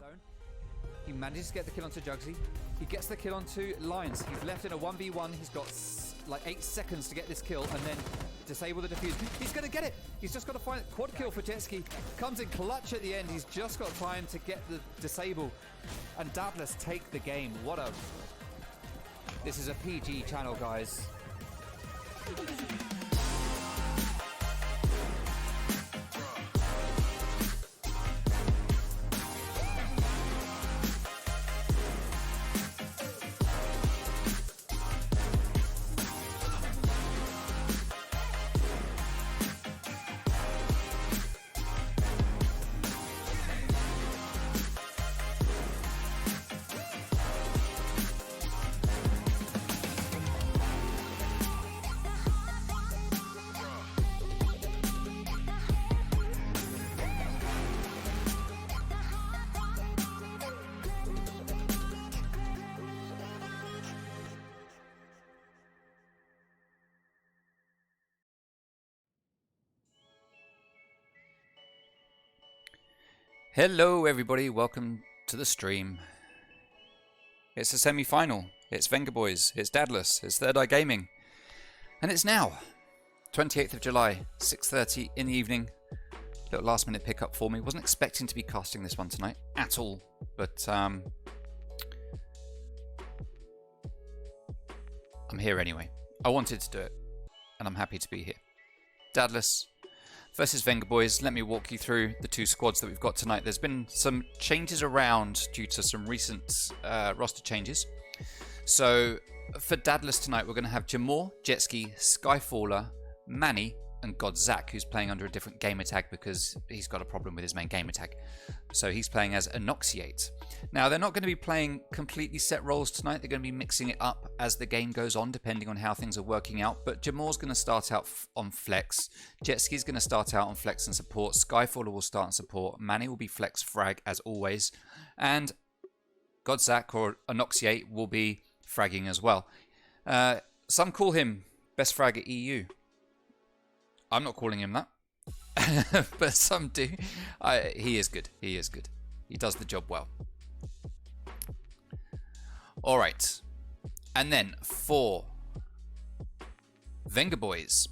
zone. He manages to get the kill onto Jugsy. He gets the kill onto Lions. He's left in a 1v1. He's got like 8 seconds to get this kill and then disable the defuse. He's going to get it. He's just got to find a quad kill for Jetski. Comes in clutch at the end. He's just got time to get the disable. And Dadless take the game. What a... This is a PG channel, guys. Hello everybody, welcome to the stream. It's a semi-final. It's Vengaboiiz, it's Dadless, it's Third Eye Gaming. And it's now, 28th of July, 6:30 in the evening. Little last minute pickup for me. Wasn't expecting to be casting this one tonight at all, but I'm here anyway. I wanted to do it, and I'm happy to be here. Dadless versus Vengaboiiz. Let me walk you through the two squads that we've got tonight. There's been some changes around due to some recent roster changes. So for Dadless tonight, we're going to have Jamor, Jetski, Skyfaller, Manny, and Godzak, who's playing under a different gamer tag because he's got a problem with his main gamer tag. So he's playing as Inoxiate. Now, they're not going to be playing completely set roles tonight. They're going to be mixing it up as the game goes on, depending on how things are working out. But Jamor's going to start out on flex. Jetski's going to start out on flex and support. Skyfaller will start on support. Manny will be flex frag, as always. And Godzak, or Inoxiate, will be fragging as well. Some call him best frag at EU. I'm not calling him that, but some do. He is good. He is good. He does the job well. All right. And then for Vengaboiiz,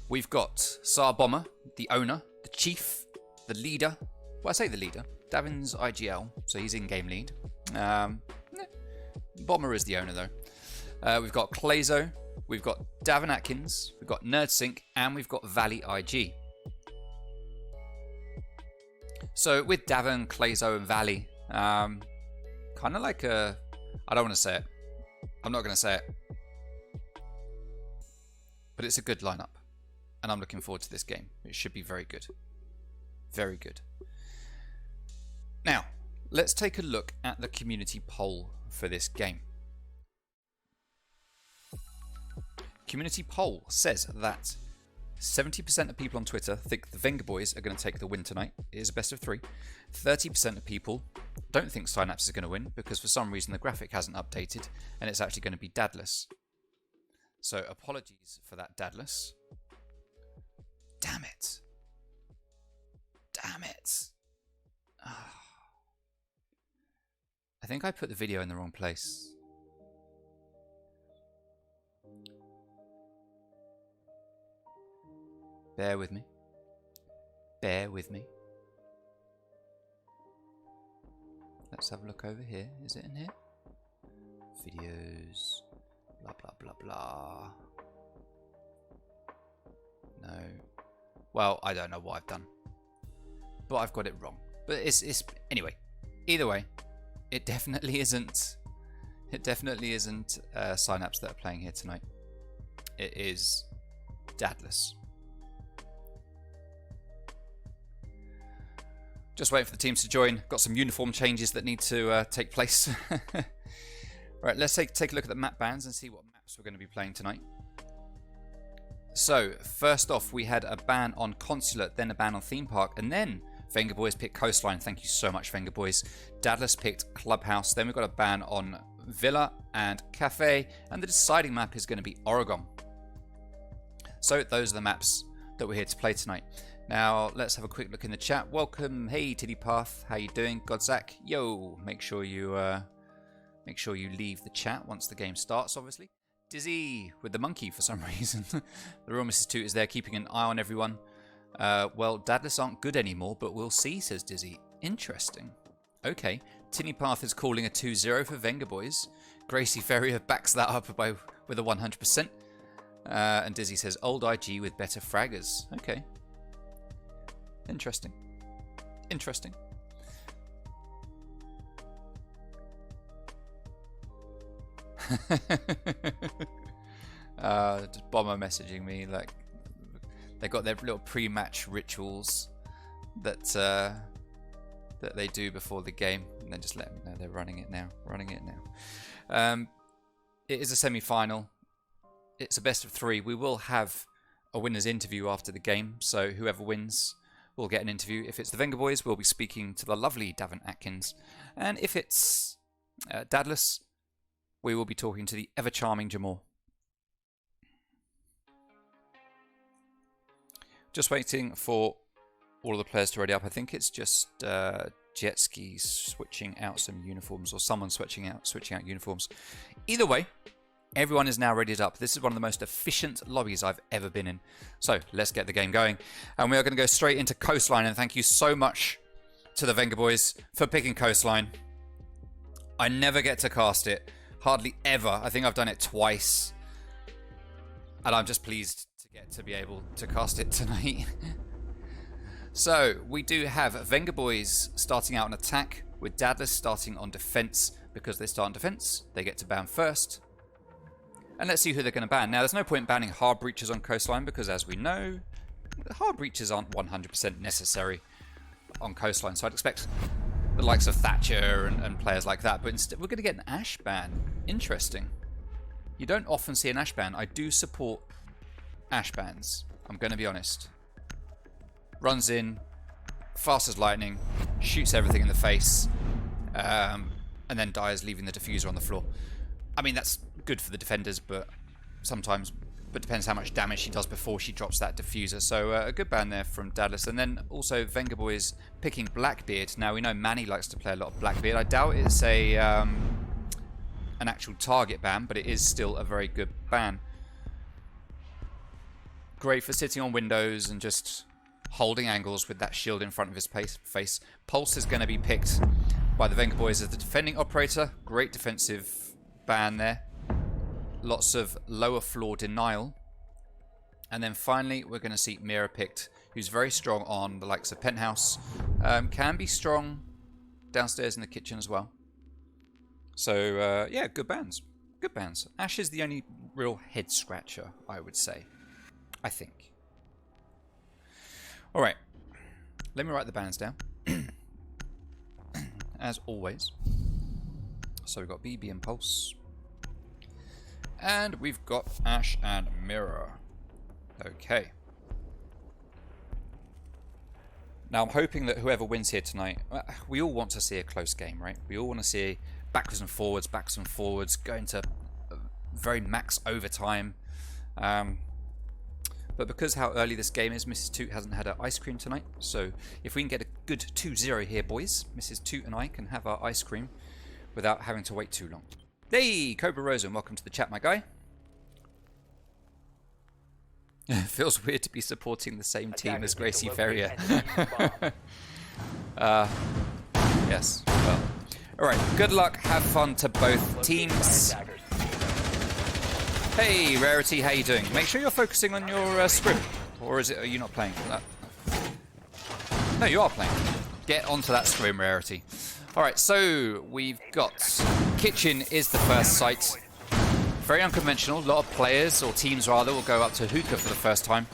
we've got Tsar Bomber, the owner, the chief, the leader. Well, I say the leader. Davin's IGL, so he's in-game lead. Bomber is the owner, though. We've got Clazo. We've got Davin Atkins, we've got NerdSync, and we've got Valley IG. So with Davin, Clazo, and Valley, kind of like a... I don't want to say it. I'm not going to say it. But it's a good lineup. And I'm looking forward to this game. It should be very good. Very good. Now, let's take a look at the community poll for this game. Community poll says that 70% of people on Twitter think the Vengaboiiz are going to take the win tonight. It is a best of 3. 30% of people don't think Synapse is going to win because for some reason the graphic hasn't updated and it's actually going to be Dadless. So apologies for that, Dadless. Damn it. Damn it. Oh. I think I put the video in the wrong place. Bear with me. Bear with me. Let's have a look over here. Is it in here? Videos. Blah, blah, blah, blah. No. Well, I don't know what I've done. But I've got it wrong. But it's anyway. Either way, it definitely isn't. It definitely isn't Synapse that are playing here tonight. It is Dadless. Just waiting for the teams to join. Got some uniform changes that need to take place. Right, let's take a look at the map bans and see what maps we're going to be playing tonight. So, first off, we had a ban on Consulate, then a ban on Theme Park, and then Vengaboiiz picked Coastline. Thank you so much, Vengaboiiz. Dadless picked Clubhouse. Then we've got a ban on Villa and Cafe, and the deciding map is going to be Oregon. So those are the maps that we're here to play tonight. Now, let's have a quick look in the chat. Welcome. Hey, Tiddypath. How you doing? Godzak. Yo. Make sure you leave the chat once the game starts, obviously. Dizzy with the monkey for some reason. The real Mrs. Toot is there keeping an eye on everyone. Well, Dadless aren't good anymore, but we'll see, says Dizzy. Interesting. Okay. Tiddypath is calling a 2-0 for Vengaboiiz. Gracie Ferrier backs that up with a 100%. And Dizzy says, old IG with better fraggers. Okay. Interesting. Interesting. Just Bomber messaging me like they got their little pre-match rituals that that they do before the game, and then just let them know they're running it now. It is a semi-final. It's a best of 3. We will have a winner's interview after the game, so whoever wins will get an interview. If it's the Vengaboiiz, we'll be speaking to the lovely Davin Atkins, and if it's Dadless, we will be talking to the ever-charming Jamal. Just waiting for all of the players to ready up. I think it's just Jetski switching out some uniforms, or someone switching out uniforms. Either way, everyone is now readied up. This is one of the most efficient lobbies I've ever been in. So let's get the game going. And we are going to go straight into Coastline. And thank you so much to the Vengaboiiz for picking Coastline. I never get to cast it. Hardly ever. I think I've done it twice. And I'm just pleased to be able to cast it tonight. So we do have Vengaboiiz starting out on attack, with Dadless starting on defense. Because they start on defense, they get to ban first. And let's see who they're going to ban. Now, there's no point banning hard breaches on Coastline, because as we know, hard breaches aren't 100% necessary on Coastline. So I'd expect the likes of Thatcher and players like that. But instead, we're going to get an Ash ban. Interesting. You don't often see an Ash ban. I do support Ash bans, I'm going to be honest. Runs in, fast as lightning, shoots everything in the face, and then dies, leaving the diffuser on the floor. I mean, that's good for the defenders, but depends how much damage she does before she drops that diffuser. So a good ban there from Dadless. And then also Vengaboiiz picking Blackbeard. Now, we know Manny likes to play a lot of Blackbeard. I doubt it's an actual target ban, but it is still a very good ban. Great for sitting on windows and just holding angles with that shield in front of his face. Pulse is going to be picked by the Vengaboiiz as the defending operator. Great defensive ban there. Lots of lower floor denial. And then finally, we're going to see Mira picked, who's very strong on the likes of Penthouse. Can be strong downstairs in the kitchen as well. So, yeah, good bans. Good bans. Ash is the only real head scratcher, I would say. I think. Alright. Let me write the bans down. As always. So we've got BB and Pulse. And we've got Ash and Mirror. Okay. Now I'm hoping that whoever wins here tonight, we all want to see a close game, right? We all want to see backwards and forwards, going to very max overtime. But because how early this game is, Mrs. Toot hasn't had her ice cream tonight. So if we can get a good 2-0 here, boys, Mrs. Toot and I can have our ice cream without having to wait too long. Hey, Cobra Rosen, welcome to the chat, my guy. It feels weird to be supporting the same team as Gracie Ferrier. Yes, well. Alright, good luck, have fun to both teams. Hey, Rarity, how you doing? Make sure you're focusing on your scrim. Or are you not playing? No, you are playing. Get onto that scrim, Rarity. Alright, so we've got Kitchen is the first site. Very unconventional. A lot of players, or teams rather, will go up to Hookah for the first time.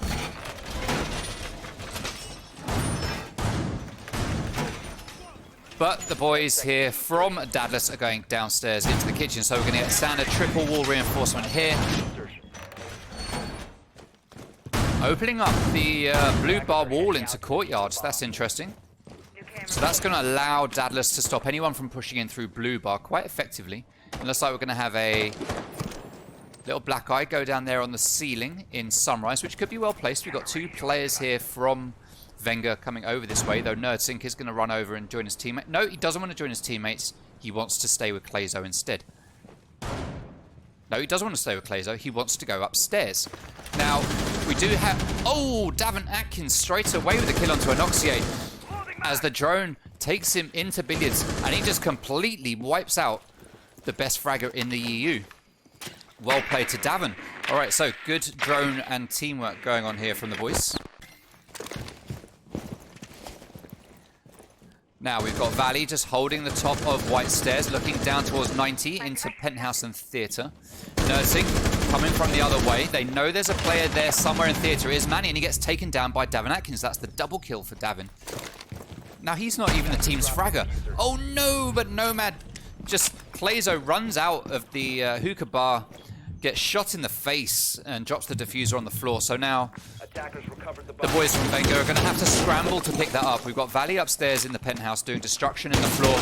But the boys here from Dadless are going downstairs into the kitchen, so we're going to get a standard triple wall reinforcement here. Opening up the blue bar wall into courtyards. That's interesting. So that's going to allow Dadless to stop anyone from pushing in through blue bar quite effectively. It looks like we're going to have a little black eye go down there on the ceiling in Sunrise, which could be well placed. We've got two players here from Venga coming over this way, though Nerdsink is going to run over and join his teammate. No, he doesn't want to join his teammates. He wants to stay with Clayzo instead. No, he doesn't want to stay with Clayzo. He wants to go upstairs. Now, we do have... Oh, Davin Atkins straight away with a kill onto Anoxiate as the drone takes him into Billiards, and he just completely wipes out the best fragger in the EU. Well played to Davin. All right, so good drone and teamwork going on here from the boys. Now we've got Valley just holding the top of White Stairs, looking down towards 90 into Penthouse and Theatre. Nursing coming from the other way. They know there's a player there somewhere in Theatre. It is Manny, and he gets taken down by Davin Atkins. That's the double kill for Davin. Now he's not even the team's fragger. Oh no, but Nomad just... Clayzo runs out of the hookah bar, gets shot in the face, and drops the diffuser on the floor. So now the boys from Venga are going to have to scramble to pick that up. We've got Valley upstairs in the penthouse doing destruction in the floor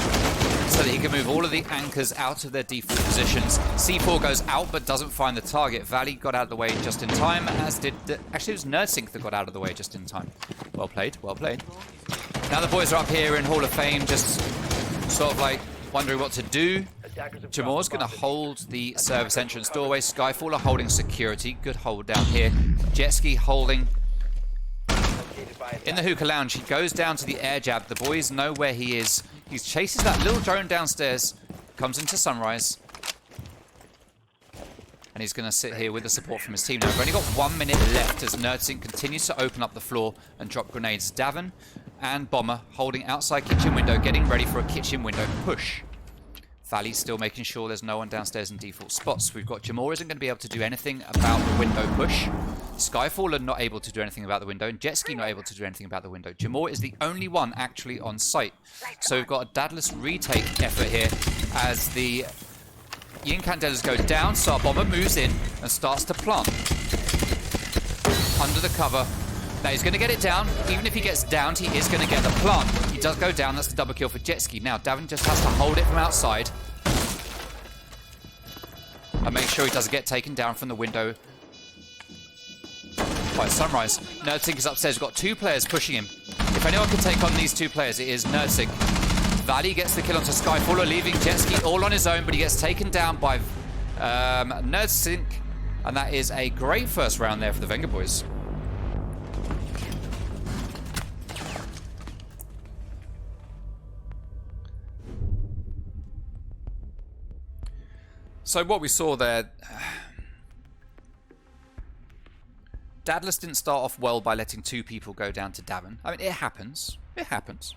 so that he can move all of the anchors out of their default positions. C4 goes out but doesn't find the target. Valley got out of the way just in time, as did... Actually, it was Nerdsink that got out of the way just in time. Well played, well played. Now the boys are up here in Hall of Fame, just sort of like wondering what to do. Jamore's going to hold the service entrance doorway. Skyfaller holding security. Good hold down here. Jetski holding in the hookah lounge. He goes down to the air jab. The boys know where he is. He chases that little drone downstairs. Comes into Sunrise. And he's going to sit here with the support from his team now. We've only got 1 minute left as Nerdsink continues to open up the floor and drop grenades. Davin and Bomber holding outside kitchen window, getting ready for a kitchen window push. Valley's still making sure there's no one downstairs in default spots. We've got Jamor isn't going to be able to do anything about the window push. Skyfaller not able to do anything about the window. And Jetski not able to do anything about the window. Jamor is the only one actually on site. So we've got a Dadless retake effort here as the incandelas go down. So our Bomber moves in and starts to plant under the cover. Now he's going to get it down. Even if he gets downed, he is going to get the plant. He does go down. That's the double kill for Jetski. Now Davin just has to hold it from outside and make sure he doesn't get taken down from the window by Sunrise. Nerdsink is upstairs. We've got two players pushing him. If anyone can take on these two players, it is Nerdsink. Valley gets the kill onto Skyfaller, leaving Jetski all on his own, but he gets taken down by Nerdsink, and that is a great first round there for the Vengaboiiz. So what we saw there, Dadless didn't start off well by letting two people go down to Davin. I mean, it happens. It happens.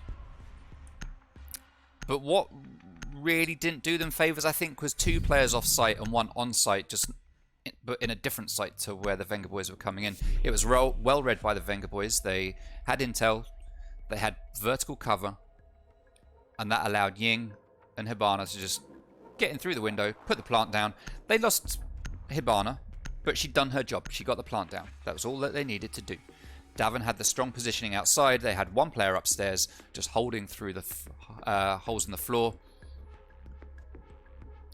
But what really didn't do them favours, I think, was two players off site and one on site, but in a different site to where the Vengaboiiz were coming in. It was well read by the Vengaboiiz. They had intel, they had vertical cover, and that allowed Ying and Hibana to just get in through the window, put the plant down. They lost Hibana, but she'd done her job. She got the plant down. That was all that they needed to do. Davin had the strong positioning outside. They had one player upstairs just holding through the holes in the floor.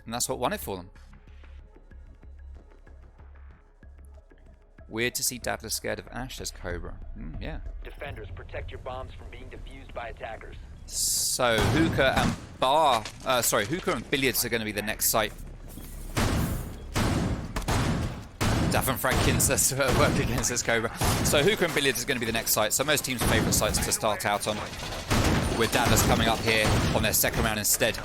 And that's what won it for them. Weird to see Dadless scared of Ash, says Cobra. Yeah. Defenders, protect your bombs from being defused by attackers. So hookah and Billiards are going to be the next site. Davin Frankins work against this Cobra. So hookah and Billiards is going to be the next site. So most teams' favourite sites to start out on, with Dadless coming up here on their second round instead.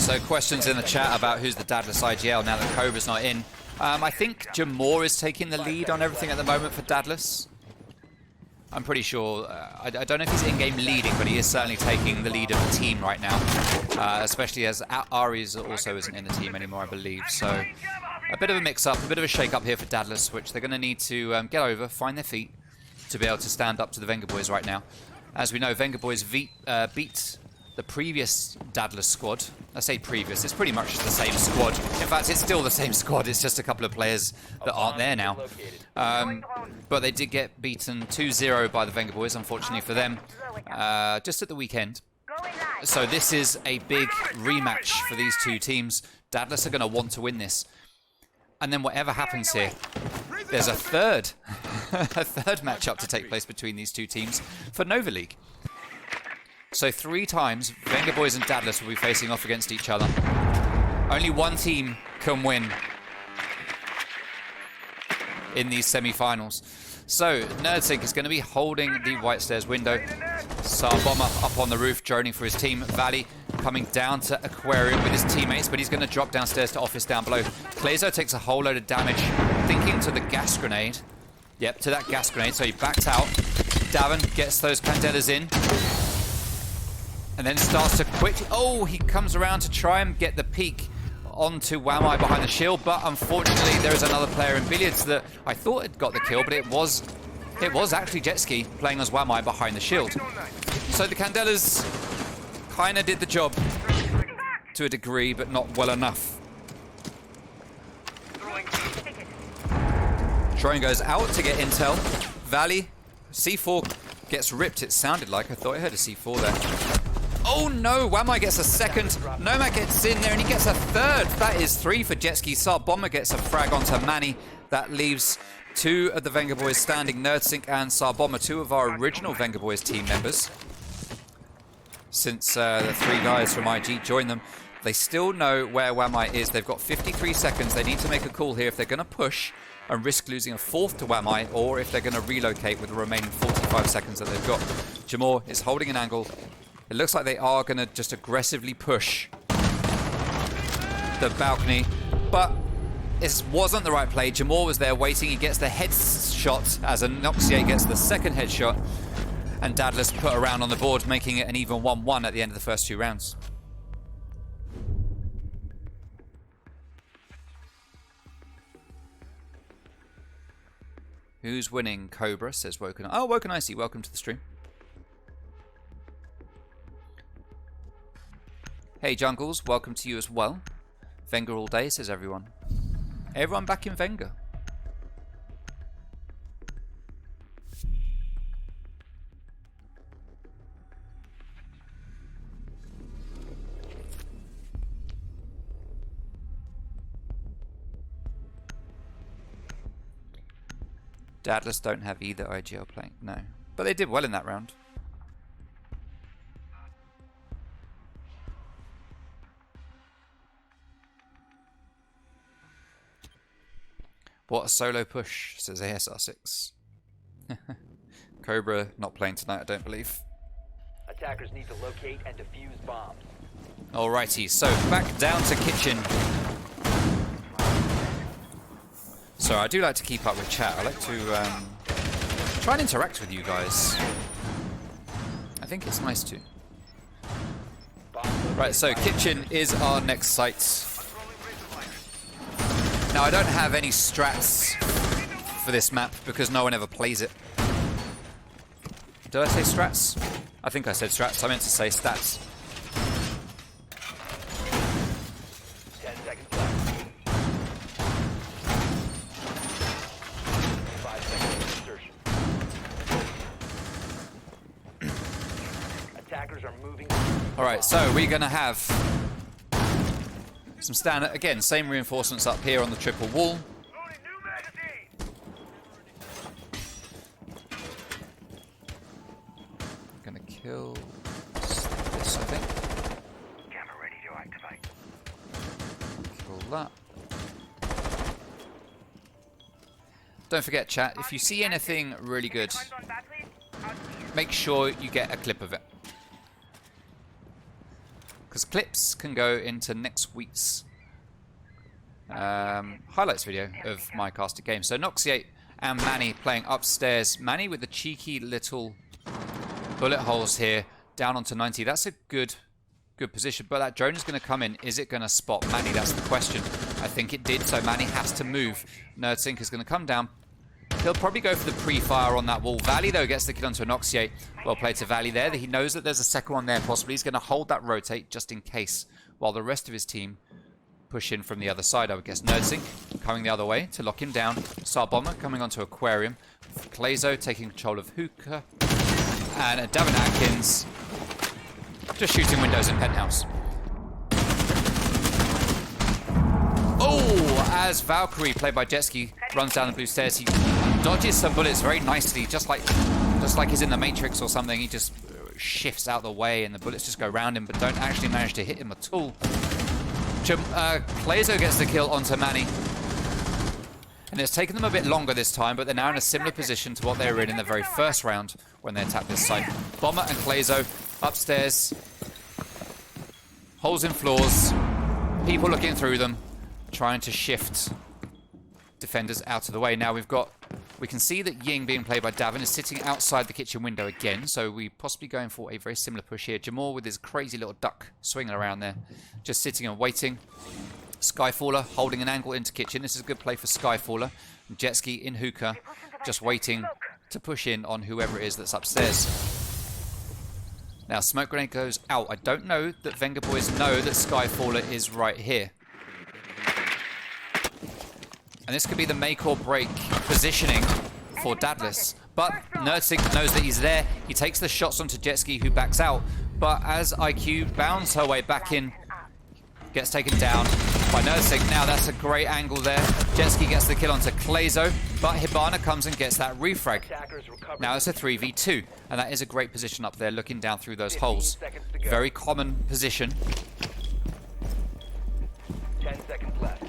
So questions in the chat about who's the Dadless IGL now that Cobra's not in. I think Jamor is taking the lead on everything at the moment for Dadless. I'm pretty sure. I don't know if he's in-game leading, but he is certainly taking the lead of the team right now. Especially as Ari's also isn't in the team anymore, I believe. So a bit of a mix-up, a bit of a shake-up here for Dadless, which they're going to need to get over, find their feet, to be able to stand up to the Vengaboiiz right now. As we know, Vengaboiiz beat the previous Dadless squad. I say previous, it's pretty much the same squad. In fact, it's still the same squad, it's just a couple of players that aren't there now. But they did get beaten 2-0 by the Vengaboiiz, unfortunately for them. just at the weekend. So this is a big rematch for these two teams. Dadless are going to want to win this. And then whatever happens here, there's a third matchup to take place between these two teams for Nova League. So 3 times, Vengaboiiz and Dadless will be facing off against each other. Only one team can win in these semi-finals. So NerdSync is going to be holding the White Stairs window. Bomber up on the roof, droning for his team. Valley coming down to Aquarium with his teammates, but he's going to drop downstairs to Office down below. Klezo takes a whole load of damage, thinking to the gas grenade. Yep, to that gas grenade, so he backed out. Davin gets those Candelas in. And then starts to quickly... Oh, he comes around to try and get the peek onto Wamai behind the shield, but unfortunately there is another player in Billiards that I thought had got the kill, but it was actually Jetski playing as Wamai behind the shield. So the Candelas kind of did the job to a degree, but not well enough. Drone goes out to get intel. Valley, C4 gets ripped, it sounded like. I thought I heard a C4 there. Oh no, Wamai gets a second. Nomad gets in there and he gets a third. That is 3 for Jetski. Bomber gets a frag onto Manny. That leaves 2 of the Vengaboiiz standing. NerdSync and Bomber, 2 of our original Vengaboiiz team members. Since the 3 guys from IG joined them. They still know where Wamai is. They've got 53 seconds. They need to make a call here if they're going to push and risk losing a 4th to Wamai, or if they're going to relocate with the remaining 45 seconds that they've got. Jamor is holding an angle. It looks like they are going to just aggressively push the balcony, but it wasn't the right play. Jamor was there waiting. He gets the headshot as Anoxiate gets the second headshot, and Dadless put a round on the board, making it an even 1-1 at the end of the first 2 rounds. Who's winning? Cobra, says Woken. Oh, Woken Icy, welcome to the stream. Hey Jungles, welcome to you as well. Venga all day, says everyone. Everyone back in Venga. Dadless don't have either IGL playing, no. But they did well in that round. What a solo push, says ASR6. Cobra not playing tonight, I don't believe. Attackers need to locate and defuse bombs. Alrighty, so back down to kitchen. So I do like to keep up with chat. I like to try and interact with you guys. I think it's nice to. Right, so kitchen is our next site. Now, I don't have any strats for this map because no one ever plays it. Did I say strats? I think I said strats. I meant to say stats. 10 seconds left. 5 seconds insertion. Attackers are moving. Alright, so we're going to have some standard, again, same reinforcements up here on the triple wall. Gonna kill this, I think. Camera ready to activate. Kill that. Don't forget, chat, if you see anything really good, make sure you get a clip of it. Because clips can go into next week's highlights video of my casted game. So Noxiate and Manny playing upstairs. Manny with the cheeky little bullet holes here down onto 90. That's a good position. But that drone is going to come in. Is it going to spot Manny? That's the question. I think it did. So Manny has to move. NerdSync is going to come down. He'll probably go for the pre-fire on that wall. Valley, though, gets the kill onto Anoxiate. Well played to Valley there. He knows that there's a second one there, possibly. He's going to hold that rotate just in case, while the rest of his team push in from the other side. I would guess NerdSync coming the other way to lock him down. Bomber coming onto Aquarium. Klezo taking control of Hookah. And Davin Atkins just shooting windows in penthouse. Oh, as Valkyrie, played by Jetski, runs down the blue stairs, he dodges some bullets very nicely, just like he's in the Matrix or something. He just shifts out the way and the bullets just go around him, but don't actually manage to hit him at all. Clazo gets the kill onto Manny. And it's taken them a bit longer this time, but they're now in a similar position to what they were in the very first round when they attacked this site. Bomber and Clazo upstairs. Holes in floors. People looking through them, trying to shift defenders out of the way. Now we can see that Ying, being played by Davin, is sitting outside the kitchen window again, so we're possibly going for a very similar push here. Jamor with his crazy little duck swinging around there, just sitting and waiting. Skyfaller holding an angle into kitchen. This is a good play for Skyfaller. Jetski in hookah, just waiting to push in on whoever it is that's upstairs. Now, smoke grenade goes out. I don't know that Vengaboiiz know that Skyfaller is right here. And this could be the make or break positioning for Dadless. But Nerdsync knows that he's there. He takes the shots onto Jetski, who backs out. But as IQ bounds her way back in, gets taken down by Nerdsync. Now that's a great angle there. Jetski gets the kill onto Clazo, but Hibana comes and gets that refrag. Now it's a 3v2, and that is a great position up there, looking down through those holes. Very common position. 10 seconds left.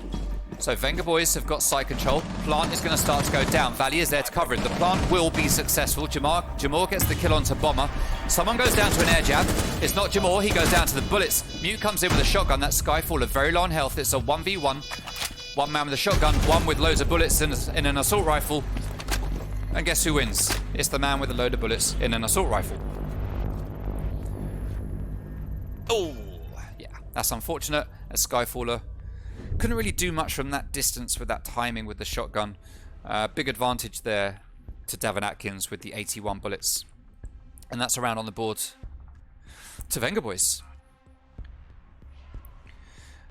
So Vengaboiiz have got side control. Plant is going to start to go down. Valley is there to cover it. The plant will be successful. Jamor gets the kill onto Bomber. Someone goes down to an air jab. It's not Jamor. He goes down to the bullets. Mute comes in with a shotgun. That's Skyfaller, very low on health. It's a 1v1. One man with a shotgun, one with loads of bullets in an assault rifle. And guess who wins? It's the man with a load of bullets in an assault rifle. Oh, yeah. That's unfortunate. As Skyfaller couldn't really do much from that distance with that timing with the shotgun. Big advantage there to Davin Atkins with the 81 bullets. And that's a round on the board to Vengaboiiz.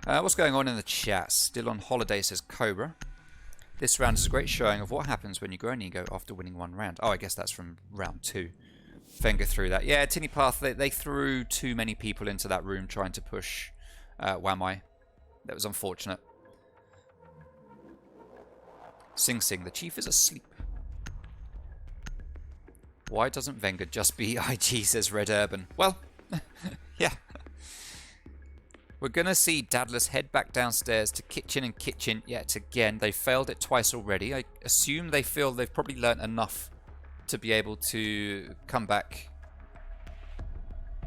What's going on in the chat? Still on holiday, says Cobra. This round is a great showing of what happens when you grow an ego after winning one round. Oh, I guess that's from round 2. Venga threw that. Yeah, Tinny Path, they threw too many people into that room trying to push Wamai. That was unfortunate. Sing Sing, the chief is asleep. Why doesn't Venga just be IG, says Red Urban? Well, yeah. We're going to see Dadless head back downstairs to kitchen and kitchen yet again. They failed it twice already. I assume they feel they've probably learnt enough to be able to come back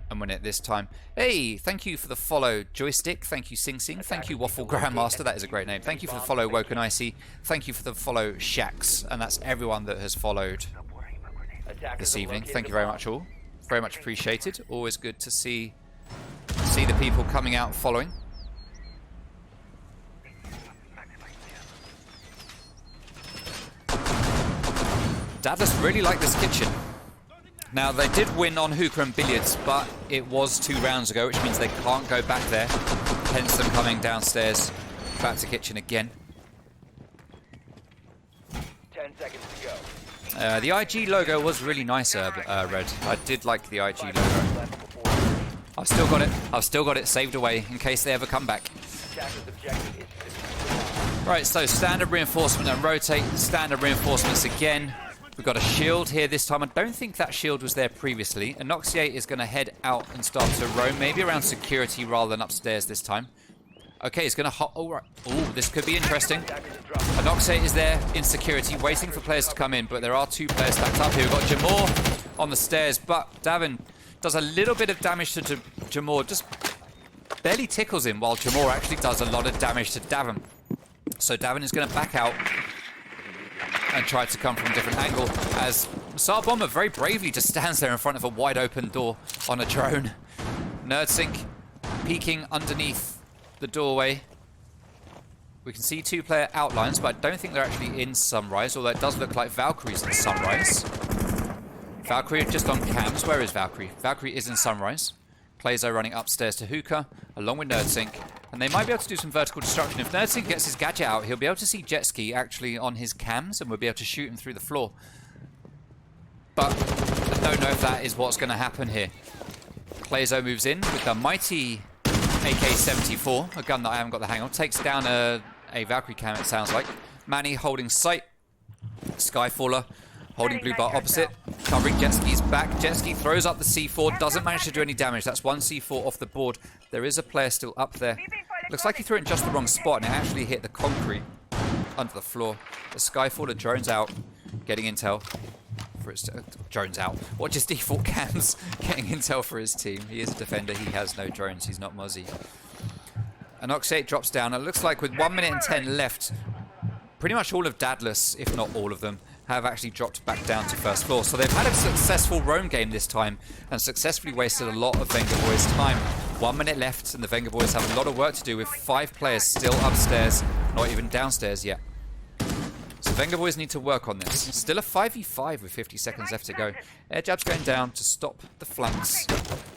and win it this time. Hey, thank you for the follow, Joystick. Thank you, Sing Sing. Thank you, Waffle Grandmaster. That is a great name. Thank you for the follow, Woken Icy. Thank you for the follow, Shax. And that's everyone that has followed this evening. Thank you very much all. Very much appreciated. Always good to see the people coming out and following. Dadless really like this kitchen. Now, they did win on hookah and billiards, but it was 2 rounds ago, which means they can't go back there. Hence them coming downstairs, back to kitchen again. 10 seconds to go. The IG logo was really nice, Red. I did like the IG logo. I've still got it. I've still got it saved away in case they ever come back. Right, so standard reinforcement and rotate. Standard reinforcements again. We've got a shield here this time. I don't think that shield was there previously. Anoxiate is going to head out and start to roam, maybe around security rather than upstairs this time. Okay, it's going to... Oh, right. Oh, this could be interesting. Anoxiate is there in security, waiting for players to come in, but there are 2 players stacked up here. We've got Jamor on the stairs, but Davin does a little bit of damage to Jamor. Just barely tickles him, while Jamor actually does a lot of damage to Davin. So Davin is going to back out and try to come from a different angle, as Tsar Bomber very bravely just stands there in front of a wide open door on a drone. Nerdsync peeking underneath the doorway. We can see 2-player outlines, but I don't think they're actually in Sunrise, although it does look like Valkyrie's in Sunrise. Valkyrie just on cams. Where is Valkyrie? Valkyrie is in Sunrise. Clazo running upstairs to hookah, along with Nerdsync. And they might be able to do some vertical destruction. If Nerdsync gets his gadget out, he'll be able to see Jetski actually on his cams, and we'll be able to shoot him through the floor. But Don't know if that is what's going to happen here. Klezo moves in with the mighty AK-74, a gun that I haven't got the hang of. Takes down a Valkyrie cam, it sounds like. Manny holding sight. Skyfaller holding blue bar opposite. Covering Jetski's back. Jetski throws up the C4. Doesn't manage to do any damage. That's one C4 off the board. There is a player still up there. Looks like he threw it in just the wrong spot and it actually hit the concrete under the floor. The Skyfaller drones out, getting intel for his drones out. Watch his default cams getting intel for his team. He is a defender. He has no drones. He's not Mozzie. Anoxiate drops down. It looks like with 1 minute and 10 left, pretty much all of Dadless, if not all of them, have actually dropped back down to first floor. So they've had a successful roam game this time and successfully wasted a lot of Vengaboiiz time. 1 minute left and the Vengaboiiz have a lot of work to do with 5 players still upstairs, not even downstairs yet. So Vengaboiiz need to work on this. Still a 5v5 with 50 seconds left to go. Air jab's going down to stop the flanks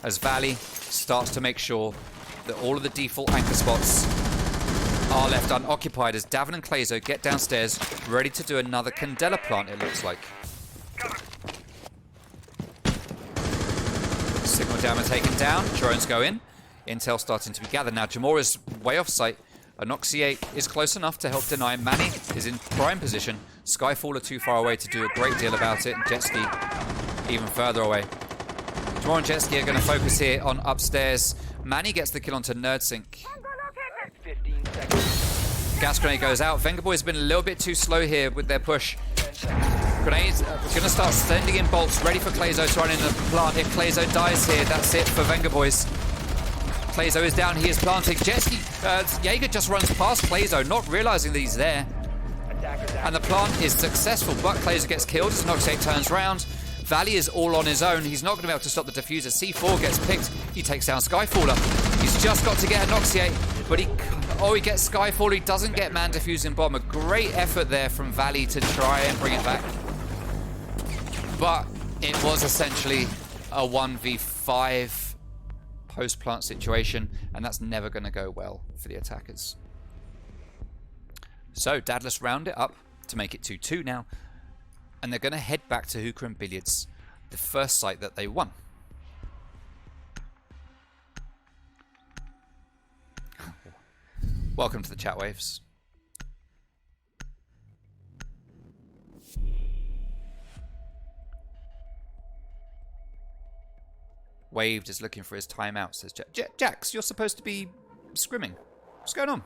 as Valley starts to make sure that all of the default anchor spots are left unoccupied as Davin and Klezo get downstairs, ready to do another Candela plant, it looks like. Signal jammer taken down, drones go in. Intel starting to be gathered now. Jamor is way off site. Anoxiate is close enough to help deny. Manny is in prime position. Skyfaller too far away to do a great deal about it. Jetski even further away. Jamor and Jetski are going to focus here on upstairs. Manny gets the kill onto Nerdsync. 15 seconds. Gas grenade goes out. Vengaboiiz has been a little bit too slow here with their push. Grenades are going to start sending in bolts, ready for Klezo to run in the plant. If Klezo dies here, that's it for Vengaboiiz. Klezo is down, he is planting. Jetski, Jaeger just runs past Klezo, not realizing that he's there. And the plant is successful, but Klezo gets killed as Noxate turns round. Valley is all on his own. He's not going to be able to stop the diffuser. C4 gets picked. He takes down Skyfaller. He's just got to get Anoxiate, but he gets Skyfaller. He doesn't get man defusing bomb. A great effort there from Valley to try and bring it back. But it was essentially a 1v5 post-plant situation, and that's never going to go well for the attackers. So Dadless round it up to make it 2-2 now. And they're going to head back to Hookah and Billiards, the first site that they won. Welcome to the chat waves. Waved is looking for his timeout, says Jax, you're supposed to be scrimming. What's going on?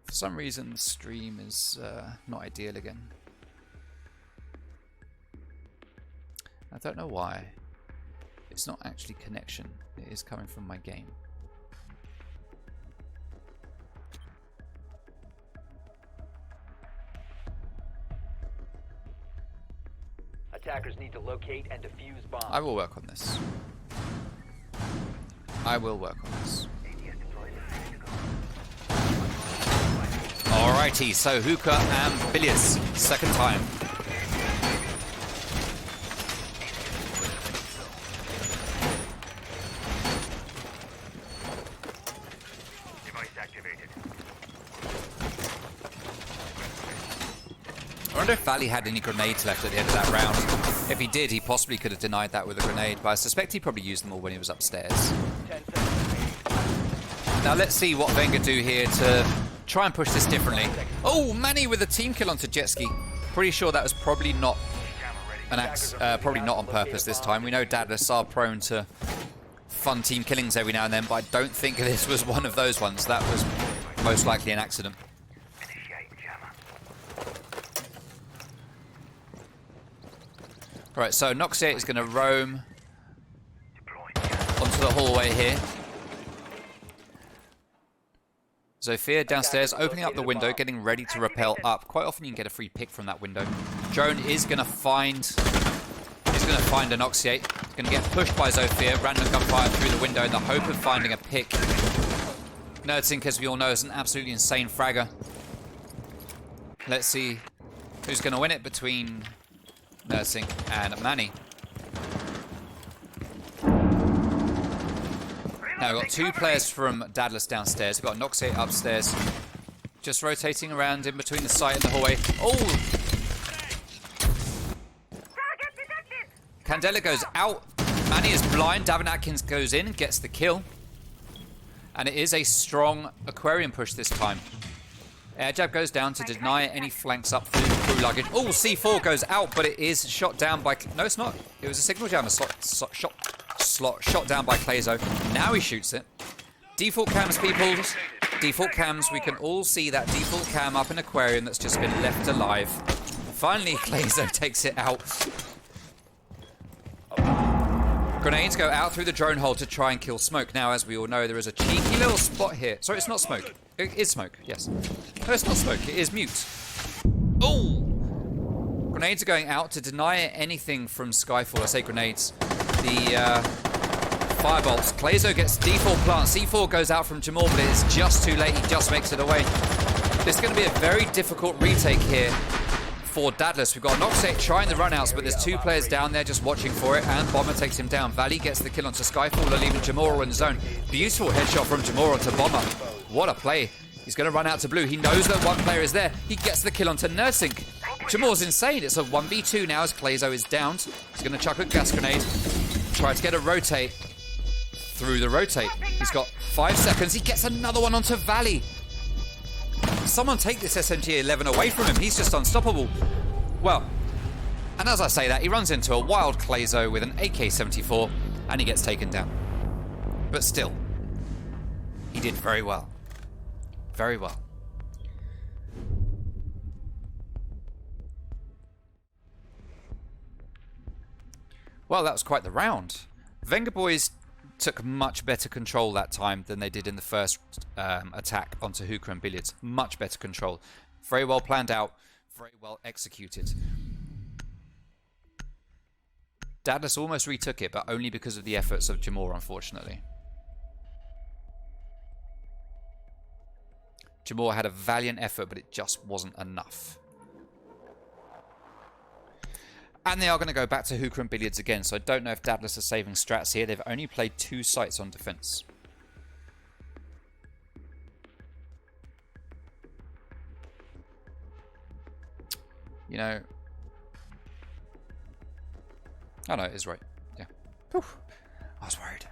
For some reason, the stream is not ideal again. I don't know why. It's not actually connection. It is coming from my game. Attackers need to locate and defuse bombs. I will work on this. I will work on this. Alrighty, so Hookah and Billiards, second time. Device activated. I wonder if Valley had any grenades left at the end of that round. If he did, he possibly could have denied that with a grenade, but I suspect he probably used them all when he was upstairs. 10 seconds. Now let's see what Venga do here to try and push this differently. Oh, Manny with a team kill onto Jetski. Pretty sure that was probably not probably not on purpose this time. We know Dadless are prone to fun team killings every now and then, but I don't think this was one of those ones. That was most likely an accident. Right, so Noxiate is going to roam onto the hallway here. Zofia downstairs, opening up the window, getting ready to rappel up. Quite often you can get a free pick from that window. Drone is going to find an Oxiate. Going to get pushed by Zofia. Random gunfire through the window in the hope of finding a pick. Nerdsync, as we all know, is an absolutely insane fragger. Let's see who's going to win it between Nerdsync and Manny. Now we've got two players from Dadless downstairs. We've got Noxiate upstairs. Just rotating around in between the site and the hallway. Oh! Candela goes out. Manny is blind. Davin Atkins goes in and gets the kill. And it is a strong Aquarium push this time. Air jab goes down to deny any flanks up through luggage. Oh, C4 goes out, but it is shot down by... No, it's not. It was a signal jammer shot down by Clazo. Now he shoots it. Default cams, people. Default cams. We can all see that default cam up in Aquarium that's just been left alive. Finally, Clazo takes it out. Grenades go out through the drone hole to try and kill Smoke. Now, as we all know, there is a cheeky little spot here. Sorry, it's not Smoke. It is Smoke, yes. No, it's not Smoke. It is Mute. Oh! Grenades are going out to deny anything from Skyfall. I say grenades. The firebolts. Clazo gets default plant. C4 goes out from Jamal, but it's just too late. He just makes it away. It's going to be a very difficult retake here for Dadless. We've got Noxate trying the runouts, but there's two players down there just watching for it, and Bomber takes him down. Valley gets the kill onto Skyfall, leaving Jamoral in the zone. Beautiful headshot from Jamoral to Bomber. What a play. He's going to run out to blue. He knows that one player is there. He gets the kill onto Nursing. Jamal's insane. It's a 1v2 now as Clazo is downed. He's going to chuck a gas grenade. Try to get a rotate through the rotate. He's got 5 seconds. He gets another one onto Valley. Someone take this SMG-11 away from him. He's just unstoppable. Well, and as I say that, he runs into a wild Clazo with an AK-74 and he gets taken down. But still, he did very well. Very well. Well, that was quite the round. Vengaboiiz took much better control that time than they did in the first attack onto Hookah and Billiards. Much better control. Very well planned out. Very well executed. Dadless almost retook it, but only because of the efforts of Jamor, unfortunately. Jamor had a valiant effort, but it just wasn't enough. And they are going to go back to Hookah and Billiards again, so I don't know if Dadless are saving strats here. They've only played 2 sites on defense. You know... Oh no, it is right. Yeah. Whew. I was worried.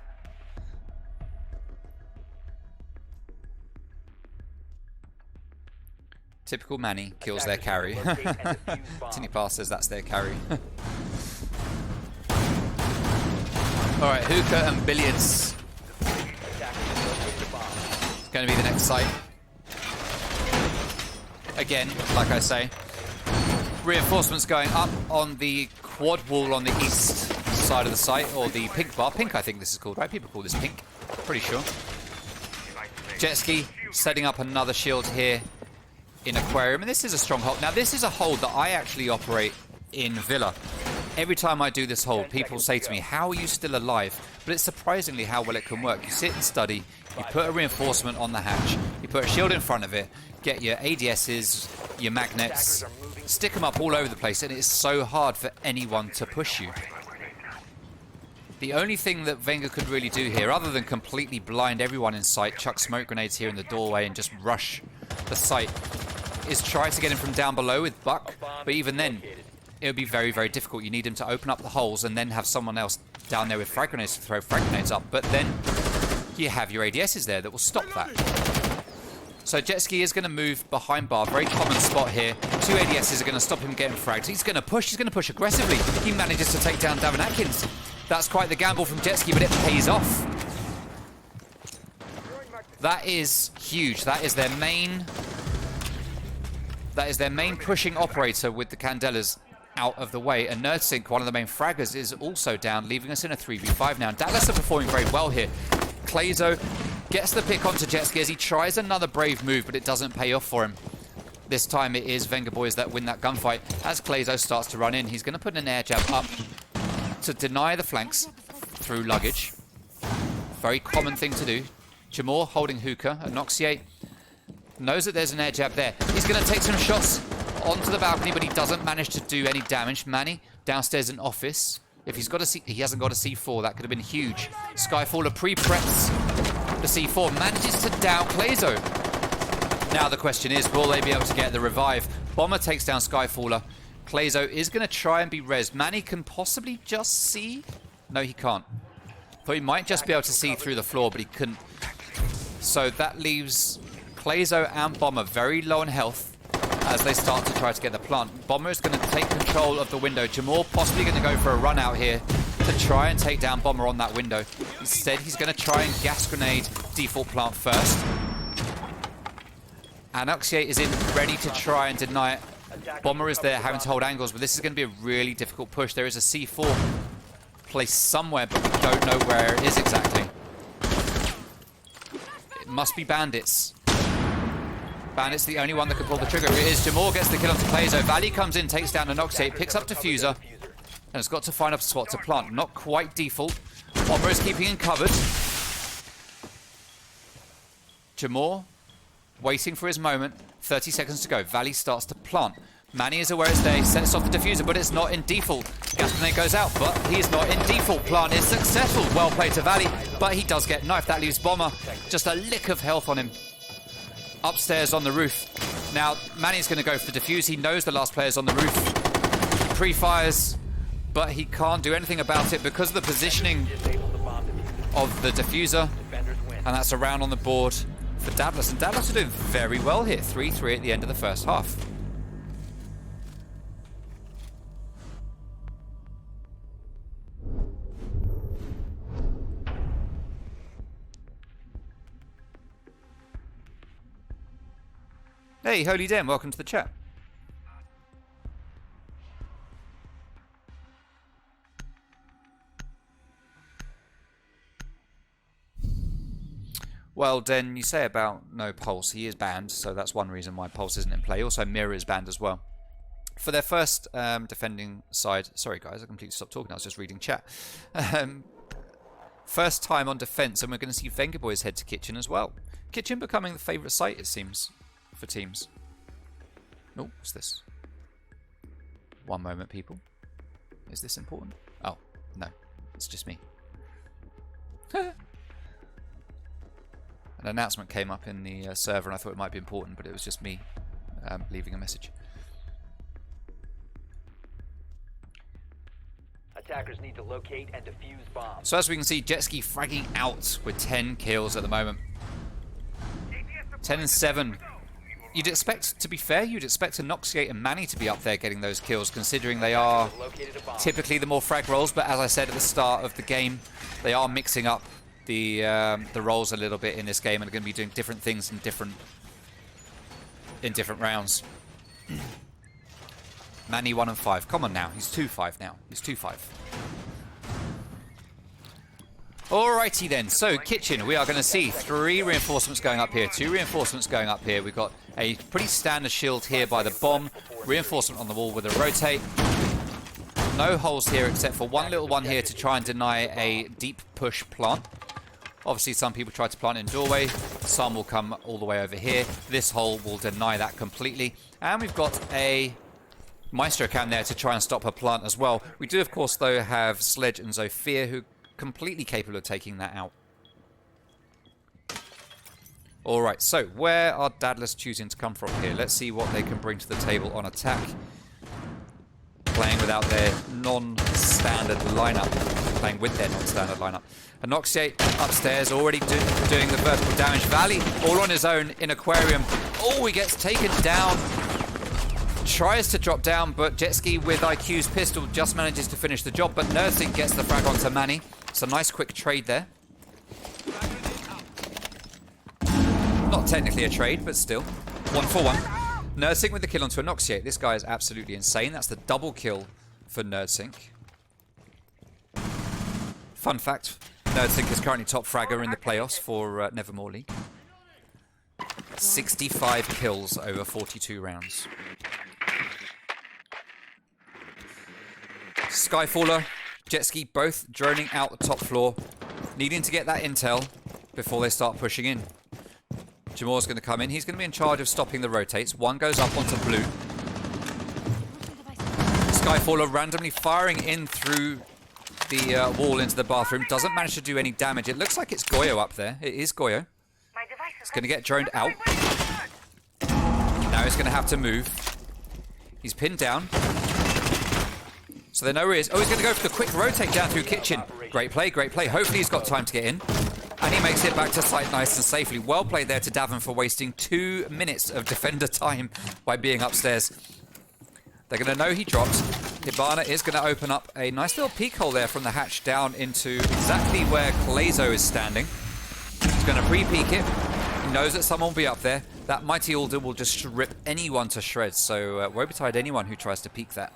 Typical Manny kills their carry. Tinny Pass says that's their carry. Alright, Hookah and Billiards. It's going to be the next site. Again, like I say. Reinforcements going up on the quad wall on the east side of the site, or the pink bar. Pink, I think this is called, right? People call this pink. Pretty sure. Jetski setting up another shield here in Aquarium, and this is a strong hold. Now, this is a hold that I actually operate in Villa. Every time I do this hold, people say to me, how are you still alive? But it's surprisingly how well it can work. You sit and study, you put a reinforcement on the hatch, you put a shield in front of it, get your ADSs, your magnets, stick them up all over the place, and it's so hard for anyone to push you. The only thing that Venga could really do here, other than completely blind everyone in sight, chuck smoke grenades here in the doorway and just rush the site, is try to get him from down below with Buck, but even then, it would be very, very difficult. You need him to open up the holes and then have someone else down there with frag grenades to throw frag grenades up, but then you have your ADSs there that will stop that. So Jetski is going to move behind bar, very common spot here. 2 ADSs are going to stop him getting fragged. He's going to push aggressively. He manages to take down Davin Atkins. That's quite the gamble from Jetski, but it pays off. That is huge. That is their main pushing operator with the Candelas out of the way. And Nerdsync, one of the main fraggers, is also down, leaving us in a 3v5 now. Dadless are performing very well here. Clazo gets the pick onto Jetski as he tries another brave move, but it doesn't pay off for him. This time it is Vengaboiiz that win that gunfight. As Clazo starts to run in, he's going to put an air jab up to deny the flanks through luggage. Very common thing to do. Jamor holding Hookah. Anoxiate knows that there's an air jab there. He's going to take some shots onto the balcony, but he doesn't manage to do any damage. Manny downstairs in office. If he's got a C, he hasn't got a C4. That could have been huge. Skyfaller pre-preps the C4, manages to down Clazo. Now the question is, will they be able to get the revive? Bomber takes down Skyfaller. Clazo is going to try and be rezzed. Manny can possibly just see. No, he can't. Thought he might just be able to see through the floor, but he couldn't. So that leaves Clazo and Bomber very low on health as they start to try to get the plant. Bomber is going to take control of the window. Jamal possibly going to go for a run out here to try and take down Bomber on that window. Instead, he's going to try and gas grenade default plant first. Anuxiate is in, ready to try and deny it. Bomber is there, having to hold angles, but this is going to be a really difficult push. There is a C4 placed somewhere, but we don't know where it is exactly. It must be Bandits. Bandit's the only one that can pull the trigger. It is. Jamal gets the kill onto Clazo. Valley comes in, takes down Anuxiate, picks up Diffuser, and has got to find a spot to plant. Not quite default. Bomber is keeping him covered. Jamal waiting for his moment. 30 seconds to go. Valley starts to plant. Manny is aware it's there. He sets off the diffuser, but it's not in default. Gas grenade goes out, but he's not in default. Plant is successful. Well played to Valley, but he does get knifed. That leaves Bomber just a lick of health on him. Upstairs on the roof. Now, Manny's going to go for the defuse. He knows the last player's on the roof. Pre-fires, but he can't do anything about it because of the positioning of the diffuser. And that's a round on the board for Dadless. And Dadless are doing very well here. 3-3 at the end of the first half. Hey, Holy Den, welcome to the chat. Well, Den, you say about no Pulse. He is banned, so that's one reason why Pulse isn't in play. Also, Mirror is banned as well. For their first defending side... Sorry, guys, I completely stopped talking. I was just reading chat. First time on defense, and we're going to see Vengaboiiz head to Kitchen as well. Kitchen becoming the favourite site, it seems, for teams. Oh, what's this? One moment, people. Is this important? Oh, no. It's just me. An announcement came up in the server and I thought it might be important, but it was just me leaving a message. Attackers need to locate and defuse bombs. So as we can see, Jetski fragging out with 10 kills at the moment. 10 and 7. You'd expect, to be fair, you'd expect Anuxiate and Manny to be up there getting those kills, considering they are typically the more frag roles. But as I said at the start of the game, they are mixing up the roles a little bit in this game and are going to be doing different things in different rounds. Manny 1 and 5. Come on now, he's 2-5 now. He's 2-5. Alrighty then, so Kitchen, we are going to see 3 reinforcements going up here, 2 reinforcements going up here. We've got a pretty standard shield here by the bomb, reinforcement on the wall with a rotate. No holes here except for one little one here to try and deny a deep push plant. Obviously some people try to plant in doorway, some will come all the way over here. This hole will deny that completely. And we've got a Maestro can there to try and stop her plant as well. We do of course though have Sledge and Zofia who completely capable of taking that out. Alright, so where are Dadless choosing to come from here? Let's see what they can bring to the table on attack. Playing without their non-standard lineup. Playing with their non-standard lineup. Anuxiate upstairs already doing the vertical damage. Valley all on his own in Aquarium. Oh, he gets taken down. Tries to drop down, but Jetski with IQ's pistol just manages to finish the job, but Nursing gets the frag onto Manny. It's a nice quick trade there. Not technically a trade, but still. 1 for 1. Nursing with the kill onto Anuxiate. This guy is absolutely insane. That's the double kill for Nerdsync. Fun fact, Nerdsync is currently top fragger in the playoffs for Nevermore League. 65 kills over 42 rounds. Skyfaller, Jetski both droning out the top floor, needing to get that intel before they start pushing in. Jamal's going to come in. He's going to be in charge of stopping the rotates. One goes up onto blue. Skyfaller randomly firing in through the wall into the bathroom. Doesn't manage to do any damage. It looks like it's Goyo up there. It is Goyo. He's going to get droned out. Now he's going to have to move. He's pinned down. So they know where he is. Oh, he's going to go for the quick rotate down through kitchen. Great play, great play. Hopefully he's got time to get in. And he makes it back to site nice and safely. Well played there to Davin for wasting 2 minutes of defender time by being upstairs. They're going to know he dropped. Hibana is going to open up a nice little peek hole there from the hatch down into exactly where Klezo is standing. He's going to pre-peek it. He knows that someone will be up there. That mighty Alder will just rip anyone to shreds. So woe betide anyone who tries to peek that.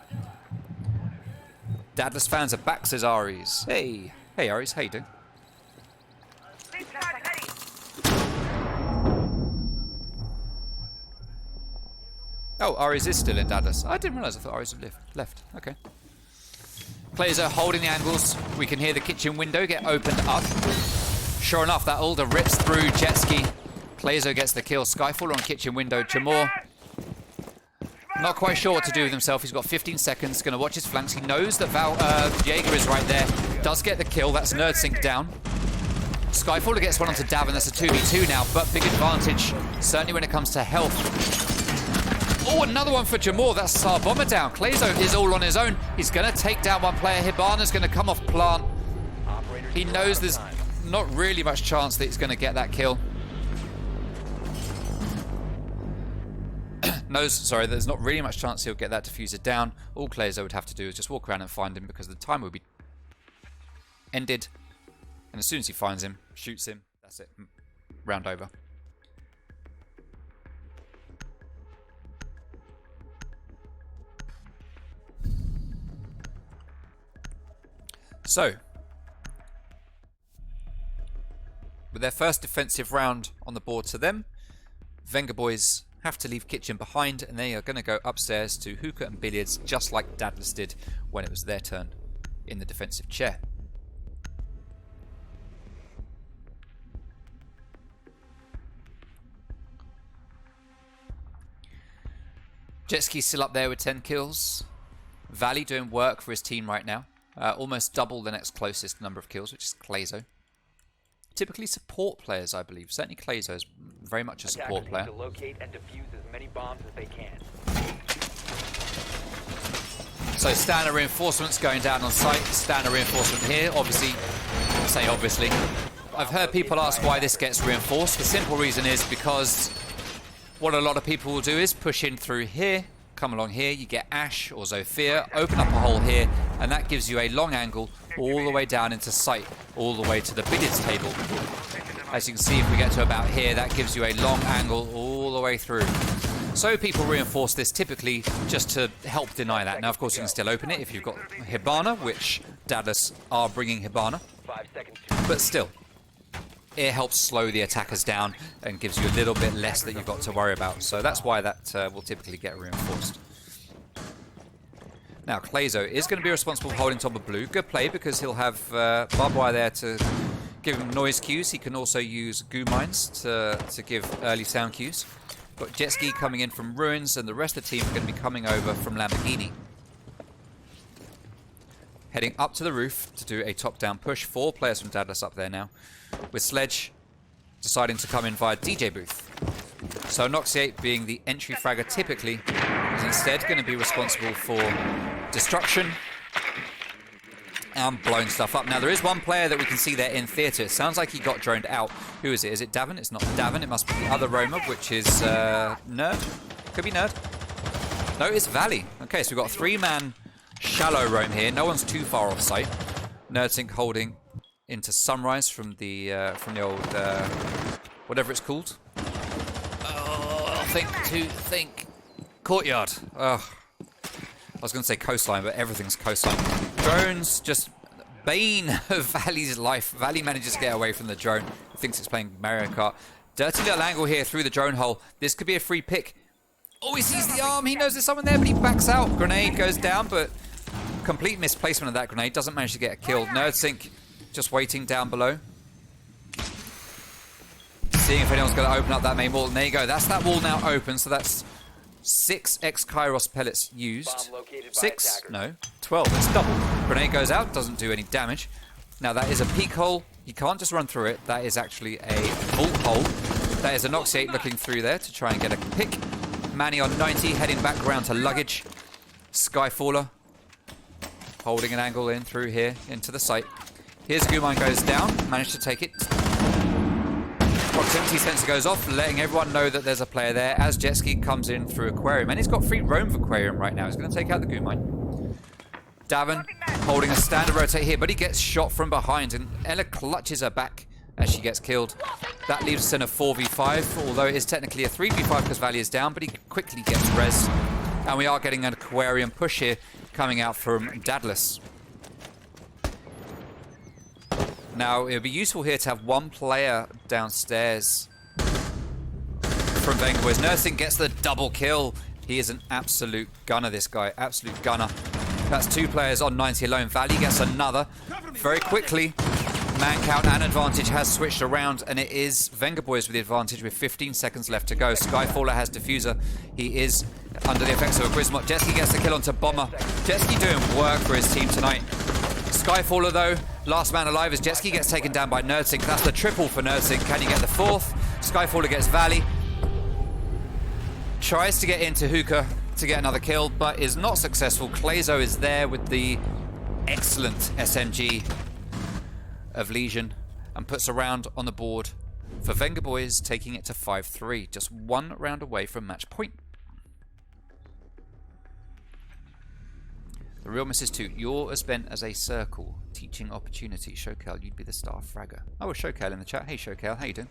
Dadless fans are back, says Aries. Hey. Hey, Aries. How you doing? Oh, Aries is still in Dadless. I didn't realise. I thought Aries had left. Okay. Players are holding the angles. We can hear the kitchen window get opened up. Sure enough, that Alder rips through jet ski. Klezo gets the kill. Skyfall on kitchen window. Jamor not quite sure what to do with himself. He's got 15 seconds. Going to watch his flanks. He knows that Jaeger is right there. Does get the kill. That's Nerdsync down. Skyfaller gets one onto Davin. That's a 2v2 now, but big advantage. Certainly when it comes to health. Oh, another one for Jamor. That's Tsar Bomber down. Klezo is all on his own. He's going to take down one player. Hibana's going to come off plant. He knows there's not really much chance that he's going to get that kill. There's not really much chance he'll get that diffuser down. All Klezo would have to do is just walk around and find him because the time will be ended. And as soon as he finds him, shoots him, that's it. Round over. So, with their first defensive round on the board to them, Vengaboiiz have to leave kitchen behind, and they are going to go upstairs to hookah and billiards, just like Dadless did when it was their turn in the defensive chair. Jetski's still up there with 10 kills. Valley doing work for his team right now. Almost double the next closest number of kills, which is Klezo. Typically support players, I believe. Certainly Klezo is very much a support player. To locate and defuse as many bombs as they can. So standard reinforcements going down on site. Standard reinforcement here. Obviously, say obviously. I've heard people ask why this gets reinforced. The simple reason is because what a lot of people will do is push in through here, come along here, you get Ash or Zofia, open up a hole here, and that gives you a long angle all the way down into sight, all the way to the billiards table. As you can see, if we get to about here, that gives you a long angle all the way through. So people reinforce this typically just to help deny that. Now, of course, you can still open it if you've got Hibana, which Dadless are bringing Hibana. 5 seconds. But still, it helps slow the attackers down and gives you a little bit less that you've got to worry about. So that's why that will typically get reinforced. Now, Klezo is going to be responsible for holding top of blue. Good play because he'll have barbed wire there to give him noise cues. He can also use goo mines to give early sound cues. Got jet ski coming in from ruins, and the rest of the team are going to be coming over from Lamborghini. Heading up to the roof to do a top-down push. 4 players from Dadless up there now, with Sledge deciding to come in via DJ booth. So Noxiate, being the entry fragger typically, is instead going to be responsible for destruction and blowing stuff up. Now there is one player that we can see there in theatre. It sounds like he got droned out. Who is it? Is it Davin? It's not Davin. It must be the other roamer, which is Nerd. Could be Nerd. No, it's Valley. Okay, so we've got a 3-man shallow roam here. No one's too far off site. Nerdsync holding into Sunrise from the old whatever it's called. Oh, think Courtyard. Oh, I was going to say coastline, but everything's coastline. Drones, just bane of Valley's life. Valley manages to get away from the drone. He thinks it's playing Mario Kart. Dirty little angle here through the drone hole. This could be a free pick. Oh, he sees the arm. He knows there's someone there, but he backs out. Grenade goes down, but complete misplacement of that grenade. Doesn't manage to get a kill. Nerdsync just waiting down below. Seeing if anyone's going to open up that main wall. And there you go. That's that wall now open. So that's 6 X-Kairos pellets used. 6? No. 12. It's double. Grenade goes out. Doesn't do any damage. Now that is a peak hole. You can't just run through it. That is actually a vault hole. That is a Noxiate looking through there to try and get a pick. Manny on 90, heading back around to luggage. Skyfaller holding an angle in through here into the site. Here's Gumine goes down, managed to take it. Proximity sensor goes off, letting everyone know that there's a player there as Jetski comes in through Aquarium. And he's got free roam of Aquarium right now. He's going to take out the Gumine. Davin holding a standard rotate here, but he gets shot from behind, and Ella clutches her back as she gets killed. That leaves us in a 4v5, although it is technically a 3v5 because Valley is down, but he quickly gets res. And we are getting an Aquarium push here coming out from Dadless. Now, it would be useful here to have one player downstairs from Vengaboiiz. Nursing gets the double kill. He is an absolute gunner, this guy. Absolute gunner. That's 2 players on 90 alone. Valley gets another. Very quickly, man count and advantage has switched around, and it is Vengaboiiz with the advantage with 15 seconds left to go. Skyfaller has Diffuser. He is under the effects of a Grismot. Jetski gets the kill onto Bomber. Jetski doing work for his team tonight. Skyfaller, though, last man alive as Jetski gets taken down by Nerdsink. That's the triple for Nerdsink. Can he get the 4th? Skyfaller gets Valley. Tries to get into Hookah to get another kill, but is not successful. Clazo is there with the excellent SMG of Legion and puts a round on the board for Vengaboiiz, taking it to 5-3. Just 1 round away from match point. The real Mrs. Toot, you're as bent as a circle. Teaching opportunity. Shokel, you'd be the star fragger. Oh, Shokel in the chat. Hey, Shokel, how you doing?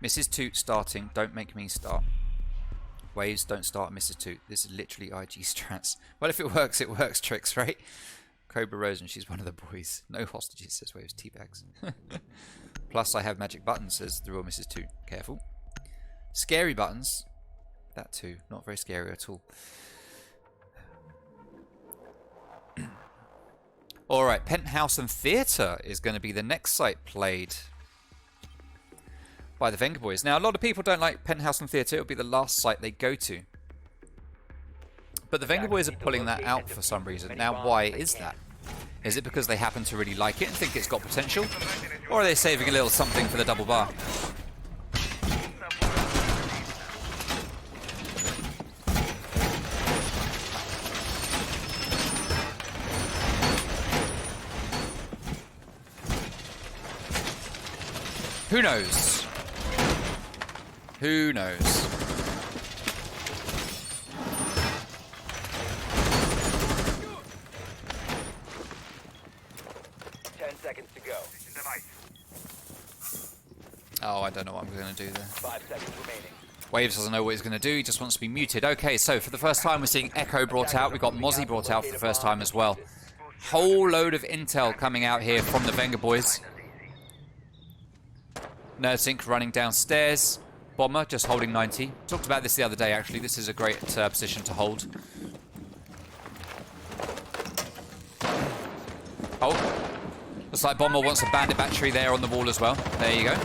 Mrs. Toot starting. Don't make me start. Waves, don't start Mrs. Toot. This is literally IG strats. Well, if it works, tricks, right? Cobra Rosen, she's one of the boys. No hostages, says Waves. Teabags. Plus, I have magic buttons, says the real Mrs. Toot. Careful. Scary buttons. That too. Not very scary at all. Alright, Penthouse and Theatre is going to be the next site played by the Vengaboiiz. Now, a lot of people don't like Penthouse and Theatre. It'll be the last site they go to. But the Vengaboiiz are pulling that out for some reason. Now, why is that? Is it because they happen to really like it and think it's got potential? Or are they saving a little something for the double bar? Who knows? Who knows? 10 seconds to go. Oh, I don't know what I'm going to do there. 5 seconds remaining. Waves doesn't know what he's going to do. He just wants to be muted. Okay, so for the first time, we're seeing Echo brought out. We've got Mozzie brought out for the first time as well. Whole load of intel coming out here from the Vengaboiiz. Nerdsink running downstairs. Bomber just holding 90. Talked about this the other day, actually. This is a great position to hold. Oh. Looks like Bomber wants a bandit battery there on the wall as well. There you go.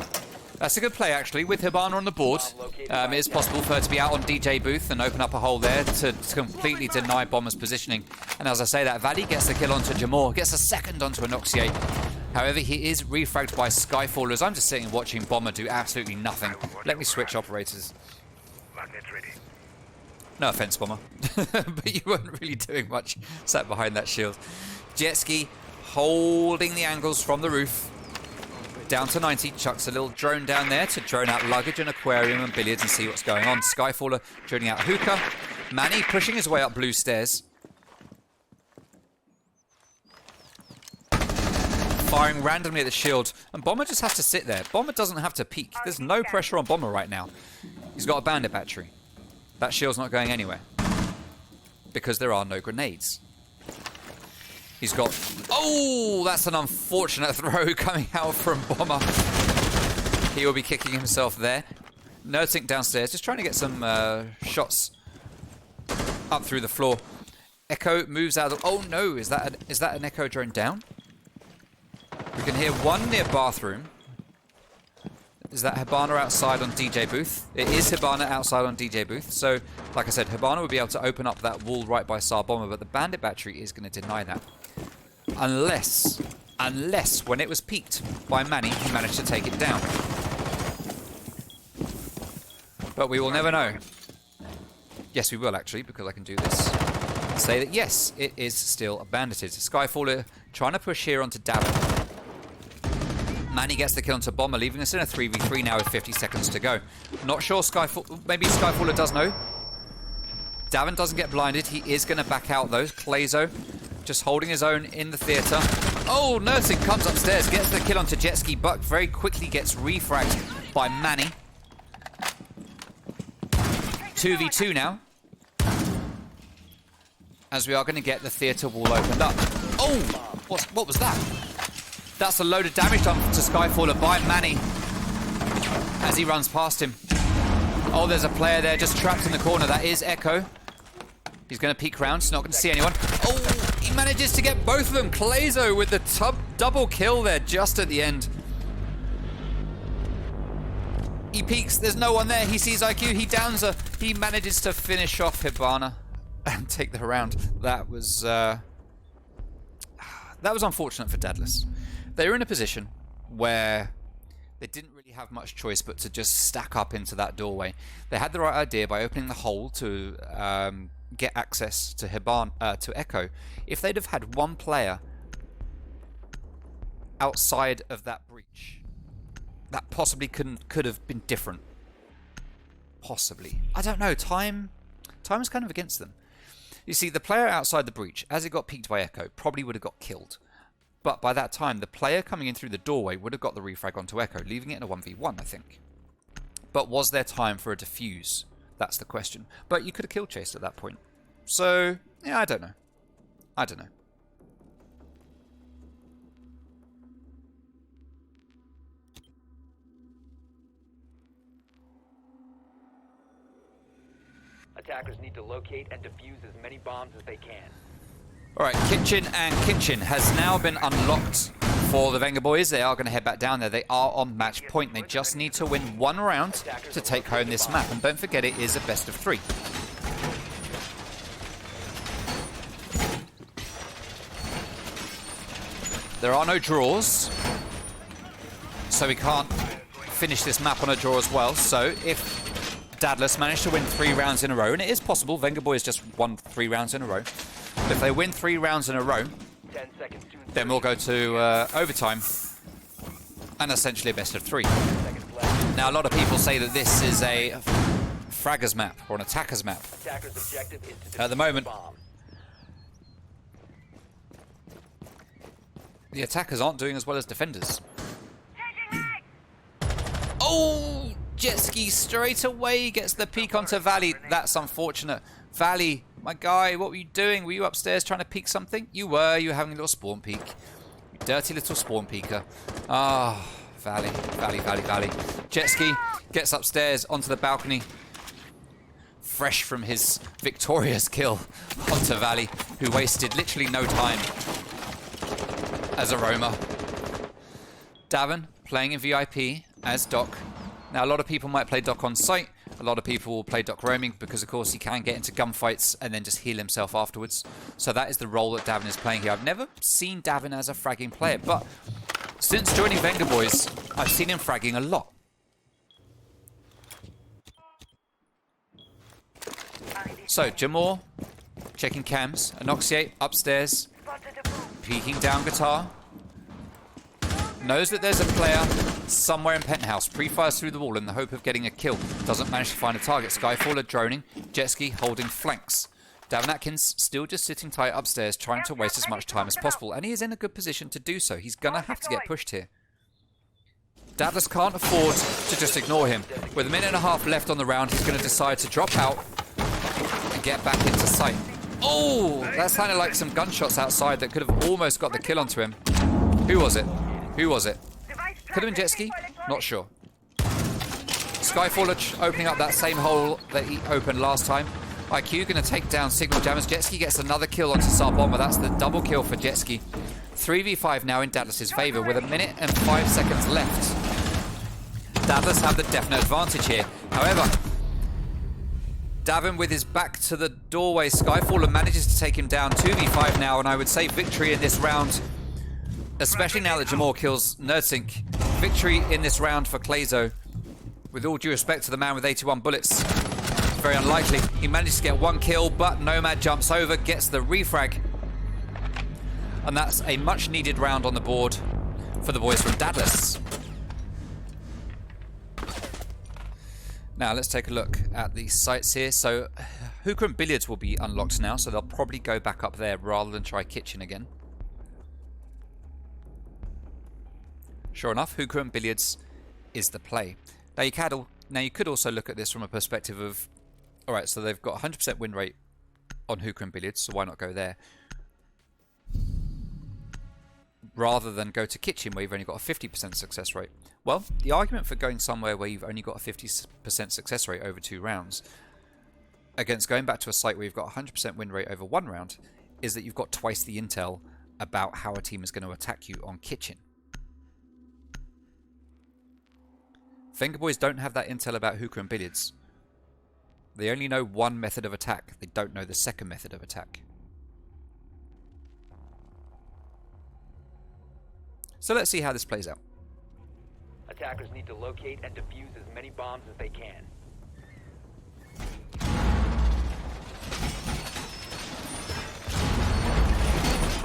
That's a good play, actually. With Hibana on the board, it is possible for her to be out on DJ Booth and open up a hole there to completely deny Bomber's positioning. And as I say that, Valley gets the kill onto Jamor, gets a second onto Anoxiate. However, he is refragged by Skyfallers. I'm just sitting and watching Bomber do absolutely nothing. Let me switch operators. No offense, Bomber. But you weren't really doing much sat behind that shield. Jetski holding the angles from the roof. Down to 90. Chucks a little drone down there to drone out luggage and aquarium and billiards and see what's going on. Skyfaller droning out Hookah. Manny pushing his way up blue stairs. Firing randomly at the shield, and Bomber just has to sit there. Bomber doesn't have to peek. There's no pressure on Bomber right now. He's got a bandit battery. That shield's not going anywhere because there are no grenades. He's got... Oh, that's an unfortunate throw coming out from Bomber. He will be kicking himself there. Nerdsink downstairs, just trying to get some shots up through the floor. Echo moves out of... Oh no, is that an Echo drone down? We can hear one near bathroom. Is that Hibana outside on DJ Booth? It is Hibana outside on DJ Booth. So, like I said, Hibana would be able to open up that wall right by Sar Bomber, but the bandit battery is going to deny that. Unless when it was peaked by Manny, he managed to take it down. But we will never know. Yes, we will actually, because I can do this. Say that yes, it is still abandoned. Skyfaller trying to push here onto Davin. Manny gets the kill onto Bomber, leaving us in a 3v3 now with 50 seconds to go. Not sure maybe Skyfaller does know. Davin doesn't get blinded. He is going to back out though. Clazo just holding his own in the theatre. Oh, Nursing comes upstairs, gets the kill onto Jetski, but very quickly gets refragged by Manny. 2v2 now. As we are going to get the theatre wall opened up. Oh, what was that? That's a load of damage done to Skyfaller by Manny as he runs past him. Oh, there's a player there just trapped in the corner. That is Echo. He's going to peek round. He's not going to see anyone. Oh, he manages to get both of them. Clazo with the double kill there just at the end. He peeks. There's no one there. He sees IQ. He downs her. He manages to finish off Hibana and take the round. That was unfortunate for Dadless. They were in a position where they didn't really have much choice but to just stack up into that doorway. They had the right idea by opening the hole to get access to to Echo. If they'd have had one player outside of that breach, that possibly could have been different. Possibly. I don't know. Time is kind of against them. You see, the player outside the breach, as it got peeked by Echo, probably would have got killed. But by that time, the player coming in through the doorway would have got the refrag onto Echo, leaving it in a 1v1, I think. But was there time for a defuse? That's the question. But you could have kill chased at that point. So, yeah, I don't know. I don't know. Attackers need to locate and defuse as many bombs as they can. Alright, Kitchen and Kitchen has now been unlocked for the Vengaboiiz. They are going to head back down there. They are on match point. They just need to win one round to take home this map. And don't forget, it is a best of 3. There are no draws, so we can't finish this map on a draw as well. So if Dadless managed to win 3 rounds in a row, and it is possible, Vengaboiiz just won 3 rounds in a row. But if they win 3 rounds in a row, 10 seconds to then we'll go to overtime and essentially a best of 3. Now, a lot of people say that this is a fragger's map or an attacker's map. Attacker's objective is to At the moment, bomb. the attackers aren't doing as well as defenders. Oh, Jetski straight away gets the peek onto Valley. That's unfortunate. Valley, my guy, what were you doing? Were you upstairs trying to peek something? You were. You were having a little spawn peek. You dirty little spawn peeker. Ah, Valley. Jetski gets upstairs onto the balcony. Fresh from his victorious kill onto Valley, who wasted literally no time as a roamer. Davin playing in VIP as Doc. Now, a lot of people might play Doc on site. A lot of people will play Doc roaming because, of course, he can get into gunfights and then just heal himself afterwards. So that is the role that Davin is playing here. I've never seen Davin as a fragging player, but since joining Vengaboiiz, I've seen him fragging a lot. So, Jamor checking cams. Anoxiate upstairs, peeking down guitar. Knows that there's a player somewhere in penthouse. Pre-fires through the wall in the hope of getting a kill. Doesn't manage to find a target. Skyfaller droning. Jetski holding flanks. Davin Atkins still just sitting tight upstairs, trying to waste as much time as possible. And he is in a good position to do so. He's going to have to get pushed here. Dadless can't afford to just ignore him. With a minute and a half left on the round, he's going to decide to drop out and get back into sight. Oh, that sounded like some gunshots outside that could have almost got the kill onto him. Who was it? Who was it? Could have been Jetski? Not sure. Skyfaller opening up that same hole that he opened last time. IQ going to take down Signal Jammers. Jetski gets another kill onto Sarbomber. That's the double kill for Jetski. 3v5 now in Dadless' favour with a minute and 5 seconds left. Dadless have the definite advantage here. However, Davin with his back to the doorway. Skyfaller manages to take him down. 2v5 now, and I would say victory in this round, especially now that Jamor kills Nerdsink. Victory in this round for Clazo. With all due respect to the man with 81 bullets. very unlikely. He managed to get one kill, but Nomad jumps over, gets the refrag. And that's a much needed round on the board for the boys from Dadless. Now let's take a look at the sites here. So Hookah and Billiards will be unlocked now, so they'll probably go back up there rather than try Kitchen again. Sure enough, Hookah and Billiards is the play. Now you could also look at this from a perspective of, all right, so they've got 100% win rate on Hookah and Billiards, so why not go there? Rather than go to Kitchen where you've only got a 50% success rate. Well, the argument for going somewhere where you've only got a 50% success rate over 2 rounds against going back to a site where you've got 100% win rate over 1 round is that you've got twice the intel about how a team is going to attack you on Kitchen. Vengaboiiz don't have that intel about Hookah and Billiards. They only know one method of attack. They don't know the second method of attack. So let's see how this plays out. Attackers need to locate and defuse as many bombs as they can.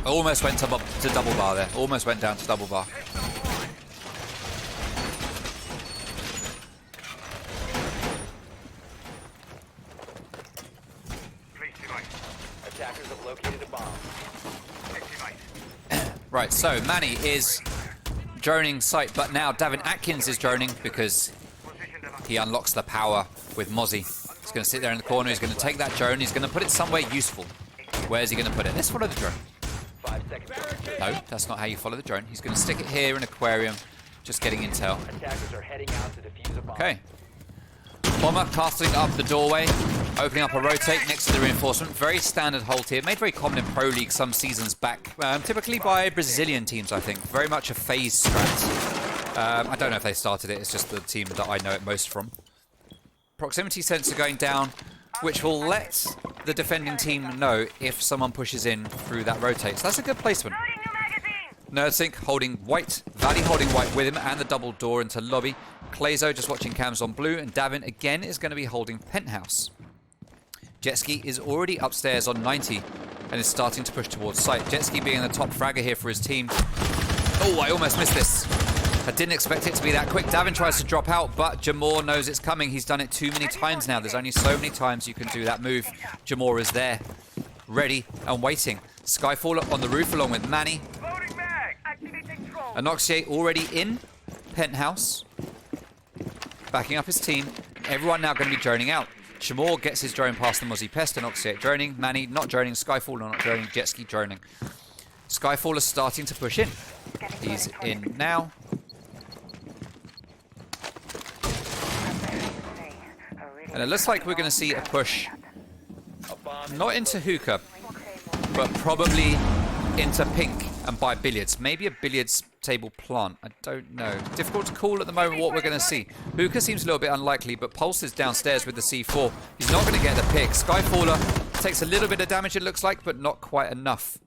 Almost went to double bar there. Almost went down to double bar. Attackers have located a bomb. Right, so Manny is droning site, but now Davin Atkins is droning because he unlocks the power with Mozzie. He's going to sit there in the corner, he's going to take that drone, he's going to put it somewhere useful. Where's he going to put it? Let's follow the drone. 5 seconds. No, that's not how you follow the drone. He's going to stick it here in aquarium, just getting intel. Attackers are heading out to defuse a bomb. Okay. Bomber casting up the doorway, opening up a rotate next to the reinforcement. Very standard hold here, made very common in Pro League some seasons back. Typically by Brazilian teams, I think. Very much a phase strat. I don't know if they started it, it's just the team that I know it most from. Proximity sensor going down, which will let the defending team know if someone pushes in through that rotate. So that's a good placement. Nerdsync holding white, Valley holding white with him, and the double door into lobby. Clazo just watching cams on blue, and Davin again is going to be holding penthouse. Jetski is already upstairs on 90 and is starting to push towards site. Jetski being the top fragger here for his team. Oh, I almost missed this. I didn't expect it to be that quick. Davin tries to drop out, but Jamor knows it's coming. He's done it too many times now. There's only so many times you can do that move. Jamor is there, ready and waiting. Skyfall on the roof along with Manny. Anoxiate already in penthouse, backing up his team. Everyone now going to be droning out. Jamor gets his drone past the Mozzie Pest. Anoxiate droning. Manny not droning. Skyfaller not droning. Jetski droning. Skyfaller starting to push in. He's in now. And it looks like we're going to see a push, not into Hookah, but probably into Pink and by Billiards. Maybe a Billiards table plant. I don't know. Difficult to call at the moment what we're going to see. Hookah seems a little bit unlikely, but Pulse is downstairs with the C4. He's not going to get the pick. Skyfaller takes a little bit of damage, it looks like, but not quite enough.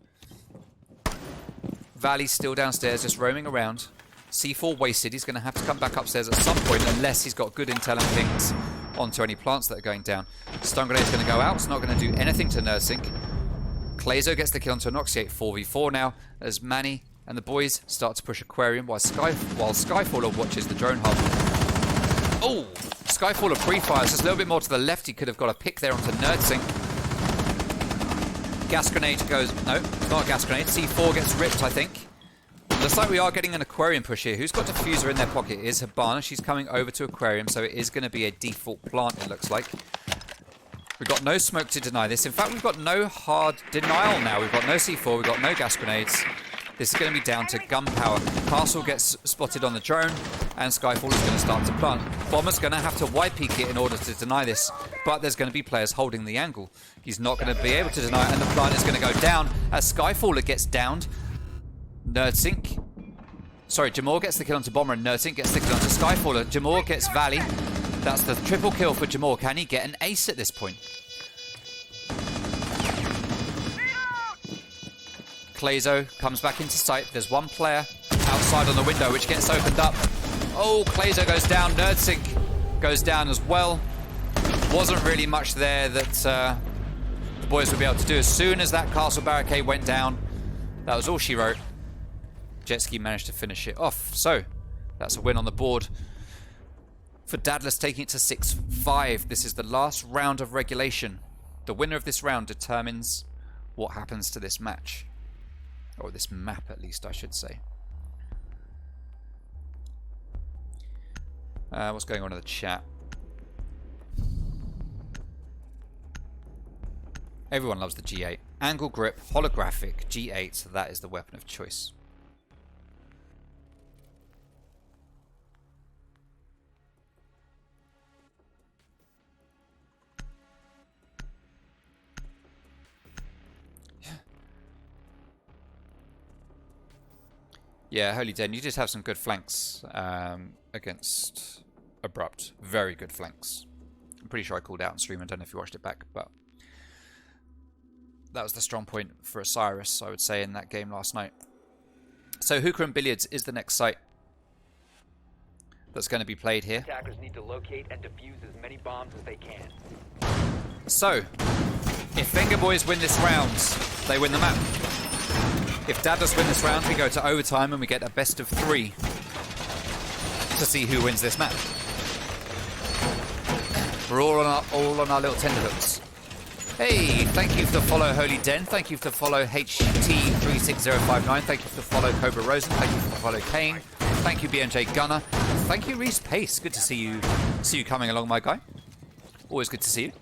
Valley's still downstairs, just roaming around. C4 wasted. He's going to have to come back upstairs at some point, unless he's got good intel and pings onto any plants that are going down. Stun Grenade's going to go out. It's not going to do anything to Nerdsync. Clazo gets the kill onto Anoxiate. 4v4 now, as Manny and the boys start to push Aquarium while Skyfaller watches the drone hub. Oh! Skyfaller pre-fires just a little bit more to the left. He could have got a pick there onto Nerdsync. Gas grenade goes... No, it's not a gas grenade. C4 gets ripped, I think. Looks like we are getting an Aquarium push here. Who's got Diffuser in their pocket? It is Habana. She's coming over to Aquarium, so it is going to be a default plant, it looks like. We've got no smoke to deny this. In fact, we've got no hard denial now. We've got no C4, we've got no gas grenades. This is going to be down to gunpowder. Castle gets spotted on the drone, and Skyfall is going to start to plant. Bomber's going to have to wide peek it in order to deny this, but there's going to be players holding the angle. He's not going to be able to deny it, and the plant is going to go down as Skyfaller gets downed. Nerdsync. Sorry, Jamor gets the kill onto Bomber, and Nerdsync gets the kill onto Skyfaller. Jamor gets Valley. That's the triple kill for Jamor. Can he get an ace at this point? Clazo comes back into sight. There's one player outside on the window, which gets opened up. Oh, Clazo goes down. Nerdsync goes down as well. Wasn't really much there that the boys would be able to do. As soon as that castle barricade went down, that was all she wrote. Jet Ski managed to finish it off. So, that's a win on the board for Dadless, taking it to 6-5. This is the last round of regulation. The winner of this round determines what happens to this match. Or this map, at least, I should say. What's going on in the chat? Everyone loves the G8. Angle grip, holographic, G8, that is the weapon of choice. Yeah, Holy Den, you just have some good flanks against Abrupt. Very good flanks. I'm pretty sure I called out on stream. I don't know if you watched it back, but that was the strong point for Osiris, I would say, in that game last night. So Hookah and Billiards is the next site that's going to be played here. Attackers need to locate and defuse as many bombs as they can. So, if Vengaboiiz win this round, they win the map. If Dadless win this round, we go to overtime and we get a best of 3 to see who wins this map. We're all on our little tenterhooks. Hey, thank you for the follow, Holy Den. Thank you for the follow, HT36059. Thank you for the follow, Cobra Rosen. Thank you for the follow, Kane. Thank you, BMJ Gunner. Thank you, Reese Pace. Good to see you coming along, my guy. Always good to see you.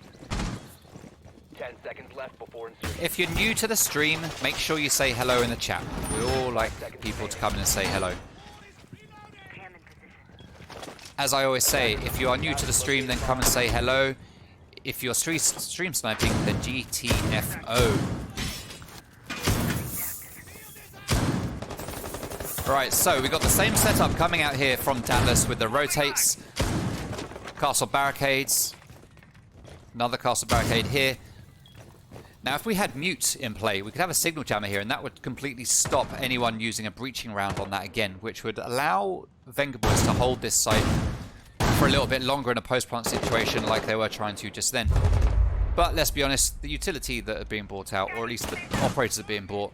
10 seconds left before insertion. If you're new to the stream, make sure you say hello in the chat. We all like people to come in and say hello. As I always say, if you are new to the stream, then come and say hello. If you're stream sniping, then GTFO. Right, so we got the same setup coming out here from Dadless with the rotates, castle barricades, another castle barricade here. Now, if we had mute in play, we could have a signal jammer here, and that would completely stop anyone using a breaching round on that again, which would allow Vengaboiiz to hold this site for a little bit longer in a post-plant situation like they were trying to just then. But let's be honest, the utility that are being bought out, or at least the operators that are being bought,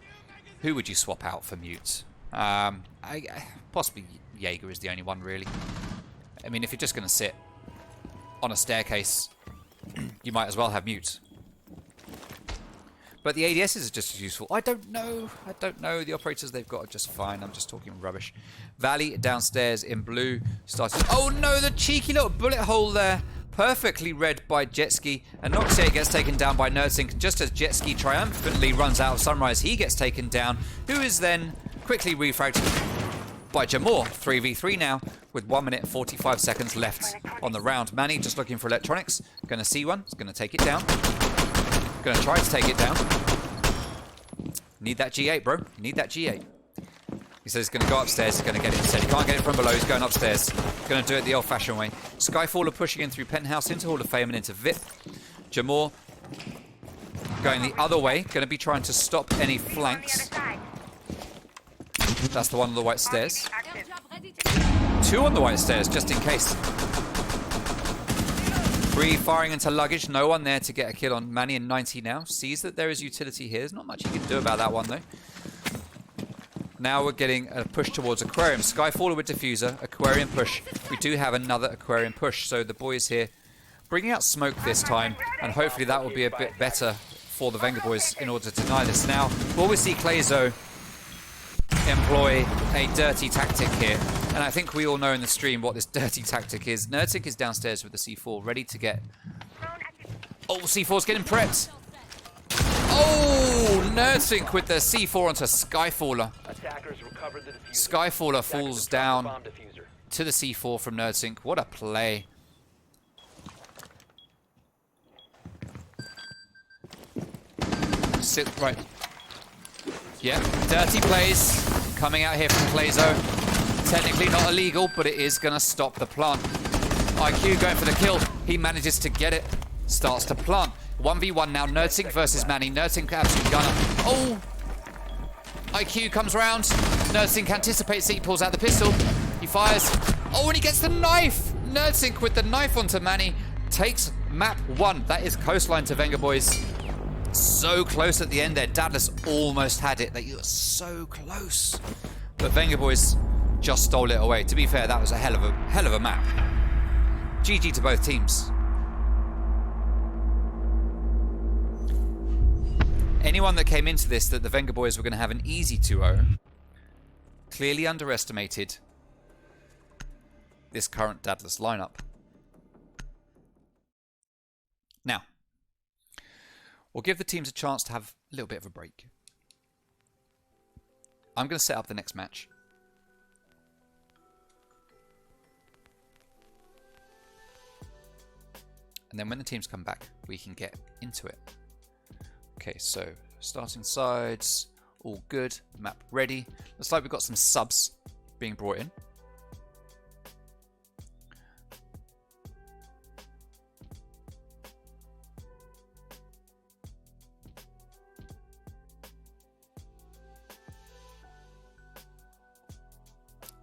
who would you swap out for mute? Possibly Jaeger is the only one, really. I mean, if you're just going to sit on a staircase, you might as well have mute. But the ADSs are just as useful. I don't know. The operators they've got are just fine. I'm just talking rubbish. Valley downstairs in blue. Started. Oh no, the cheeky little bullet hole there. Perfectly read by Jetski. And Noxier gets taken down by Nerdsync. Just as Jetski triumphantly runs out of Sunrise, he gets taken down. Who is then quickly refragged by Jamor. 3v3 now with 1 minute and 45 seconds left on the round. Manny just looking for electronics. Going to see one. He's going to take it down. Going to try to take it down. Need that G8, bro. Need that G8. He says he's going to go upstairs. He's going to get it instead. He can't get it from below. He's going upstairs. Going to do it the old-fashioned way. Skyfaller pushing in through Penthouse into Hall of Fame and into VIP. Jamor going the other way. Going to be trying to stop any flanks. That's the one on the white stairs. 2 on the white stairs, just in case. 3 firing into luggage. No one there to get a kill on Manny in 90 now. Sees that there is utility here. There's not much he can do about that one, though. Now we're getting a push towards Aquarium. Skyfaller with Diffuser. Aquarium push. We do have another Aquarium push. So the boys here bringing out smoke this time. And hopefully that will be a bit better for the Vengaboiiz in order to deny this. Now, will we see Clayzo employ a dirty tactic here? And I think we all know in the stream what this dirty tactic is. Nerdsync is downstairs with the C4, ready to get... Oh, C4's getting prepped. Oh, Nerdsync with the C4 onto Skyfaller. Skyfaller falls down to the C4 from Nerdsync. What a play. Sit right. Yeah, dirty plays coming out here from Clayzo. Technically not illegal, but it is going to stop the plant. IQ going for the kill. He manages to get it. Starts to plant. 1v1 now. Nerdsync versus Manny. Nerdsync absolute gunner. Oh! IQ comes round. Nerdsync anticipates it. He pulls out the pistol. He fires. Oh, and he gets the knife! Nerdsync with the knife onto Manny. Takes Map 1. That is Coastline to Vengaboiiz. So close at the end there. Dadless almost had it. They were so close. But Vengaboiiz just stole it away. To be fair, that was a hell of a map. GG to both teams. Anyone that came into this that the Vengaboiiz were going to have an easy 2-0 clearly underestimated this current Dadless lineup. Now, we'll give the teams a chance to have a little bit of a break. I'm going to set up the next match. And then when the teams come back, we can get into it. Okay, so starting sides, all good. Map ready. Looks like we've got some subs being brought in.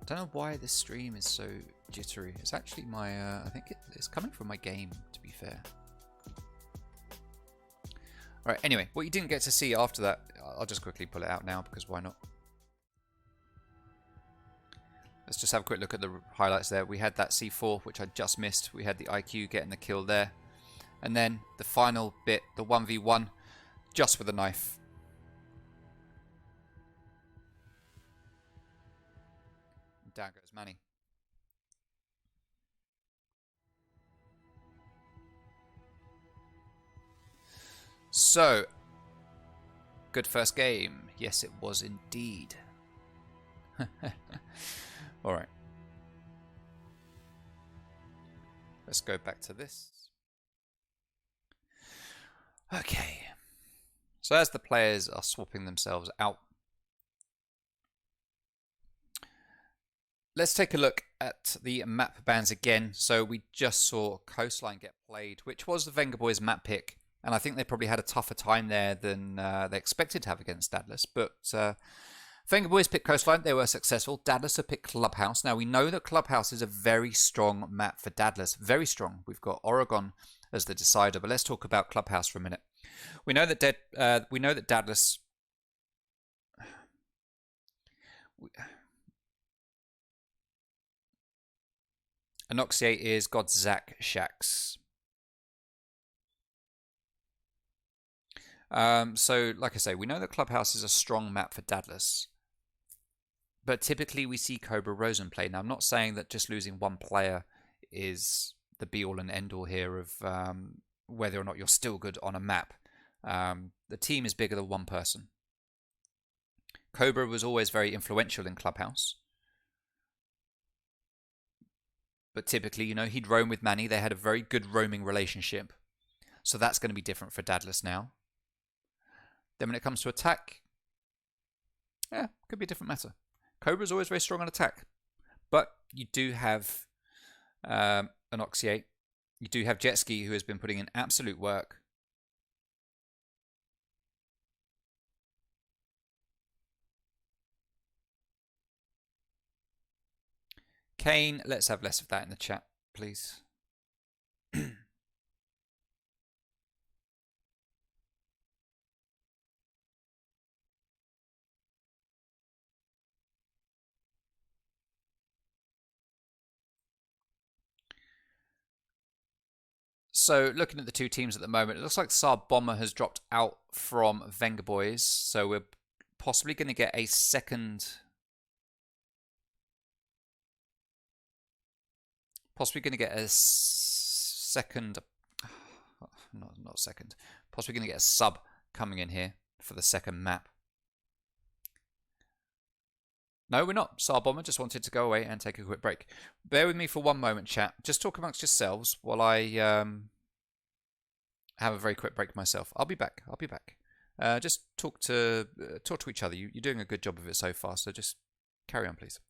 I don't know why this stream is so jittery. It's actually my, I think it's coming from my game, to be fair. Alright, anyway, what you didn't get to see after that, I'll just quickly pull it out now, because why not? Let's just have a quick look at the highlights there. We had that C4, which I just missed. We had the IQ getting the kill there. And then the final bit, the 1v1, just with a knife. Down goes Manny. So, good first game. Yes, it was indeed. Alright. Let's go back to this. Okay. So as the players are swapping themselves out, let's take a look at the map bans again. So we just saw Coastline get played, which was the Vengaboiiz map pick. And I think they probably had a tougher time there than they expected to have against Dadless. But Vengaboiiz picked Coastline. They were successful. Dadless have picked Clubhouse. Now, we know that Clubhouse is a very strong map for Dadless. Very strong. We've got Oregon as the decider. But let's talk about Clubhouse for a minute. We know that Dadless... Anoxiate is Godzak Shax. So, like I say, we know that Clubhouse is a strong map for Dadless. But typically we see Cobra Rosen play. Now, I'm not saying that just losing one player is the be-all and end-all here of whether or not you're still good on a map. The team is bigger than one person. Cobra was always very influential in Clubhouse. But typically, you know, he'd roam with Manny. They had a very good roaming relationship. So that's going to be different for Dadless now. Then when it comes to attack, yeah, could be a different matter. Cobra's always very strong on attack. But you do have Anoxiate. You do have Jetski, who has been putting in absolute work. Kane, let's have less of that in the chat, please. So, looking at the two teams at the moment, it looks like Saab Bomber has dropped out from Vengaboiiz. So, we're possibly going to get a second... Possibly going to get a second... Not second. Possibly going to get a sub coming in here for the second map. No, we're not. Saab Bomber just wanted to go away and take a quick break. Bear with me for one moment, chat. Just talk amongst yourselves while I have a very quick break myself. I'll be back. I'll be back. Just talk to each other. You're doing a good job of it so far, so just carry on, please.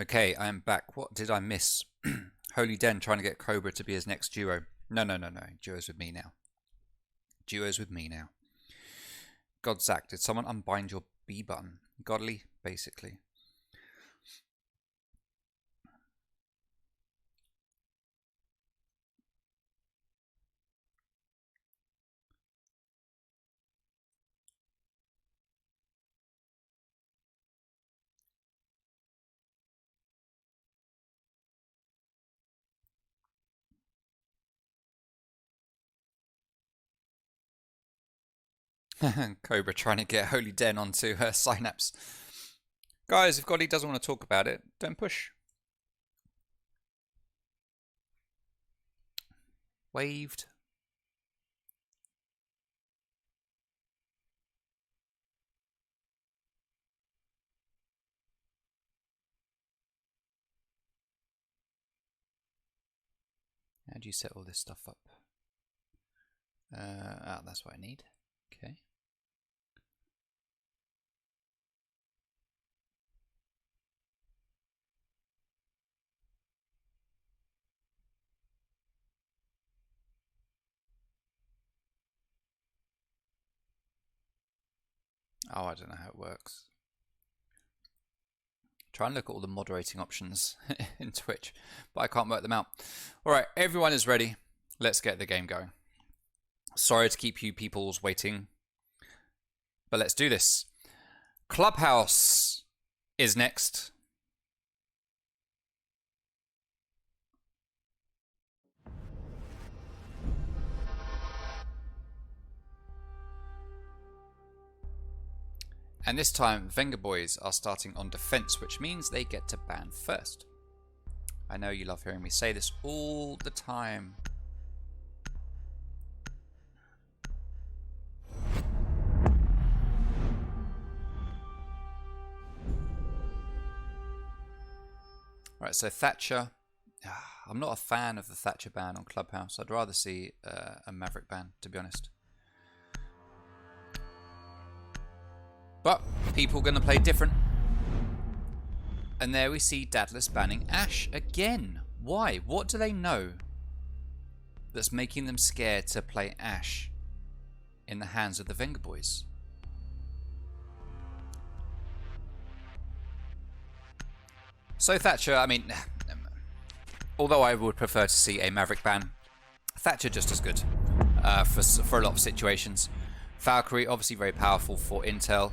Okay, I am back. What did I miss? Holy Den trying to get Cobra to be his next duo. No. Duo's with me now. Duo's with me now. Godzak, did someone unbind your B button? Godly, basically. Cobra trying to get Holy Den onto her Synapse. Guys, if Godly doesn't want to talk about it, don't push. Waved. How do you set all this stuff up? That's what I need. Okay. Oh, I don't know how it works. Try and look at all the moderating options in Twitch, but I can't work them out. Alright, everyone is ready. Let's get the game going. Sorry to keep you peoples waiting, but let's do this. Clubhouse is next. And this time, Vengaboiiz are starting on defense, which means they get to ban first. I know you love hearing me say this all the time. Right, so Thatcher. I'm not a fan of the Thatcher ban on Clubhouse. I'd rather see a Maverick ban, to be honest. But people are going to play different. And there we see Dadless banning Ashe again. Why? What do they know that's making them scared to play Ashe in the hands of the Vengaboiiz? So Thatcher, I mean, although I would prefer to see a Maverick ban, Thatcher just as good for a lot of situations. Valkyrie, obviously very powerful for intel.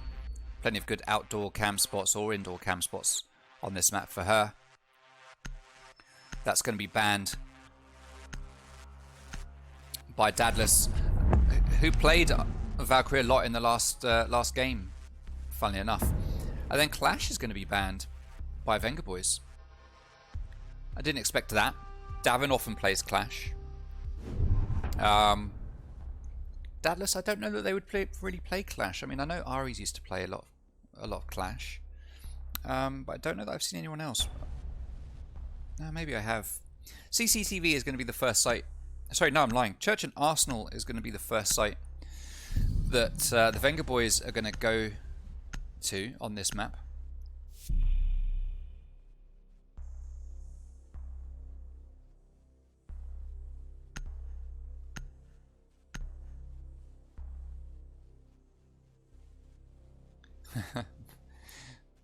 Plenty of good outdoor cam spots or indoor cam spots on this map for her. That's going to be banned by Dadless, who played Valkyrie a lot in the last game, funnily enough. And then Clash is going to be banned by Vengaboiiz. I didn't expect that. Davin often plays Clash. Dadless, I don't know that they would really play Clash. I mean, I know Aries used to play a lot of Clash, but I don't know that I've seen anyone else. No, maybe I have. CCTV is going to be the first site. Sorry, no, I'm lying. Church and Arsenal is going to be the first site that the Vengaboiiz are going to go to on this map.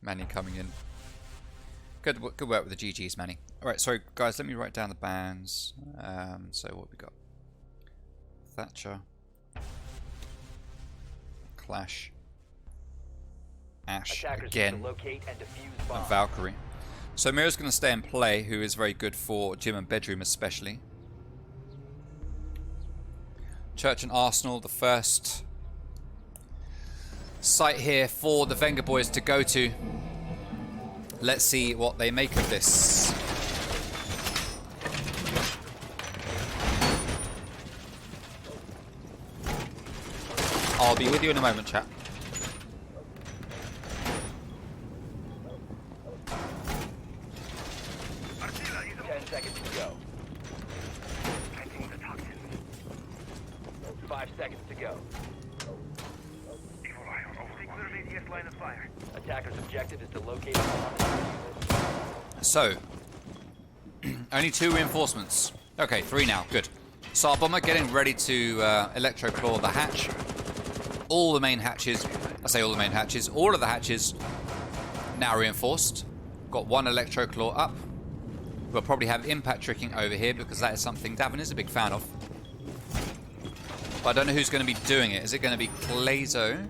Manny coming in. Good work with the GGs, Manny. Alright, so guys, let me write down the bans. So what we got? Thatcher. Clash. Ashe again. And Valkyrie. So Mira's going to stay and play, who is very good for gym and bedroom especially. Church and Arsenal, the first site here for the Vengaboiiz to go to. Let's see what they make of this. I'll be with you in a moment, chat. So, only 2 reinforcements. Okay, 3 now. Good. SAR bomber getting ready to electroclaw the hatch. All the main hatches, I say all the main hatches, all of the hatches now reinforced. Got 1 electroclaw up. We'll probably have impact tricking over here because that is something Davin is a big fan of. But I don't know who's going to be doing it. Is it going to be Clazo?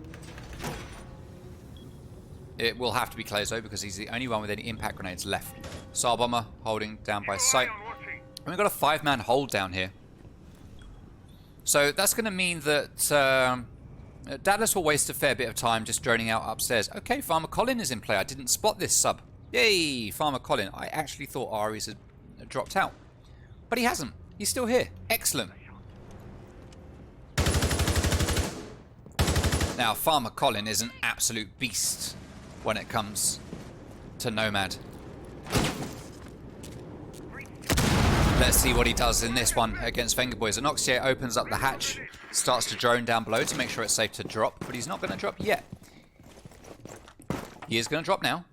It will have to be Clazo because he's the only one with any impact grenades left. SAR bomber holding down by sight. And we've got a 5-man hold down here. So that's going to mean that Dadless will waste a fair bit of time just droning out upstairs. Okay, Farmer Colin is in play. I didn't spot this sub. Yay, Farmer Colin. I actually thought Aries had dropped out. But he hasn't. He's still here. Excellent. Now, Farmer Colin is an absolute beast when it comes to Nomad. Let's see what he does in this one against Vengaboiiz. Anoxier opens up the hatch, starts to drone down below to make sure it's safe to drop, but he's not going to drop yet. He is going to drop now.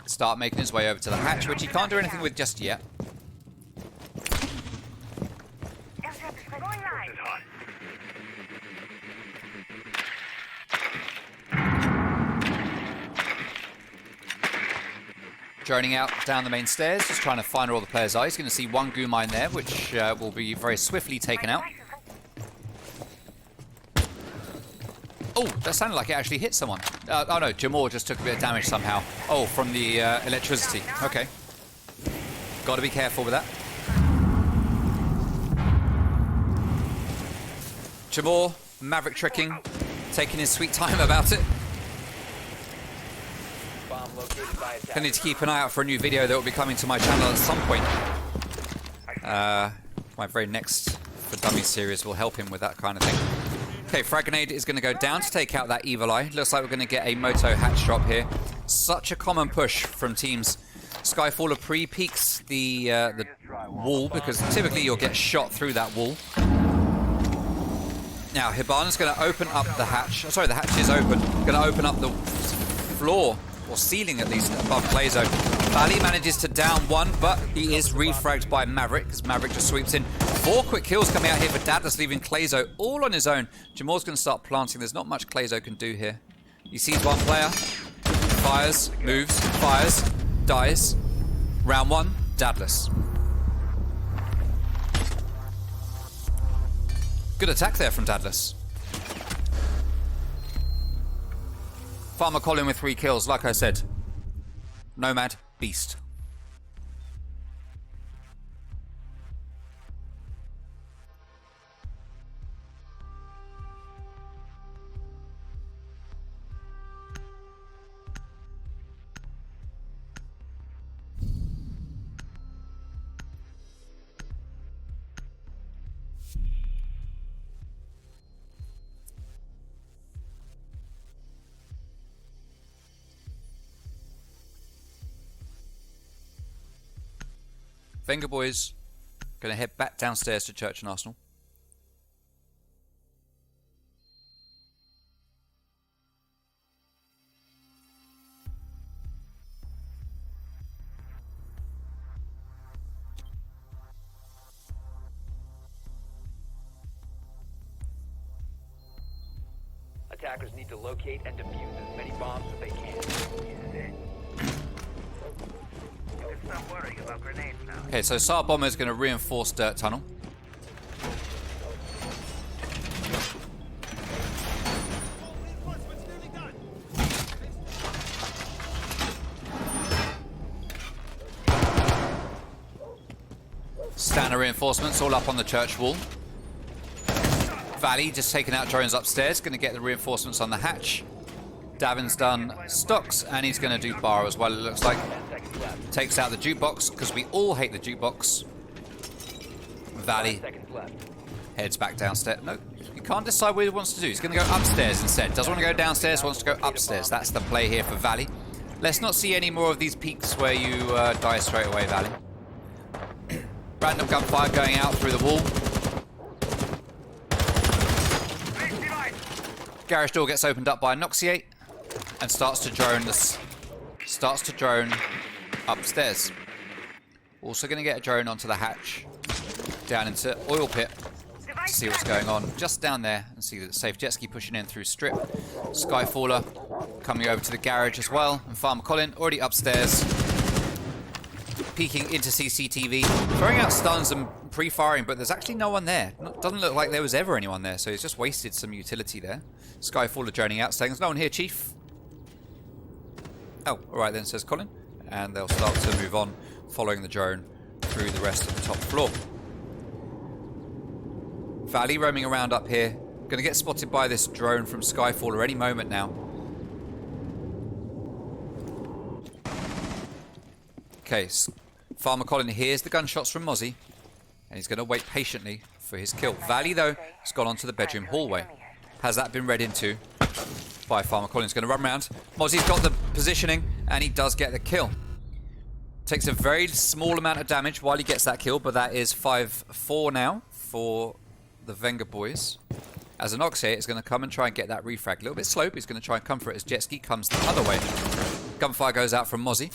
Start making his way over to the hatch, which he can't do anything with just yet. Droning out down the main stairs, just trying to find where all the players are. He's going to see 1 goo mine there, which will be very swiftly taken out. Oh, that sounded like it actually hit someone. Oh no, Jamor just took a bit of damage somehow. Oh, from the electricity. Okay. Got to be careful with that. Jamor, Maverick tricking, taking his sweet time about it. I need to keep an eye out for a new video that will be coming to my channel at some point. My very next For Dummies series will help him with that kind of thing. Okay, Frag Grenade is going to go down to take out that Evil Eye. Looks like we're going to get a Moto hatch drop here. Such a common push from teams. Skyfaller pre-peeks the wall because typically you'll get shot through that wall. Now, Hibana's going to open up the hatch. Sorry, the hatch is open. Going to open up the floor, or ceiling at least, above Clazo. Valley manages to down 1, but he is refragged by Maverick, because Maverick just sweeps in. 4 quick kills coming out here for Dadless, leaving Clazo all on his own. Jamor's going to start planting. There's not much Clazo can do here. He sees 1 player, fires, moves, fires, dies. Round 1, Dadless. Good attack there from Dadless. Farmer Colin with 3 kills, like I said. Nomad, beast. Vengaboiiz going to head back downstairs to Church and Arsenal. Attackers need to locate and defuse as many bombs as they can. Stop worrying about grenades now. Okay, so SAR Bomber is going to reinforce Dirt Tunnel. Standard reinforcements all up on the church wall. Valley just taking out drones upstairs, going to get the reinforcements on the hatch. Davin's done stocks, and he's going to do bar as well, it looks like. Takes out the jukebox, because we all hate the jukebox. Valley heads back downstairs. No, he can't decide what he wants to do. He's going to go upstairs instead. Doesn't want to go downstairs, wants to go upstairs. That's the play here for Valley. Let's not see any more of these peaks where you die straight away, Valley. Random gunfire going out through the wall. Garage door gets opened up by Anoxiate and starts to drone upstairs. Also going to get a drone onto the hatch, down into oil pit, to see what's going on just down there and see that it's safe. Jet ski pushing in through strip. Skyfaller coming over to the garage as well. And Farmer Colin already upstairs, peeking into CCTV, throwing out stuns and pre-firing, but there's actually no one there. Doesn't look like there was ever anyone there, so he's just wasted some utility there. Skyfaller droning out, saying, "There's no one here, Chief." Oh, alright then, says Colin. And they'll start to move on, following the drone through the rest of the top floor. Valley roaming around up here. Going to get spotted by this drone from Skyfaller any moment now. Okay, Farmer Colin hears the gunshots from Mozzie, and he's going to wait patiently for his kill. Valley, though, has gone onto the bedroom hallway. Has that been read into by Farmer Colin? He's going to run around. Mozzie's got the positioning, and he does get the kill. Takes a very small amount of damage while he gets that kill, but that is 5-4 now for the Vengaboiiz. As an Oxy, is going to come and try and get that refrag. A little bit slow, but he's going to try and come for it as jet ski comes the other way. Gunfire goes out from Mozzie.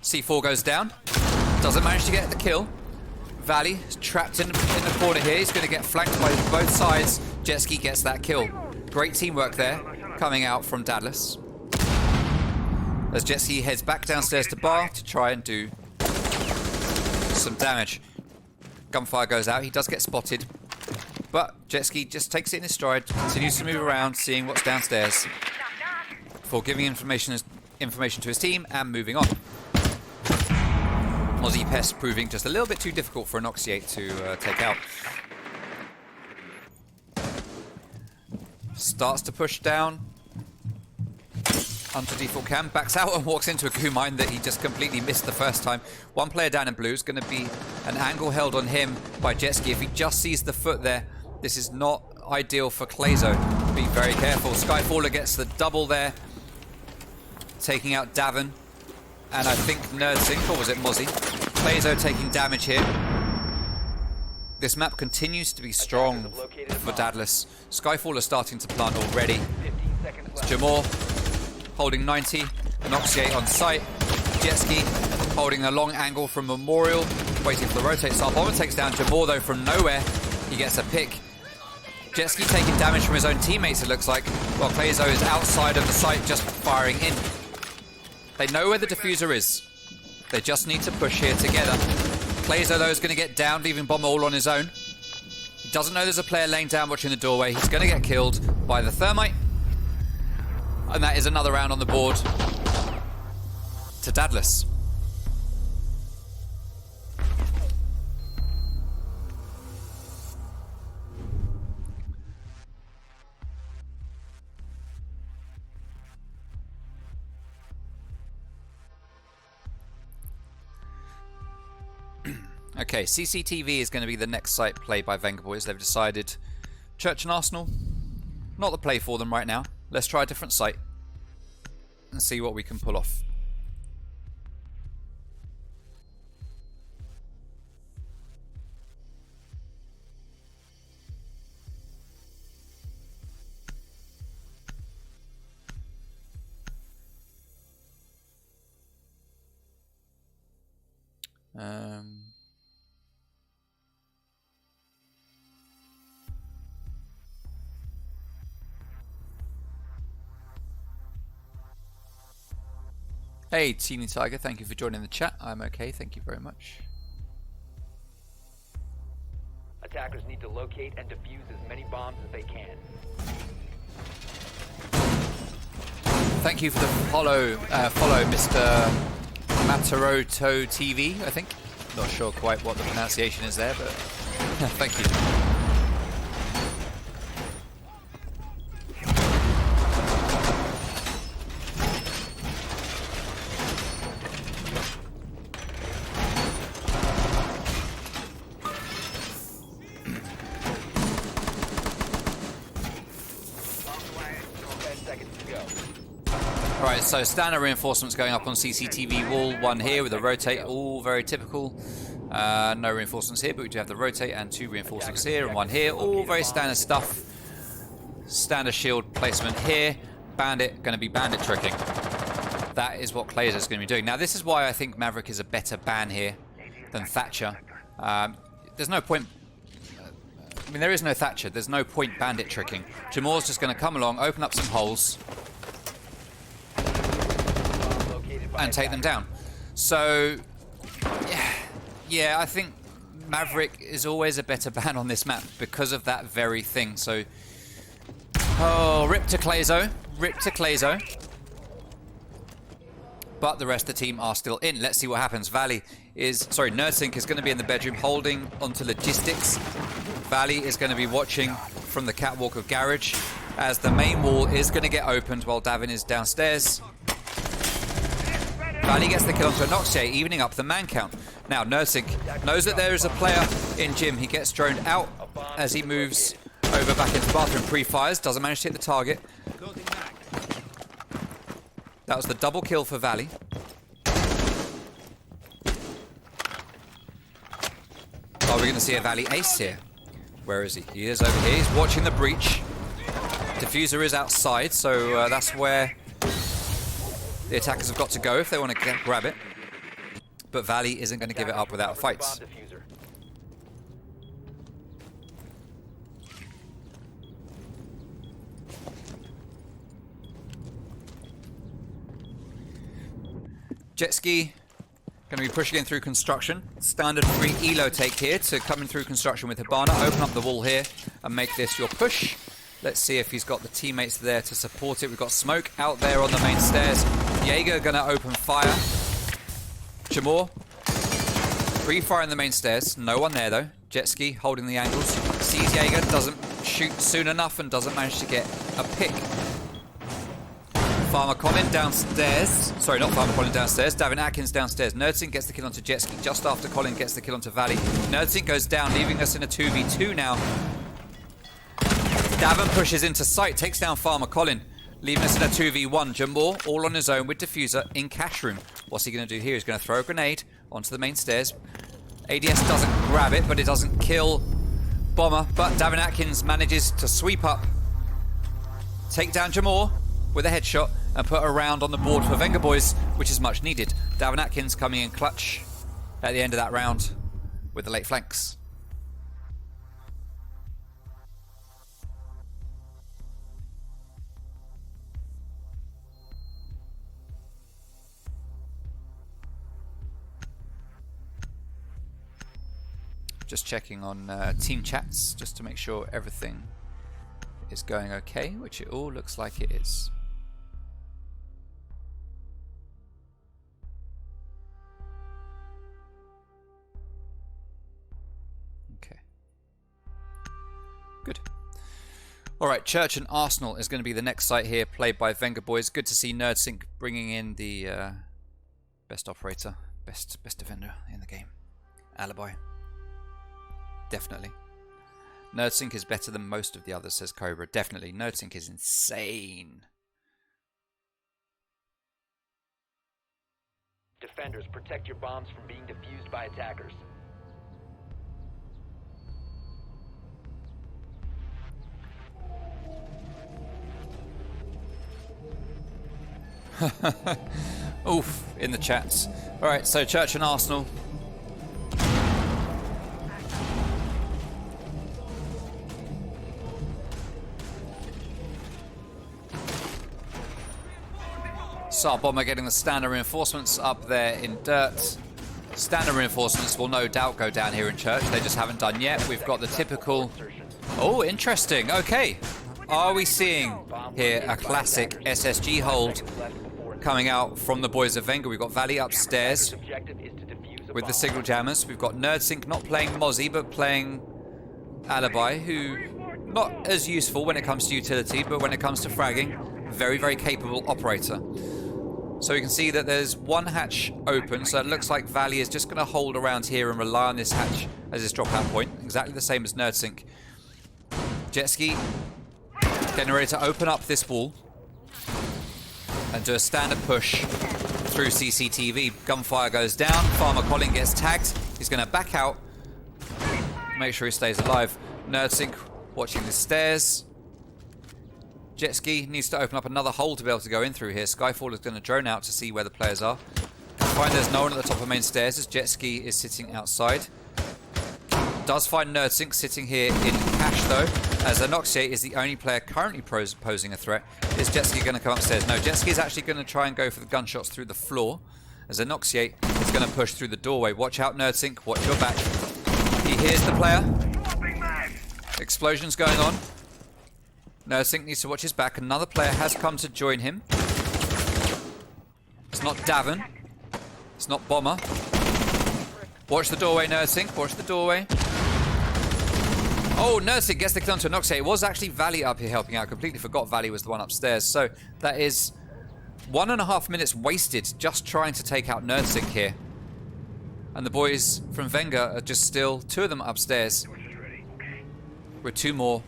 C4 goes down. Doesn't manage to get the kill. Valley is trapped in the corner here. He's going to get flanked by both sides. Jet ski gets that kill. Great teamwork there coming out from Dadless. As jet ski heads back downstairs to bar to try and do some damage. Gunfire goes out. He does get spotted. But jet ski just takes it in his stride, continues to move around, seeing what's downstairs, before giving information to his team and moving on. Mozzie Pest proving just a little bit too difficult for an Oxy 8 to take out. Starts to push down onto default cam, backs out and walks into a goo mine that he just completely missed the first time. One player down in blue is going to be an angle held on him by jet ski. If he just sees the foot there, this is not ideal for Clayzo. Be very careful. Skyfaller gets the double there, taking out Davin. And I think Nerdsink, or was it Mozzie? Clayzo taking damage here. This map continues to be strong for Dadless. Skyfaller starting to plant already. It's Jamor holding 90. An Oxy 8 on site. Jet ski holding a long angle from Memorial, waiting for the rotate. Star Bomber takes down Jamor though from nowhere. He gets a pick. Jet ski taking damage from his own teammates, it looks like, while Clayzo is outside of the site just firing in. They know where the diffuser is. They just need to push here together. Clayzo, though, is going to get down, leaving Bomber all on his own. He doesn't know there's a player laying down watching the doorway. He's going to get killed by the thermite. And that is another round on the board to Dadless. Okay, CCTV is going to be the next site played by Vengaboiiz. They've decided Church and Arsenal, not the play for them right now. Let's try a different site and see what we can pull off. Hey, Teeny Tiger, thank you for joining the chat. I'm okay, thank you very much. Attackers need to locate and defuse as many bombs as they can. Thank you for the follow, Mr. Mataroto TV, I think. Not sure quite what the pronunciation is there, but thank you. Right, so standard reinforcements going up on CCTV wall. One here with a rotate, all very typical. No reinforcements here, but we do have the rotate and two reinforcements here and one here. All very standard stuff. Standard shield placement here. Bandit, going to be bandit tricking. That is what Clazer is going to be doing. Now, this is why I think Maverick is a better ban here than Thatcher. There's no point... I mean, there is no Thatcher. There's no point bandit tricking. Jamore's just going to come along, open up some holes, and take them down. So, yeah, I think Maverick is always a better ban on this map because of that very thing. So, oh, rip to Clazo. Rip to Clazo. But the rest of the team are still in. Let's see what happens. Nerdsync is going to be in the bedroom holding onto logistics. Valley is going to be watching from the catwalk of Garage as the main wall is going to get opened while Davin is downstairs. Valley gets the kill onto a Noxier, evening up the man count. Now, Nerdsync knows that there is a player in gym. He gets droned out as he moves over back into the bathroom. Pre-fires, doesn't manage to hit the target. That was the double kill for Valley. Are we going to see a Valley ace here? Where is he? He is over here. He's watching the breach. Diffuser is outside, so that's where the attackers have got to go if they want to grab it. But Valley isn't going to give it up without fights. Jet ski going to be pushing in through construction. Standard free elo take here to come in through construction with Hibana. Open up the wall here and make this your push. Let's see if he's got the teammates there to support it. We've got Smoke out there on the main stairs. Jaeger going to open fire. Jamor pre-fire in the main stairs. No one there though. Jet ski holding the angles. Sees Jaeger, doesn't shoot soon enough and doesn't manage to get a pick. Farmer Colin downstairs. Sorry, not Farmer Colin downstairs. Davin Atkins downstairs. Nerdsync gets the kill onto Jetski just after Colin gets the kill onto Valley. Nerdsync goes down, leaving us in a 2v2 now. Davin pushes into sight, takes down Farmer Colin, leaving us in a 2v1. Jamor all on his own with Diffuser in cash room. What's he going to do here? He's going to throw a grenade onto the main stairs. ADS doesn't grab it, but it doesn't kill Bomber. But Davin Atkins manages to sweep up, take down Jamor with a headshot and put a round on the board for Vengaboiiz, which is much needed. Davin Atkins coming in clutch at the end of that round with the late flanks. Just checking on team chats just to make sure everything is going okay, which it all looks like it is. Okay. Good. Alright, Church and Arsenal is going to be the next site here, played by Vengaboiiz. Good to see Nerdsync bringing in the best operator, best defender in the game. Alibi. Definitely. Nerdsync is better than most of the others, says Cobra. Definitely. Nerdsync is insane. Defenders, protect your bombs from being defused by attackers. Oof, in the chats. Alright, so Church and Arsenal. Sar Bomber getting the standard reinforcements up there in dirt. Standard reinforcements will no doubt go down here in Church. They just haven't done yet. We've got the typical... Oh, interesting. Okay. Are we seeing here a classic SSG hold coming out from the boys of Venga? We've got Valley upstairs with the signal jammers. We've got Nerdsync not playing Mozzie, but playing Alibi, who not as useful when it comes to utility, but when it comes to fragging, very, very capable operator. So we can see that there's one hatch open, so it looks like Valley is just going to hold around here and rely on this hatch as his dropout point. Exactly the same as Nerdsync. Jetski getting ready to open up this wall and do a standard push through CCTV. Gunfire goes down. Farmer Colin gets tagged. He's going to back out. Make sure he stays alive. Nerdsync watching the stairs. Jet Ski needs to open up another hole to be able to go in through here. Skyfall is going to drone out to see where the players are. Find there's no one at the top of main stairs as Jet Ski is sitting outside. Does find NerdSync sitting here in cash though, as Anoxiate is the only player currently posing a threat. Is Jet Ski going to come upstairs? No, Jet Ski is actually going to try and go for the gunshots through the floor, as Anoxiate is going to push through the doorway. Watch out, NerdSync, watch your back. He hears the player. Explosions going on. NerdSync needs to watch his back. Another player has come to join him. It's not Davin. It's not Bomber. Watch the doorway, NerdSync. Watch the doorway. Oh, NerdSync gets the kill onto Anoxiate. It was actually Valley up here helping out. Completely forgot Valley was the one upstairs. So that is 1.5 minutes wasted just trying to take out NerdSync here. And the boys from Venga are just still, 2 of them upstairs. With 3 more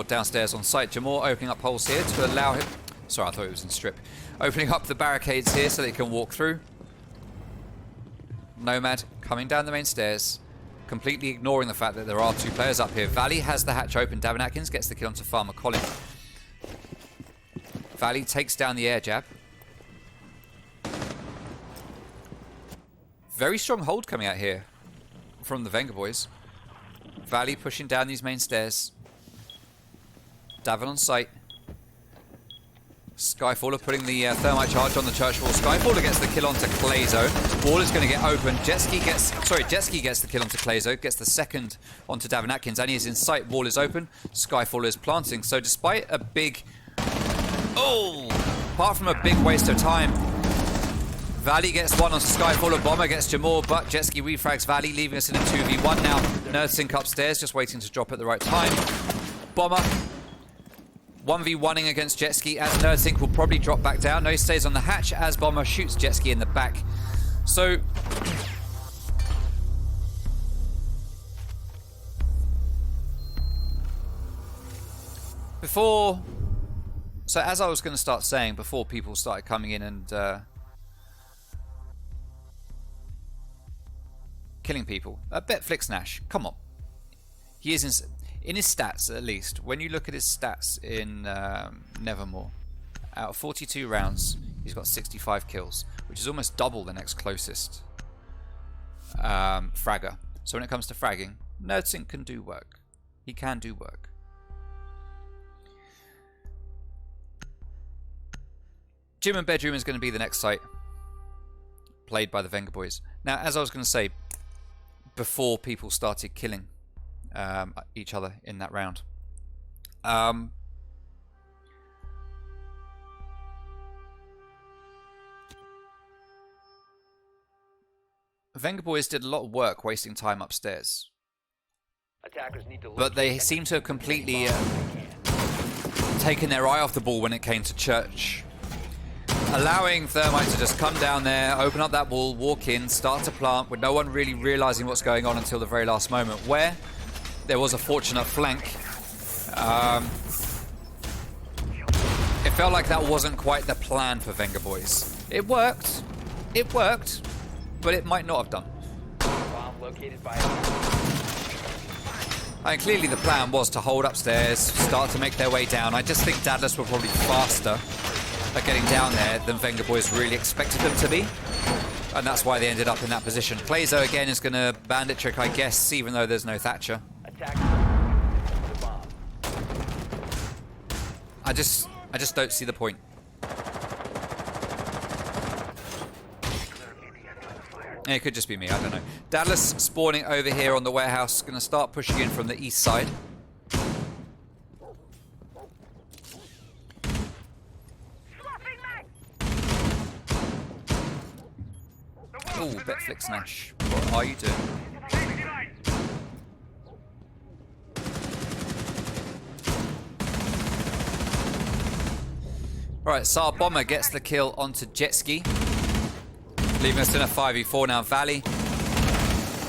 downstairs on site. Jamor opening up holes here to allow him... Sorry, I thought it was in strip. Opening up the barricades here so they can walk through. Nomad coming down the main stairs, completely ignoring the fact that there are 2 players up here. Valley has the hatch open. Davin Atkins gets the kill onto Farmer Colin. Valley takes down the air jab. Very strong hold coming out here from the Vengaboiiz. Valley pushing down these main stairs. Davin on site. Skyfaller putting the thermite charge on the church wall. Skyfaller gets the kill onto Clazo. Wall is going to get open. Jet Ski gets the kill onto Clazo. Gets the second onto Davin Atkins, and he is in sight. Wall is open. Skyfaller is planting. So despite a big, apart from a big waste of time, Valley gets one onto Skyfaller. Bomber gets Jamor, but Jet Ski refrags Valley, leaving us in a 2v1 now. NerdSync upstairs, just waiting to drop at the right time. Bomber 1v1ing against Jet Ski, as NerdSync will probably drop back down. No, he stays on the hatch as Bomber shoots Jet Ski in the back. So as I was going to start saying before people started coming in and killing people, Betflix Nash, come on. He is in his stats, at least, when you look at his stats in Nevermore, out of 42 rounds, he's got 65 kills, which is almost double the next closest fragger. So when it comes to fragging, NerdSync can do work. He can do work. Gym and Bedroom is going to be the next site, played by the Vengaboiiz. Now, as I was going to say, before people started killing each other in that round. Vengaboiiz did a lot of work wasting time upstairs. Attackers need to But they seem to have completely taken their eye off the ball when it came to Church. Allowing Thermite to just come down there, open up that wall, walk in, start to plant, with no one really realizing what's going on until the very last moment, where there was a fortunate flank. It felt like that wasn't quite the plan for Vengaboiiz. It worked, but it might not have done. Bomb located by And clearly the plan was to hold upstairs, start to make their way down. I just think Dadless were probably faster at getting down there than Vengaboiiz really expected them to be. And that's why they ended up in that position. Clazo again is going to bandit trick, I guess, even though there's no Thatcher. attackers the bomb. I just don't see the point. It could just be me, I don't know. Dadless spawning over here on the warehouse, going to start pushing in from the east side. Oh, Betflix Nash, what are you doing? Right, Sar Bomber gets the kill onto Jet Ski, leaving us in a 5v4 now. Valley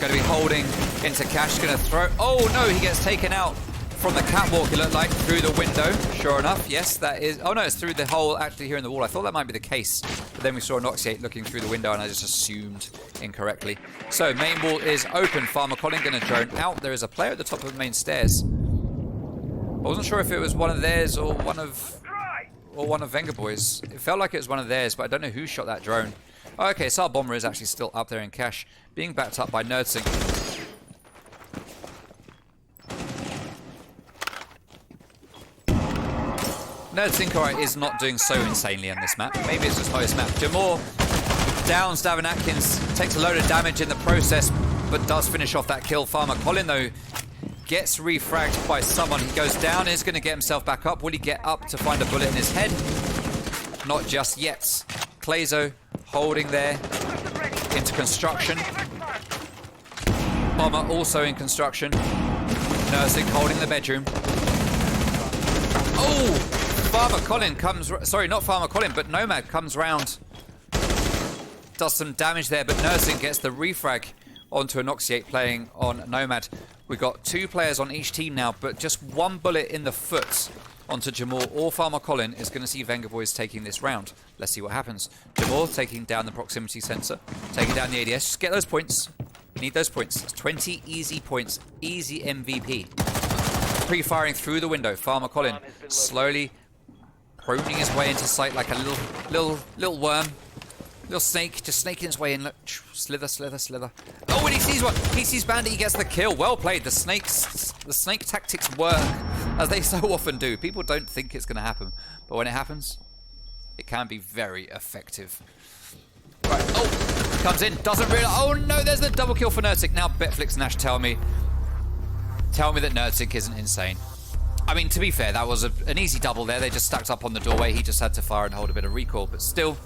going to be holding into Cash, going to throw. Oh no, he gets taken out from the catwalk, it looked like, through the window. Sure enough, yes, that is. Oh no, it's through the hole actually here in the wall. I thought that might be the case, but then we saw Anoxiate looking through the window and I just assumed incorrectly. So main wall is open. Farmer Colin going to drone out. There is a player at the top of the main stairs. I wasn't sure if it was one of theirs or one of or one of Vengaboiiz. It felt like it was one of theirs, but I don't know who shot that drone. Oh, okay, so our bomber is actually still up there in cache, being backed up by Nerdsync. Nerdsync, alright, is not doing so insanely on this map. Maybe it's just not his map. Jamor downs Davin Atkins, takes a load of damage in the process, but does finish off that kill. Farmer Colin, though, gets refragged by someone. He goes down, is going to get himself back up. Will he get up to find a bullet in his head? Not just yet. Clazo holding there into construction. Bomber also in construction. Nursing holding the bedroom. Oh! Farmer Colin comes... Sorry, not Farmer Colin, but Nomad comes round. Does some damage there, but Nursing gets the refrag onto Anoxiate playing on Nomad. We've got 2 players on each team now, but just 1 bullet in the foot onto Jamor or Farmer Colin is going to see Vengaboiiz taking this round. Let's see what happens. Jamor taking down the proximity sensor, taking down the ADS. Just get those points. You need those points. It's 20 easy points. Easy MVP. Pre-firing through the window. Farmer Colin slowly proning his way into sight like a little worm. Little snake, just snaking his way in. Look, slither, slither, slither. Oh, and he sees one. He sees Bandit. He gets the kill. Well played. The snake tactics work, as they so often do. People don't think it's going to happen, but when it happens, it can be very effective. Right. Oh, comes in. Doesn't really. Oh no, there's the double kill for Nerdsync. Now Betflix Nash tell me that Nerdsync isn't insane. I mean, to be fair, that was an easy double there. They just stacked up on the doorway. He just had to fire and hold a bit of recoil, but still.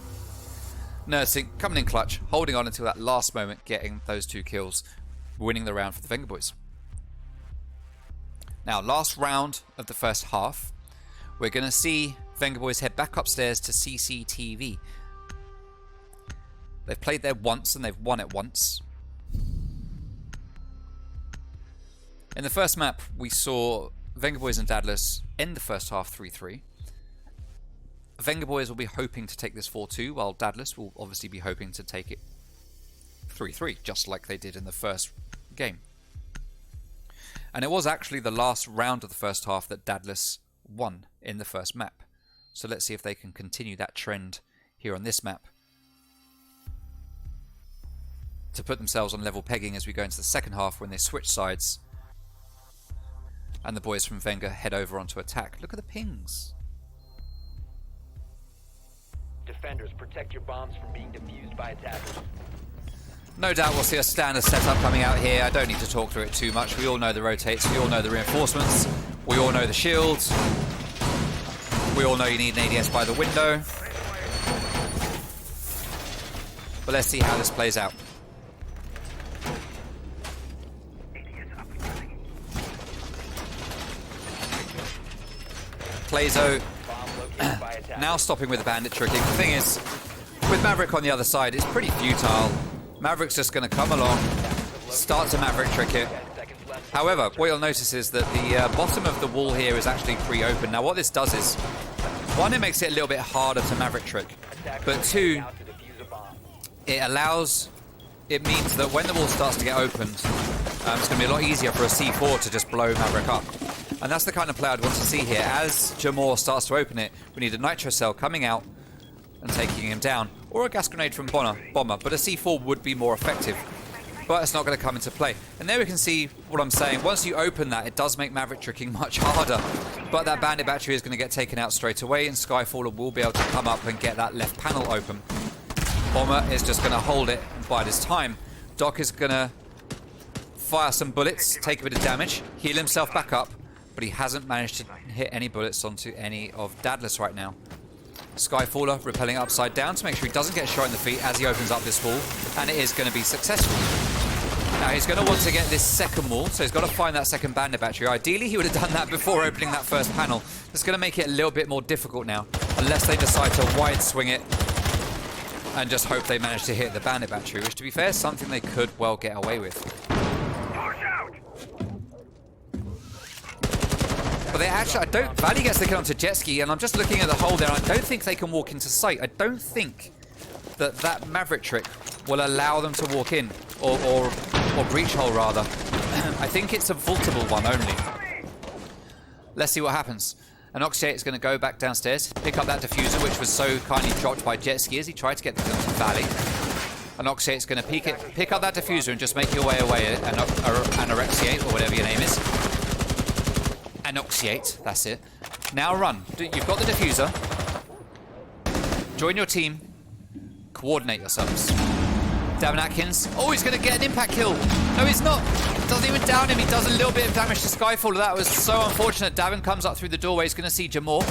Nursing coming in clutch, holding on until that last moment, getting those 2 kills, winning the round for the Vengaboiiz. Now, last round of the first half, we're going to see Vengaboiiz head back upstairs to CCTV. They've played there once and they've won it once. In the first map, we saw Vengaboiiz and Dadless end the first half 3-3. Vengaboiiz will be hoping to take this 4-2, while Dadless will obviously be hoping to take it 3-3, just like they did in the first game. And it was actually the last round of the first half that Dadless won in the first map. So let's see if they can continue that trend here on this map to put themselves on level pegging as we go into the second half when they switch sides and the boys from Venga head over onto attack. Look at the pings. Defenders, protect your bombs from being defused by attackers. No doubt we'll see a standard setup coming out here. I don't need to talk through it too much. We all know the rotates. We all know the reinforcements. We all know the shields. We all know you need an ADS by the window. But let's see how this plays out. Clazo now stopping with the bandit tricking. The thing is, with Maverick on the other side, it's pretty futile. Maverick's just going to come along, start to Maverick trick it. However, what you'll notice is that the bottom of the wall here is actually pre-open. Now what this does is, 1, it makes it a little bit harder to Maverick trick, but 2, it means that when the wall starts to get opened, it's going to be a lot easier for a C4 to just blow Maverick up. And that's the kind of play I'd want to see here. As Jamor starts to open it, we need a nitro cell coming out and taking him down. Or a gas grenade from Bomber, but a C4 would be more effective. But it's not going to come into play. And there we can see what I'm saying. Once you open that, it does make Maverick tricking much harder. But that bandit battery is going to get taken out straight away, and Skyfaller will be able to come up and get that left panel open. Bomber is just going to hold it and bide his time. Doc is going to fire some bullets, take a bit of damage, heal himself back up, but he hasn't managed to hit any bullets onto any of Dadless right now. Skyfaller rappelling upside down to make sure he doesn't get shot in the feet as he opens up this wall, and it is going to be successful. Now he's going to want to get this second wall, so he's got to find that second bandit battery. Ideally he would have done that before opening that first panel. It's going to make it a little bit more difficult now, unless they decide to wide swing it and just hope they manage to hit the bandit battery, which to be fair is something they could well get away with. But they actually, Valley gets the kill onto Jetski, and I'm just looking at the hole there. I don't think they can walk into sight. I don't think that Maverick trick will allow them to walk in, or breach hole rather. I think it's a vaultable one only. Let's see what happens. Inoxiate is going to go back downstairs, pick up that diffuser, which was so kindly dropped by Jetski as he tried to get the kill to Valley. Inoxiate is going to pick up that diffuser and just make your way away. Anorexiate, or whatever your name is. Inoxiate, that's it. Now run. You've got the diffuser. Join your team. Coordinate yourselves. Davin Atkins. Oh, he's going to get an impact kill. No, he's not. Doesn't even down him. He does a little bit of damage to Skyfall. That was so unfortunate. Davin comes up through the doorway. He's going to see Jamor.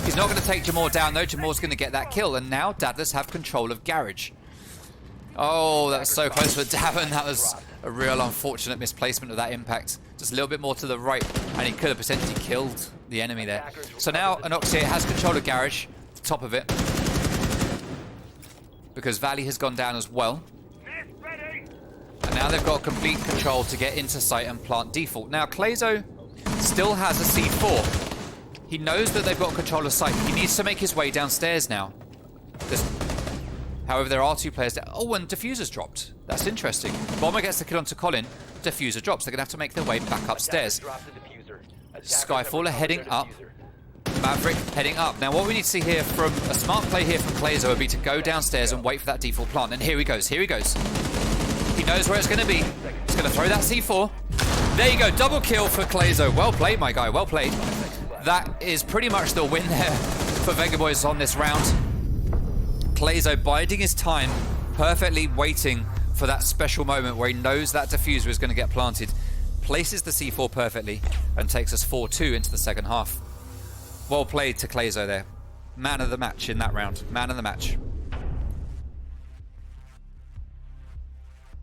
He's not going to take Jamor down, though. Jamor's going to get that kill. And now Dadless have control of Garage. Oh, that was so close for Davin. That was a real unfortunate misplacement of that impact. Just a little bit more to the right. And he could have potentially killed the enemy there. So now Inoxiate has control of Garage. The top of it. Because Valley has gone down as well. And now they've got complete control to get into site and plant default. Now, Clazo still has a C4. He knows that they've got control of site. He needs to make his way downstairs now. However, there are two players down. Oh, and Diffuser's dropped. That's interesting. Bomber gets the kill onto Colin. Diffuser drops. They're going to have to make their way back upstairs. Skyfaller heading up. Maverick heading up. Now, what we need to see here from a smart play here from Clazo would be to go downstairs and wait for that default plant. And here he goes. Here he goes. He knows where it's going to be. He's going to throw that C4. There you go. Double kill for Clazo. Well played, my guy. Well played. That is pretty much the win there for Vengaboiiz on this round. Clazo biding his time, perfectly waiting for that special moment where he knows that diffuser is going to get planted. Places the C4 perfectly and takes us 4-2 into the second half. Well played to Clazo there. Man of the match in that round. Man of the match.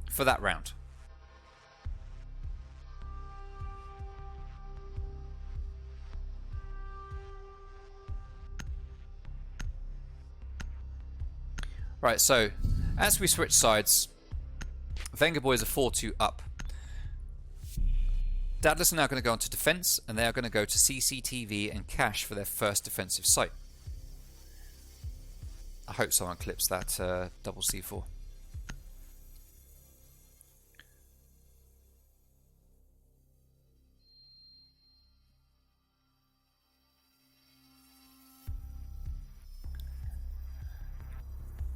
For that round. Right, so as we switch sides, Vengaboiiz are 4-2 up. Dadless are now going to go onto defense, and they are going to go to CCTV and cache for their first defensive site. I hope someone clips that double C4.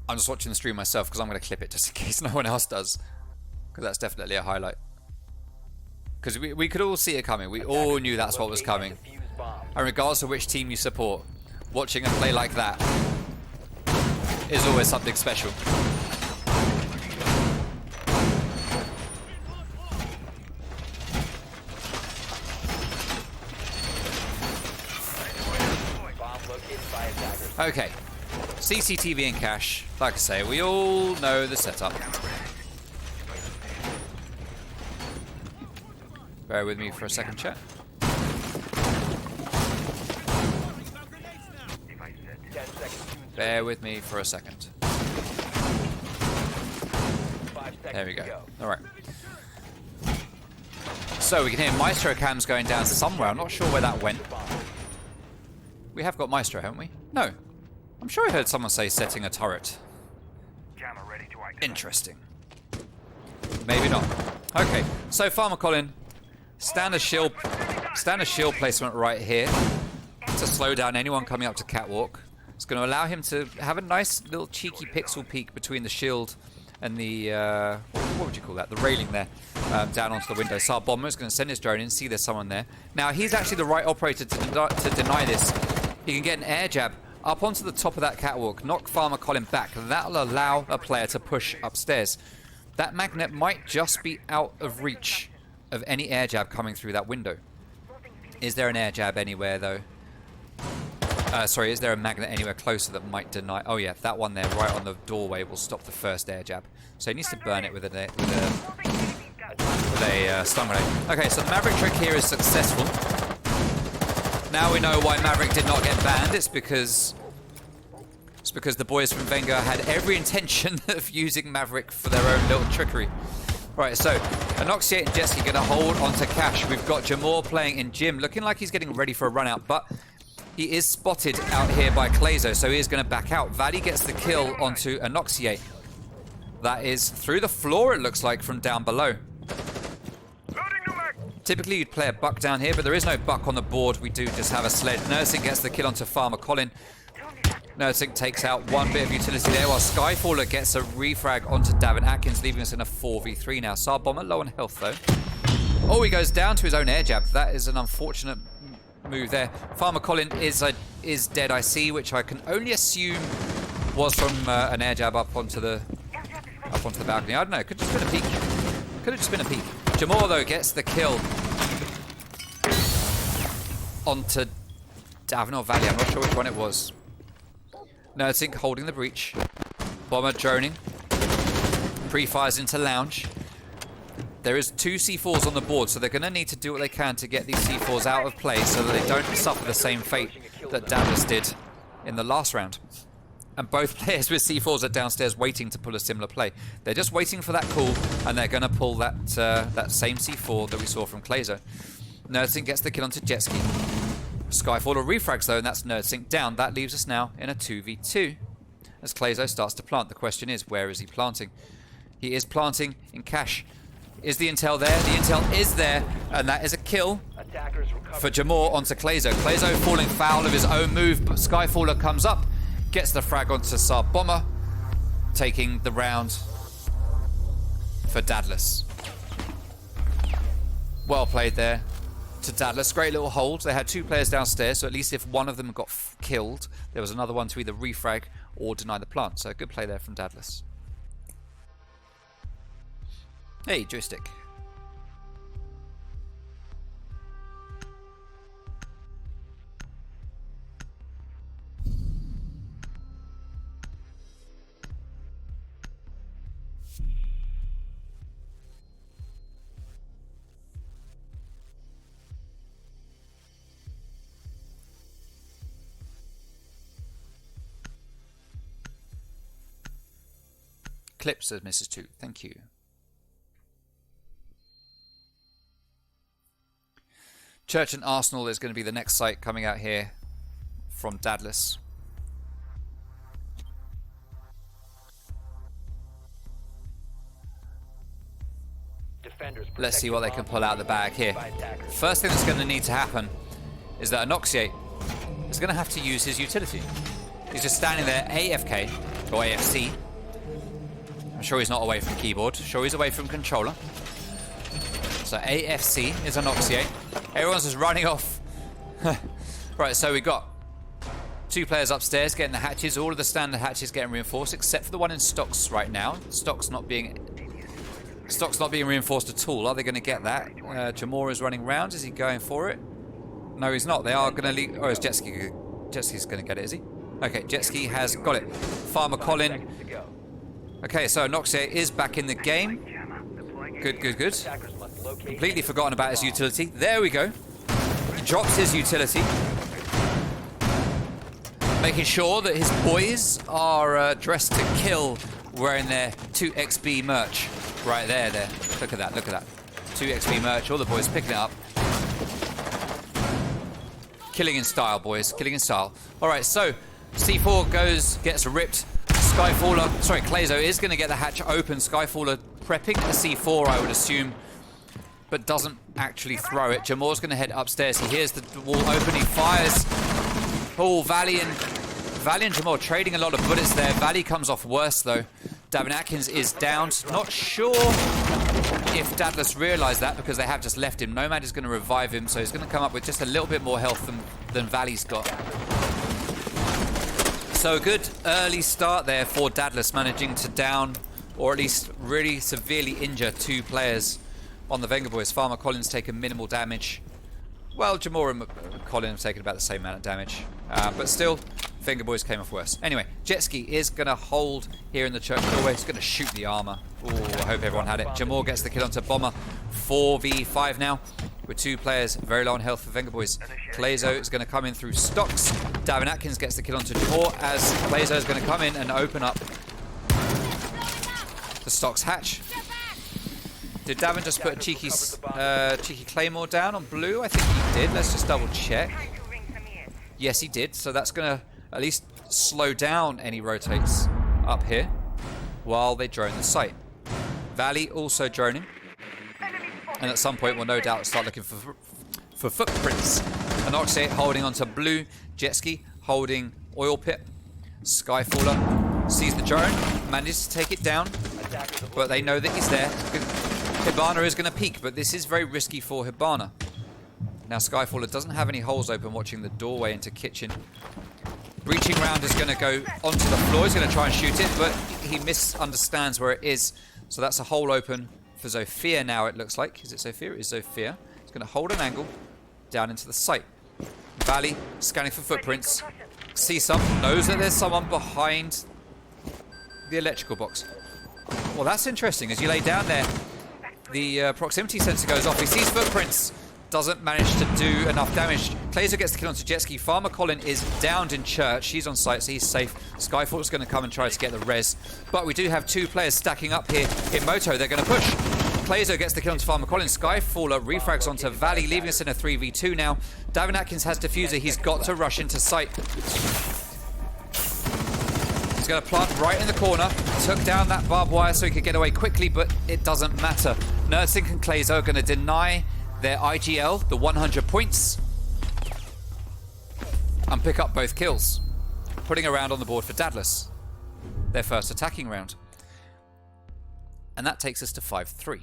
I'm just watching the stream myself because I'm going to clip it just in case no one else does. Because that's definitely a highlight. Because we could all see it coming. We all knew that's what was coming. And regardless of which team you support, watching a play like that is always something special. Okay. CCTV and cache. Like I say, we all know the setup. Bear with me for a second, chat. Bear with me for a second. There we go. Alright. So we can hear Maestro cams going down somewhere. I'm not sure where that went. We have got Maestro, haven't we? No. I'm sure I heard someone say setting a turret. Interesting. Maybe not. Okay, so Farmer Colin, standard shield placement right here to slow down anyone coming up to catwalk. It's going to allow him to have a nice little cheeky pixel peek between the shield and the what would you call that? The railing there, down onto the window. So our bomber is going to send his drone in, see there's someone there. Now he's actually the right operator to deny this. He can get an air jab up onto the top of that catwalk, knock Farmer Colin back. That'll allow a player to push upstairs. That magnet might just be out of reach of any air jab coming through that window. Is there an air jab anywhere, though? Sorry, is there a magnet anywhere closer that might deny? Oh yeah, that one there right on the doorway will stop the first air jab. So he needs to burn it with a stun grenade. Okay, so the Maverick trick here is successful. Now we know why Maverick did not get banned. It's because the boys from Venga had every intention of using Maverick for their own little trickery. Right, so Inoxiate and Jetski going to hold onto Cash. We've got Jamor playing in Jim, looking like he's getting ready for a run out, but he is spotted out here by Clazo, so he is going to back out. Valley gets the kill onto Inoxiate. That is through the floor, it looks like, from down below. Typically you'd play a buck down here, but there is no buck on the board. We do just have a sled. Nursing gets the kill onto Farmer Colin. Nursing takes out one bit of utility there, while Skyfaller gets a refrag onto Davin Atkins, leaving us in a 4v3 now. Saab Bomber low on health though. Oh, he goes down to his own air jab. That is an unfortunate move there. Farmer Colin is dead, I see, which I can only assume was from an air jab up onto the balcony. I don't know. Could have just been a peek. Could have just been a peek. Jamor though gets the kill onto Davin or Valley. I'm not sure which one it was. Nursing holding the breach. Bomber droning. Pre-fires into lounge. There is 2 C4s on the board, so they're going to need to do what they can to get these C4s out of play so that they don't suffer the same fate that Dadless did in the last round. And both players with C4s are downstairs waiting to pull a similar play. They're just waiting for that call, and they're going to pull that same C4 that we saw from Clazo. Nursing gets the kill onto Jetski. Skyfaller refrags though, and that's Nursing down. That leaves us now in a 2v2. As Clazo starts to plant, the question is, where is he planting? He is planting in cash. Is the intel there? The intel is there, and that is a kill for Jamor onto Clazo. Clazo falling foul of his own move, but Skyfaller comes up, gets the frag onto Saab Bomber, taking the round for Dadless. Well played there to Dadless. Great little hold. They had 2 players downstairs, so at least if one of them got killed, there was another one to either refrag or deny the plant. So good play there from Dadless. Hey, joystick. Clip, says Mrs. 2. Thank you. Church and Arsenal is going to be the next site coming out here from Dadless. Let's see what they can pull out of the bag here. First thing that's going to need to happen is that Anoxiate is going to have to use his utility. He's just standing there AFK, or AFC. I'm sure he's not away from keyboard. Sure he's away from controller. So AFC is Anoxiate. Everyone's just running off. Right, so we got 2 players upstairs getting the hatches. All of the standard hatches getting reinforced, except for the one in stocks right now. Stocks not being reinforced at all. Are they going to get that? Jamor is running round. Is he going for it? No, he's not. They are going to leave. Or is Jetski? Jetski's going to get it, is he? Okay, Jetski has got it. Farmer Colin. Okay, so Anoxiate is back in the game. Good, good, good. Completely forgotten about his utility. There we go. Drops his utility. Making sure that his boys are dressed to kill, wearing their 2XB merch. Right there. Look at that, look at that. 2XB merch, all the boys picking it up. Killing in style, boys, killing in style. Alright, so C4 gets ripped. Clazo is going to get the hatch open. Skyfaller prepping a C4, I would assume, but doesn't actually throw it. Jamor's going to head upstairs. He hears the wall open. He fires. Oh, Valley and Jamor trading a lot of bullets there. Valley comes off worse, though. Davin Atkins is down. Not sure if Dadless realised that because they have just left him. Nomad is going to revive him, so he's going to come up with just a little bit more health than Valley's got. So a good early start there for Dadless, managing to down, or at least really severely injure 2 players on the Vengaboiiz. Farmer Colin's taken minimal damage. Well, Jamor and Colin have taken about the same amount of damage. But still, Vengaboiiz came off worse. Anyway, Jetski is going to hold here in the church doorway. He's going to shoot the armor. Oh, I hope everyone had it. Jamor gets the kill onto Bomber. 4v5 now, with 2 players very low on health for Vengaboiiz. Clazo is going to come in through stocks. Davin Atkins gets the kill onto Jamor as Clazo is going to come in and open up the stocks hatch. Did Davin just put a cheeky claymore down on blue? I think he did. Let's just double check. Yes, he did. So that's going to at least slow down any rotates up here while they drone the site. Valley also droning. And at some point, we'll no doubt start looking for footprints. Anoxiate holding onto blue. Jetski holding oil pit. Skyfaller sees the drone, manages to take it down, but they know that he's there. Hibana is going to peek, but this is very risky for Hibana. Now Skyfaller doesn't have any holes open, watching the doorway into kitchen. Breaching round is going to go onto the floor. He's going to try and shoot it, but he misunderstands where it is. So that's a hole open for Zofia now, it looks like. Is it Zofia? It is Zofia. He's going to hold an angle down into the site. Valley scanning for footprints. Sees some, knows that there's someone behind the electrical box. Well, that's interesting. As you lay down there, the proximity sensor goes off. He sees footprints. Doesn't manage to do enough damage. Clazer gets the kill onto Jetski. Farmer Colin is downed in church. She's on site, so he's safe. Skyfall's going to come and try to get the res. But we do have two players stacking up here in Moto. They're going to push. Clazer gets the kill onto Farmer Colin. Skyfaller refrags onto Valley, leaving us in a 3v2 now. Davin Atkins has diffuser. He's got to rush into site. He's going to plant right in the corner. Took down that barbed wire so he could get away quickly, but it doesn't matter. Nerdsink and Clazer are going to deny their IGL, the 100 points, and pick up both kills, putting a round on the board for Dadless, their first attacking round. And that takes us to 5-3.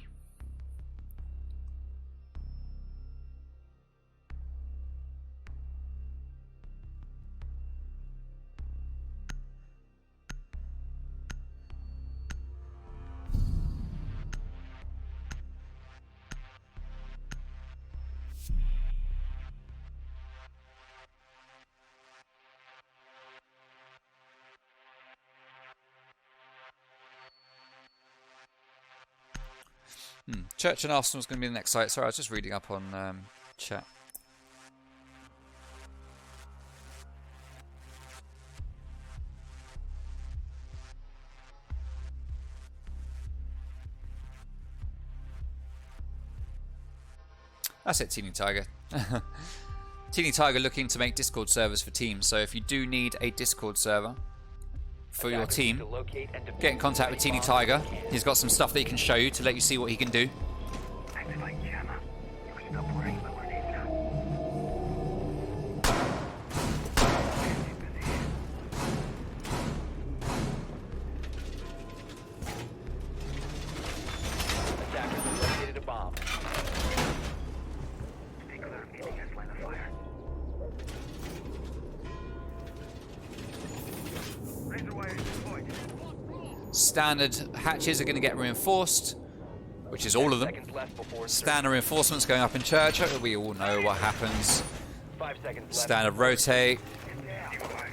Church and Arsenal is going to be the next site. Sorry, I was just reading up on chat. That's it, Teeny Tiger. Teeny Tiger looking to make Discord servers for teams. So if you do need a Discord server for your team, get in contact with Teeny Tiger. He's got some stuff that he can show you to let you see what he can do. Standard hatches are going to get reinforced, which is all of them. Standard reinforcements going up in church. We all know what happens. Standard rotate.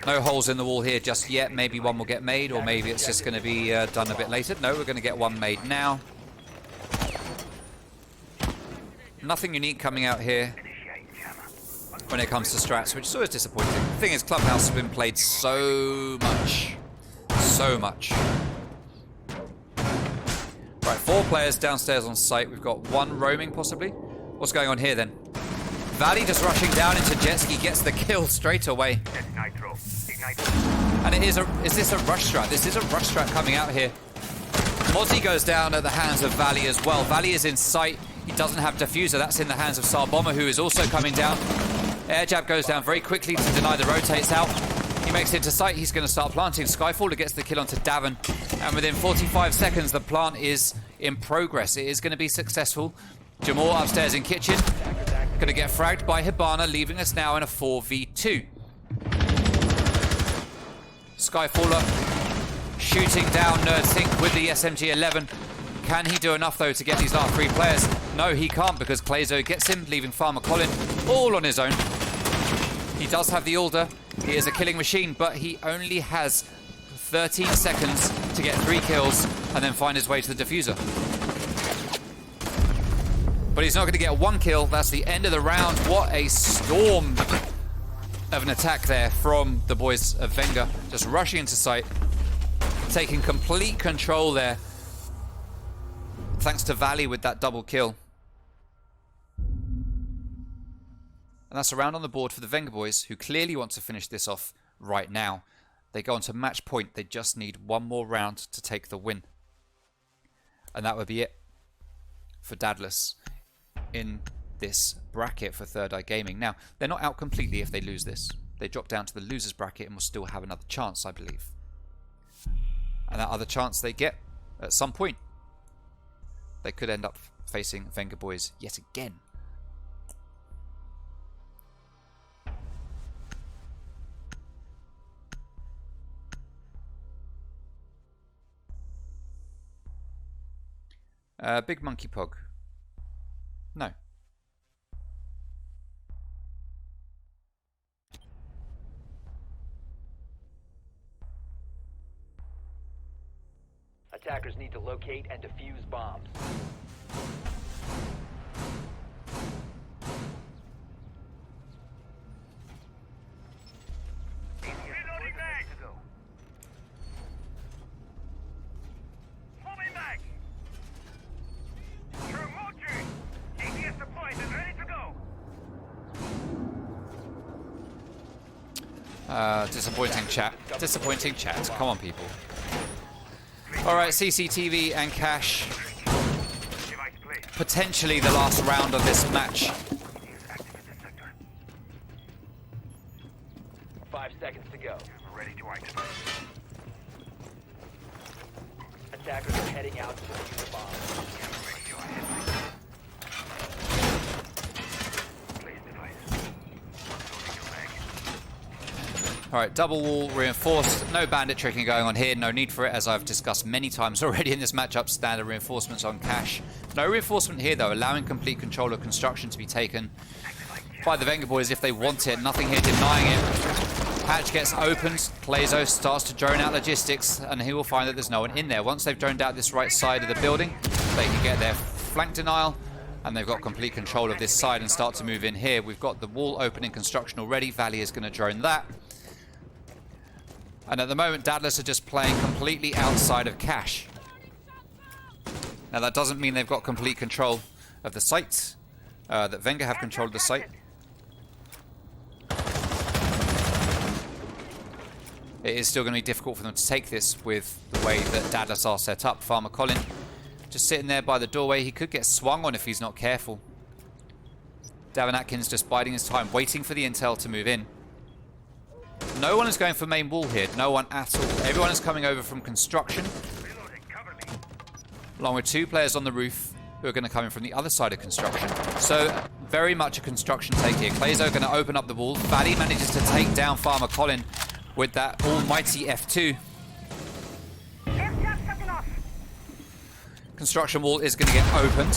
No holes in the wall here just yet. Maybe one will get made, or maybe it's just going to be done a bit later. No, we're going to get one made now. Nothing unique coming out here when it comes to strats, which is always disappointing. The thing is, Clubhouse has been played so much. So much. Right, 4 players downstairs on site. We've got one roaming, possibly. What's going on here, then? Valley just rushing down into Jetski, gets the kill straight away. And is this a rush strat? This is a rush strat coming out here. Mozzie goes down at the hands of Valley as well. Valley is in sight. He doesn't have diffuser. That's in the hands of Sarbomber, who is also coming down. Air jab goes down very quickly to deny the rotates out. He makes it into sight. He's going to start planting. Skyfaller gets the kill onto Davin. And within 45 seconds, the plant is in progress. It is going to be successful. Jamal upstairs in kitchen. Going to get fragged by Hibana, leaving us now in a 4v2. Skyfaller shooting down Nerdsink with the SMG-11. Can he do enough, though, to get these last 3 players? No, he can't, because Clazo gets him, leaving Farmer Colin all on his own. He does have the Alder. He is a killing machine, but he only has 13 seconds to get 3 kills and then find his way to the diffuser. But he's not going to get 1 kill. That's the end of the round. What a storm of an attack there from the boys of Venga. Just rushing into sight, taking complete control there. Thanks to Valley with that double kill. And that's a round on the board for the Vengaboiiz, who clearly want to finish this off right now. They go on to match point. They just need one more round to take the win. And that would be it for Dadless. in this bracket for Third Eye Gaming. Now, they're not out completely if they lose this. They drop down to the losers bracket and will still have another chance, I believe. And that other chance they get at some point, they could end up facing Vengaboiiz yet again. Big Monkey Pog. No. Attackers need to locate and defuse bombs. Reloading mag. To go. Moving back. True motion. ATS deployed and ready to go. Disappointing chat. Disappointing chat. Come on, people. Alright, CCTV and Cash. Potentially the last round of this match. 5 seconds to go. Ready to activate. Attackers are heading out to defuse the bomb. Alright, double wall reinforced. No bandit tricking going on here. No need for it, as I've discussed many times already in this matchup. Standard reinforcements on Cash. No reinforcement here, though, allowing complete control of construction to be taken by the Vengaboiiz if they want it. Nothing here denying it. Hatch gets opened. Clazo starts to drone out logistics, and he will find that there's no one in there. Once they've droned out this right side of the building, they can get their flank denial, and they've got complete control of this side and start to move in here. We've got the wall open in construction already. Valley is going to drone that. And at the moment, Dadless are just playing completely outside of Cash. Now, that doesn't mean they've got complete control of the site. That Venga have control of the site. It is still going to be difficult for them to take this with the way that Dadless are set up. Farmer Colin just sitting there by the doorway. He could get swung on if he's not careful. Davin Atkins just biding his time, waiting for the intel to move in. No one is going for main wall here. No one at all. Everyone is coming over from construction. Along with 2 players on the roof who are going to come in from the other side of construction. So, very much a construction take here. Clazo going to open up the wall. Valley manages to take down Farmer Colin with that almighty F2. Construction wall is going to get opened.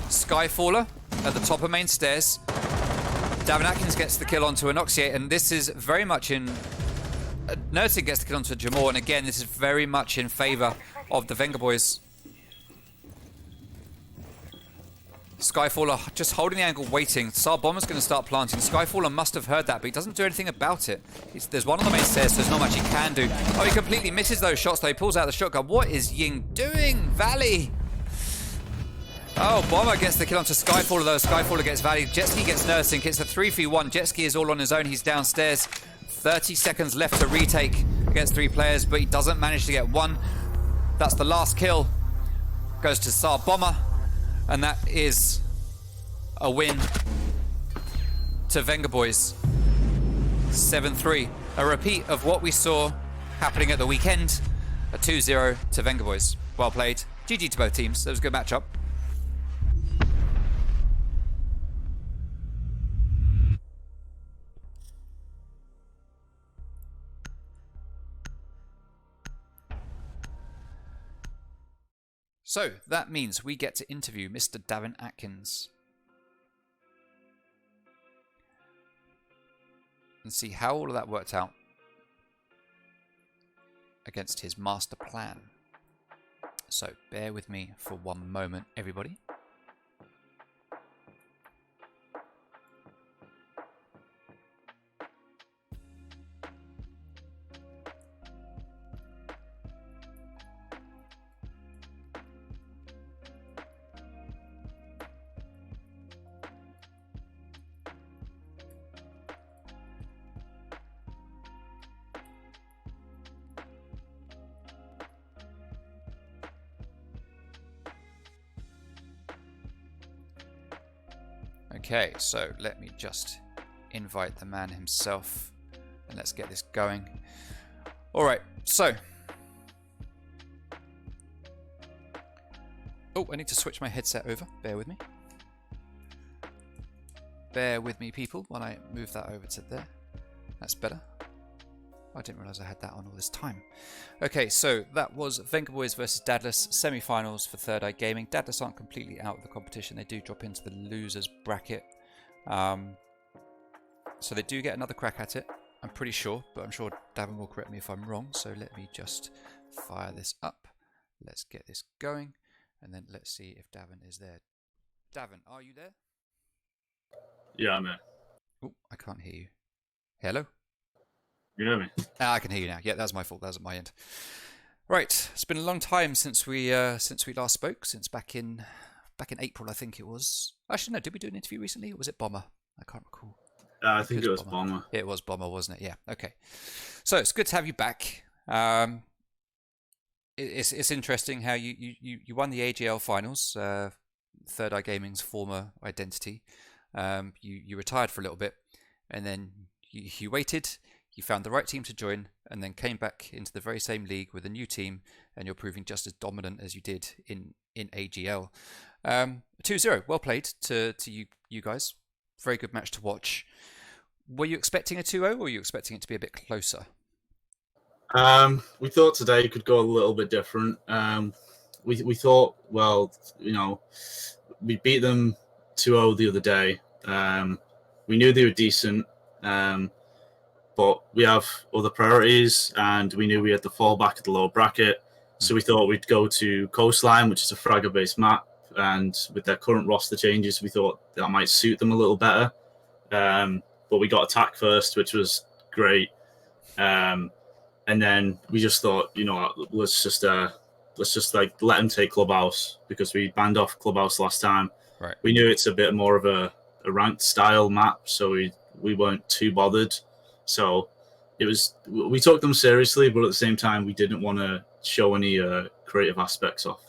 Skyfaller at the top of main stairs. Davin Atkins gets the kill onto Anoxiate, and this is very much in... Nurtig gets the kill onto Jamor, and again, this is very much in favour of the Vengaboiiz. Skyfaller just holding the angle, waiting. Tsar Bomber's going to start planting. Skyfaller must have heard that, but he doesn't do anything about it. There's one on the main stairs, so there's not much he can do. Oh, he completely misses those shots, though. He pulls out the shotgun. What is Ying doing? Valley! Oh, Bomber gets the kill onto Skyfaller, though. Skyfaller gets Valley. Jetski gets Nursing. It's a 3v1. Jetski is all on his own. He's downstairs. 30 seconds left to retake against 3 players, but he doesn't manage to get one. That's the last kill. Goes to Tsar Bomber. And that is a win to Vengaboiiz. 7-3. A repeat of what we saw happening at the weekend. A 2-0 to Vengaboiiz. Well played. GG to both teams. That was a good matchup. So, that means we get to interview Mr. Davin Atkins. And see how all of that worked out against his master plan. So, bear with me for one moment, everybody. Okay, so let me just invite the man himself and let's get this going. Alright, so. Oh, I need to switch my headset over. Bear with me. Bear with me, people, while I move that over to there. That's better. I didn't realise I had that on all this time. Okay, so that was Vengaboiiz versus Dadless, semi-finals for Third Eye Gaming. Dadless aren't completely out of the competition. They do drop into the losers bracket. So they do get another crack at it, I'm pretty sure, but I'm sure Davin will correct me if I'm wrong. So let me just fire this up. Let's get this going, and then let's see if Davin is there. Davin, are you there? Yeah, I'm here. Oh, I can't hear you. Hello? You hear me? I can hear you now. Yeah, that's my fault. That was at my end. Right, it's been a long time since we last spoke. Since back in April, I think it was. Actually, no. Did we do an interview recently, or was it Bomber? I can't recall. I think it was Bomber. It was Bomber, wasn't it? Yeah. Okay. So it's good to have you back. It's interesting how you won the AGL finals. Third Eye Gaming's former identity. You retired for a little bit, and then you waited. You found the right team to join, and then came back into the very same league with a new team, and you're proving just as dominant as you did in AGL. 2-0, well played to you guys. Very good match to watch. Were you expecting a 2-0, or were you expecting it to be a bit closer? We thought today could go a little bit different. We thought, well, we beat them 2-0 the other day. We knew they were decent. But we have other priorities, and we knew we had to fall back at the lower bracket. So we thought we'd go to Coastline, which is a Fragger-based map, and with their current roster changes, we thought that might suit them a little better. But we got attack first, which was great. And then we just thought, let's just let them take Clubhouse, because we banned off Clubhouse last time. Right. We knew it's a bit more of a ranked style map, so we weren't too bothered. So we took them seriously, but at the same time, we didn't want to show any creative aspects off.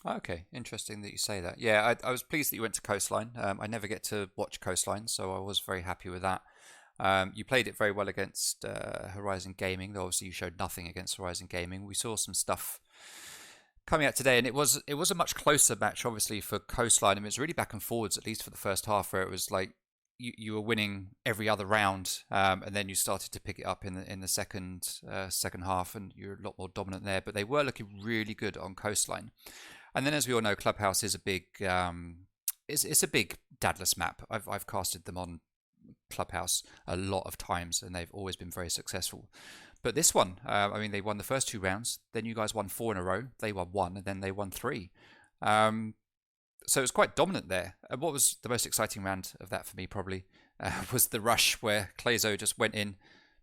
Okay, interesting that you say that. Yeah, I was pleased that you went to Coastline. I never get to watch Coastline, so I was very happy with that. You played it very well against Horizon Gaming, though obviously you showed nothing against Horizon Gaming. We saw some stuff coming out today, and it was a much closer match, obviously, for Coastline. I mean, it was really back and forwards, at least for the first half, where it was like you were winning every other round, and then you started to pick it up in the second half, and you're a lot more dominant there. But they were looking really good on Coastline. And then, as we all know, Clubhouse is a big it's a big Dadless map. I've casted them on Clubhouse a lot of times, and they've always been very successful. But this one, I mean, they won the first 2 rounds. Then you guys won 4 in a row. They won 1, and then they won 3. So it was quite dominant there. And what was the most exciting round of that for me probably was the rush where Clazo just went in.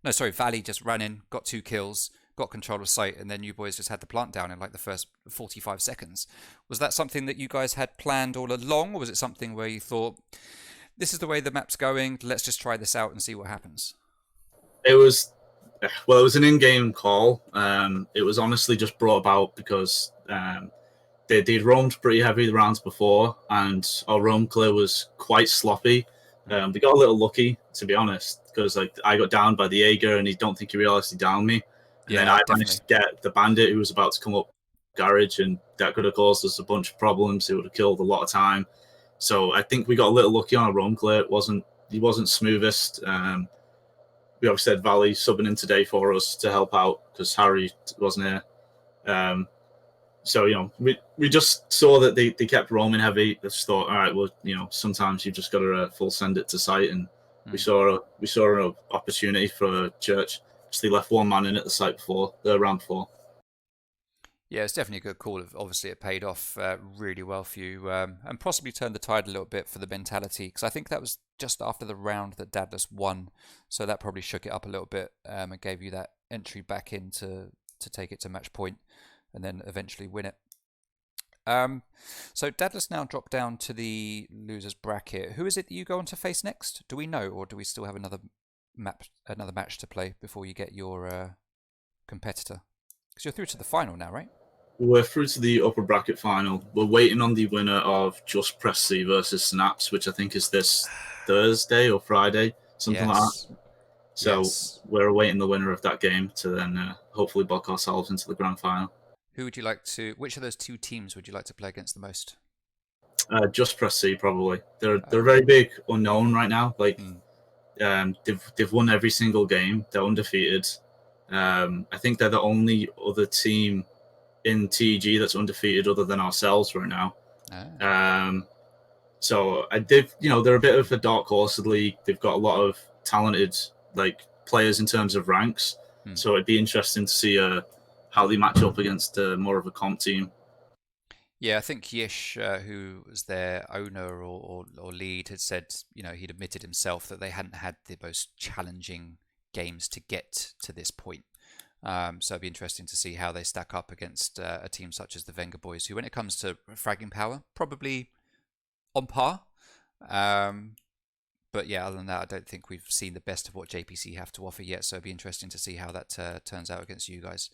No, sorry, Valley just ran in, got 2 kills, got control of site, and then you boys just had the plant down in like the first 45 seconds. Was that something that you guys had planned all along, or was it something where you thought, this is the way the map's going, let's just try this out and see what happens? It was an in-game call. It was honestly just brought about because they'd roamed pretty heavy the rounds before, and our roam clear was quite sloppy. We got a little lucky, to be honest, because I got downed by the Jaeger, and he don't think he realised he downed me. And then I managed to get the bandit who was about to come up garage, and that could have caused us a bunch of problems. It would have killed a lot of time. So I think we got a little lucky on our roam clear. He wasn't smoothest. We obviously had Valley subbing in today for us to help out because Harry wasn't here. So, we just saw that they kept roaming heavy. I just thought, all right, well, sometimes you've just got to full send it to site. And we saw an opportunity for Church. They left 1 man in at the site before round 4. Yeah, it's definitely a good call. Obviously, it paid off really well for you, and possibly turned the tide a little bit for the mentality, because I think that was just after the round that Dadless won, so that probably shook it up a little bit, and gave you that entry back in to take it to match point, and then eventually win it. So Dadless now dropped down to the losers bracket. Who is it that you go on to face next? Do we know, or do we still have another match to play before you get your competitor? Because you're through to the final now, right? We're through to the upper bracket final. We're waiting on the winner of Just Press C versus Snaps, which I think is this Thursday or Friday, something like Yes. that. So Yes. we're awaiting the winner of that game to then hopefully book ourselves into the grand final. Who would you like to? Which of those two teams would you like to play against the most? Just Press C, probably. They're a very big unknown right now. Like Hmm. they've won every single game. They're undefeated. I think they're the only other team in TEG that's undefeated other than ourselves right now. Ah. So they're a bit of a dark horse of the league. They've got a lot of talented players in terms of ranks. Hmm. So it'd be interesting to see how they match up against more of a comp team. Yeah, I think Yish, who was their owner or lead, had said, he'd admitted himself that they hadn't had the most challenging games to get to this point. So it'd be interesting to see how they stack up against a team such as the Vengaboiiz, who, when it comes to fragging power, probably on par. But yeah, other than that, I don't think we've seen the best of what JPC have to offer yet. So it'd be interesting to see how that turns out against you guys.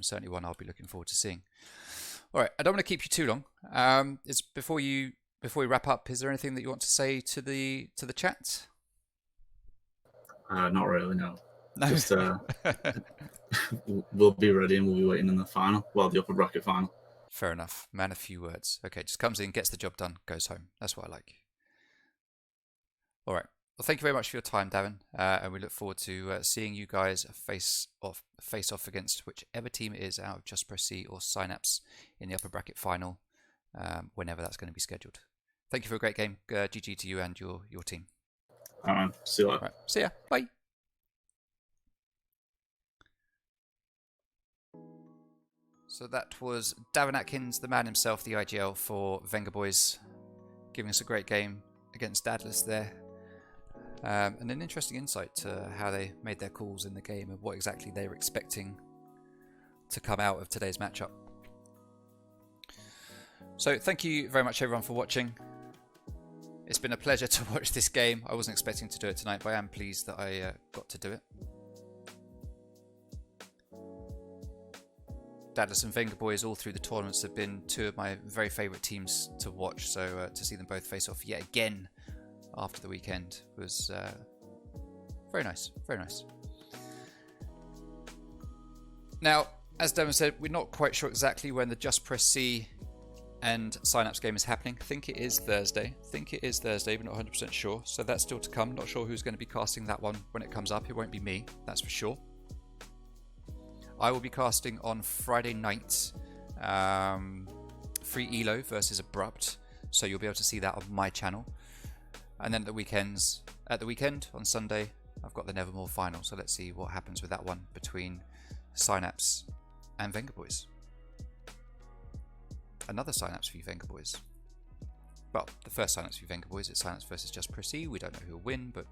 Certainly one I'll be looking forward to seeing. All right, I don't want to keep you too long. Before we wrap up, is there anything that you want to say to the chat? Not really, no. No. Just we'll be ready and we'll be waiting in the final. Well, the upper bracket final. Fair enough. Man of few words. Okay, just comes in, gets the job done, goes home. That's what I like. All right. Well, thank you very much for your time, Davin, and we look forward to seeing you guys face off against whichever team it is out of Just Press C or Synapse in the upper bracket final, whenever that's going to be scheduled. Thank you for a great game. GG to you and your team. All right, see you later. All right. See ya. Bye. So that was Davin Atkins, the man himself, the IGL for Vengaboiiz, giving us a great game against Dadless there. And an interesting insight to how they made their calls in the game and what exactly they were expecting to come out of today's matchup. So thank you very much everyone for watching. It's been a pleasure to watch this game. I wasn't expecting to do it tonight, but I am pleased that I got to do it. Dadless and Vengaboiiz all through the tournaments have been two of my very favourite teams to watch, so to see them both face off yet again after the weekend was very nice, very nice. Now, as Devon said, we're not quite sure exactly when the Just Press C and Synapse game is happening. I think it is Thursday, but not 100% sure, so that's still to come. Not sure who's going to be casting that one when it comes up. It won't be me, that's for sure. I will be casting on Friday night, Free Elo versus Abrupt, so you'll be able to see that on my channel. And then at the weekend, on Sunday, I've got the Nevermore final, so let's see what happens with that one between Synapse and Vengaboiiz. Another Synapse v Vengaboiiz. Well, the first Synapse v Vengaboiiz is Synapse versus Just Press C. We don't know who will win, but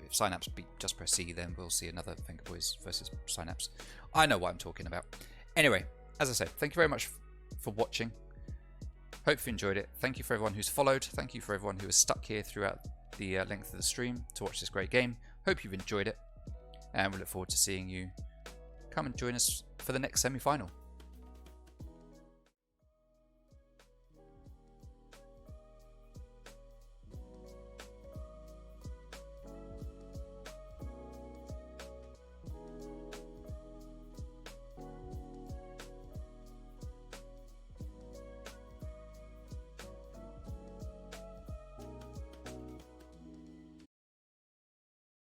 if Synapse beat Just Press C, then we'll see another Vengaboiiz versus Synapse. I know what I'm talking about. Anyway, as I said, thank you very much for watching. Hope you enjoyed it. Thank you for everyone who's followed. Thank you for everyone who has stuck here throughout the length of the stream to watch this great game. Hope you've enjoyed it. And we look forward to seeing you come and join us for the next semi-final.